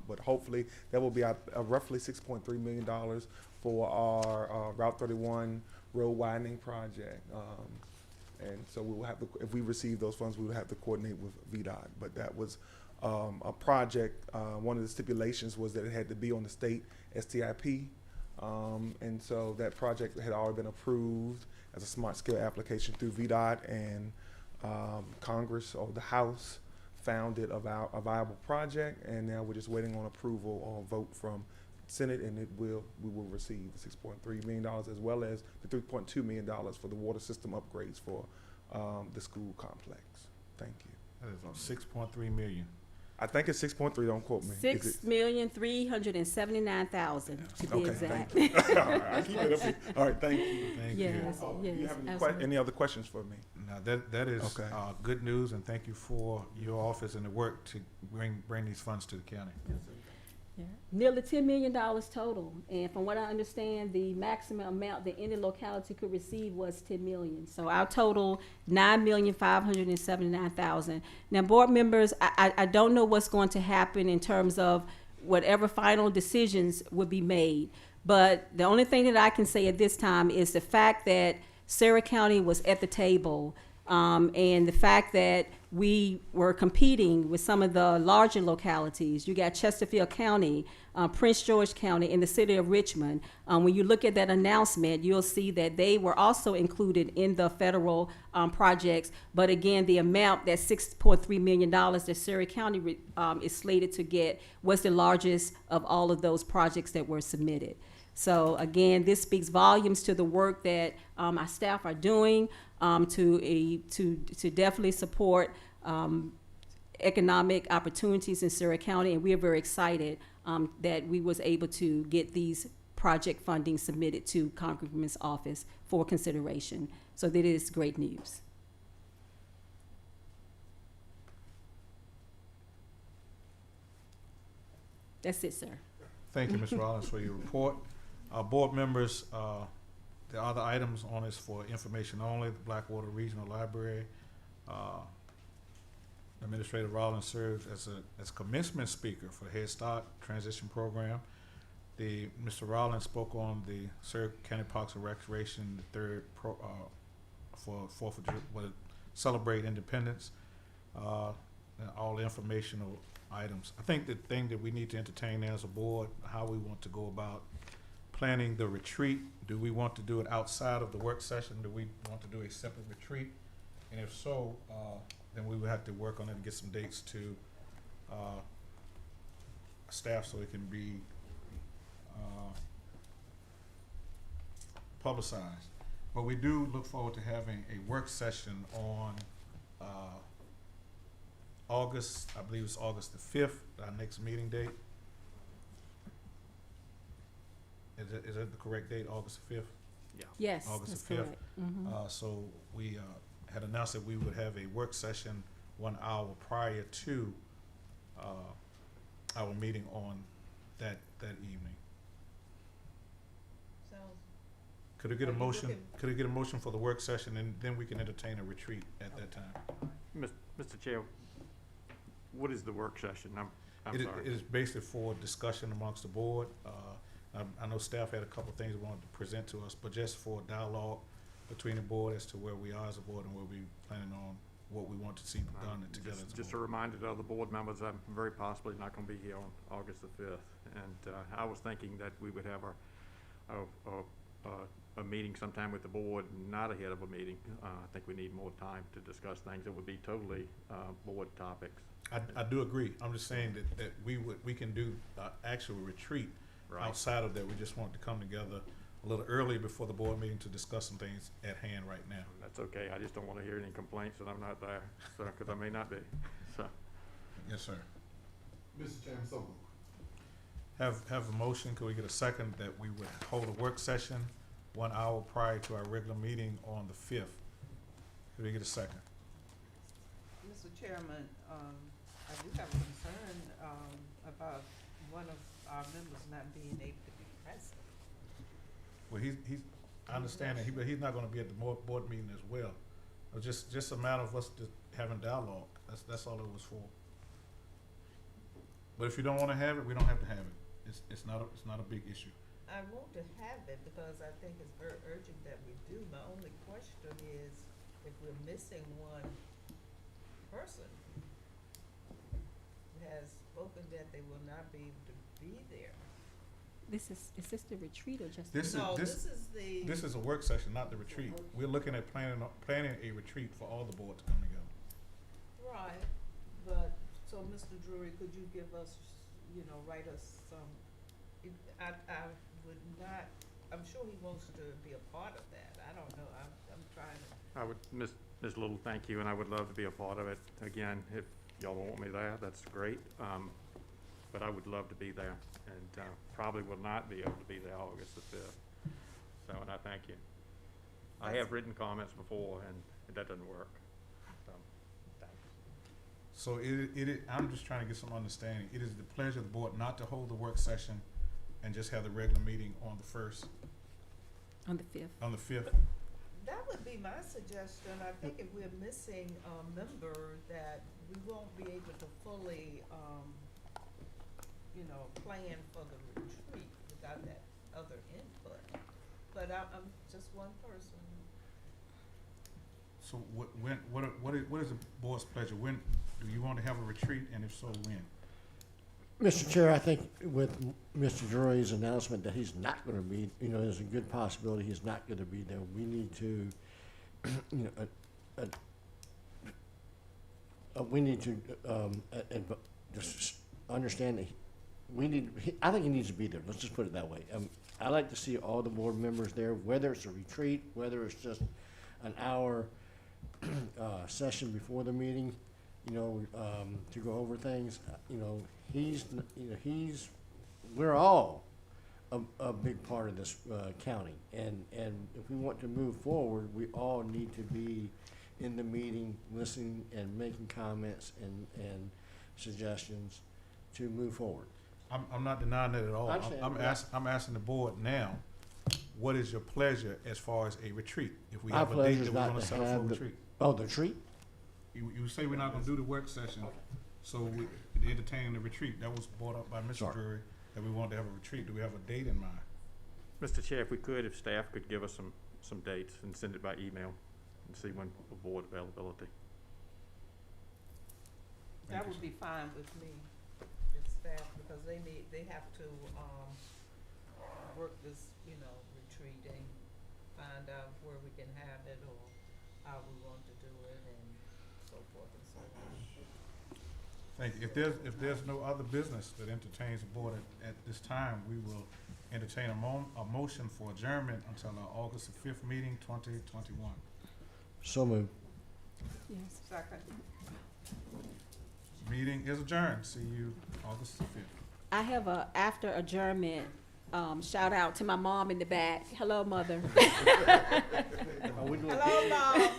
But hopefully that will be roughly $6.3 million for our Route 31 road widening project. And so we will have to, if we receive those funds, we will have to coordinate with VDOT. But that was a project. One of the stipulations was that it had to be on the state STIP. And so that project had already been approved as a smart scale application through VDOT, and Congress or the House found it a viable project, and now we're just waiting on approval or vote from Senate, and we will receive the $6.3 million as well as the $3.2 million for the water system upgrades for the school complex. Thank you. That is on 6.3 million. I think it's 6.3. Don't quote me. $6,379,000 to be okay, exact. Thank you. All right, I keep it up here. All right, thank you. Thank Yes, you. Do you yes, have absolutely. any other questions for me? Now, that is Okay. good news, and thank you for your office and the work to bring these funds to the county. Yeah. Nearly $10 million total, and from what I understand, the maximum amount that any locality could receive was $10 million. So our total $9,579,000. Now, board members, I don't know what's going to happen in terms of whatever final decisions would be made, but the only thing that I can say at this time is the fact that Surrey County was at the table, and the fact that we were competing with some of the larger localities. You got Chesterfield County, Prince George County, and the city of Richmond. When you look at that announcement, you'll see that they were also included in the federal projects. But again, the amount, that $6.3 million that Surrey County is slated to get, was the largest of all of those projects that were submitted. So again, this speaks volumes to the work that our staff are doing to definitely support economic opportunities in Surrey County, and we are very excited that we was able to get these project funding submitted to Congressman's office for consideration. So that is great news. That's it, sir. Thank you, Ms. Rollins, for your report. Board members, the other items on is for information only. The Blackwater Regional Library, Administrator Rollins serves as commencement speaker for the Head Start Transition Program. Mr. Rollins spoke on the Surrey County Parks and Recreation, the third for 4th of July, Celebrate Independence, and all the informational items. I think the thing that we need to entertain as a board, how we want to go about planning the retreat. Do we want to do it outside of the work session? Do we want to do a separate retreat? And if so, then we would have to work on it and get some dates to staff so it can be publicized. But we do look forward to having a work session on August, I believe it's August the 5th, our next meeting date. Is that the correct date, August the 5th? Yeah. Yes, August that's the 5th. correct. Mhm. So we had announced that we would have a work session 1 hour prior to our meeting on that evening. Could I get a motion? Could I get a motion for the work session, and then we can entertain a retreat at that time? Mr. Chair, what is the work session? I'm It sorry. is basically for discussion amongst the board. I know staff had a couple of things they wanted to present to us, but just for dialogue between the board as to where we are as a board and where we planning on what we want to see done together as a Just a board. reminder to other board members, I'm very possibly not going to be here on August the 5th. And I was thinking that we would have a a meeting sometime with the board, not ahead of a meeting. I think we need more time to discuss things that would be totally, board topics. I do agree. I'm just saying that we can do actual retreat. Right. Outside of that, we just want to come together a little early before the board meeting to discuss some things at hand right now. That's okay. I just don't want to hear any complaints that I'm not there, so, because I may not be, so. Yes, sir. Mr. Chairman, so moved. Have a motion, could we get a second that we would hold a work session 1 hour prior to our regular meeting on the 5th? Could we get a second? Mr. Chairman, I do have a concern, about one of our members not being able to be present. Well, I understand that, but he's not gonna be at the board meeting as well. It was just a matter of us just having dialogue. That's all it was for. But if you don't wanna have it, we don't have to have it. It's not a big issue. I want to have it because I think it's very urgent that we do. My only question is if we're missing one person who has spoken that they will not be able to be there. Is this the retreat or just? This No, is this is a work session, not the retreat. We're looking at planning a retreat for all the board to come together. right, but, so Mr. Drury, could you give us, write us some, I would not, I'm sure he wants to be a part of that. I don't know, I'm trying to. I would, Ms. Little, thank you, and I would love to be a part of it. Again, if y'all don't want me there, that's great. But I would love to be there, and probably will not be able to be there August the 5th. So, and I thank you. I have written comments before, and that doesn't work. So, thanks. So I'm just trying to get some understanding. It is the pleasure of the board not to hold the work session and just have the regular meeting on the 1st, On the 5th. on the 5th. That would be my suggestion. I think if we're missing a member, that we won't be able to fully, plan for the retreat without that other input. But I'm just one person. So what is the board's pleasure? When do you want to have a retreat, and if so, when? Mr. Chair, I think with Mr. Drury's announcement that he's not gonna be, there's a good possibility he's not gonna be there. We need to, we need to, just understand that I think he needs to be there. Let's just put it that way. I like to see all the board members there, whether it's a retreat, whether it's just an hour, session before the meeting, to go over things. We're all a big part of this county, and if we want to move forward, we all need to be in the meeting, listening and making comments and suggestions to move forward. I'm not denying that at all. I understand. I'm asking the board now, what is your pleasure as far as a retreat? If we My have a date pleasure that is we're not gonna to set up for a have the, retreat. oh, the retreat? You say we're not gonna do the work session, so we entertaining the retreat. That was brought up by Mr. Sorry. Drury, that we wanted to have a retreat. Do we have a date in mind? Mr. Chair, if we could, if staff could give us some dates and send it by email and see when the board availability. That would be fine with me, if staff, because they have to, work this, retreat and find out where we can have it or how we want to do it and so forth and so on. Thank you. If there's no other business that entertains the board at this time, we will entertain a motion for adjournment until our August the 5th meeting, 2021. So moved. Yes. Second. Meeting is adjourned. See you August the 5th. I have after adjournment, shout out to my mom in the back. Hello, mother. Are we doing- Hello, Mom.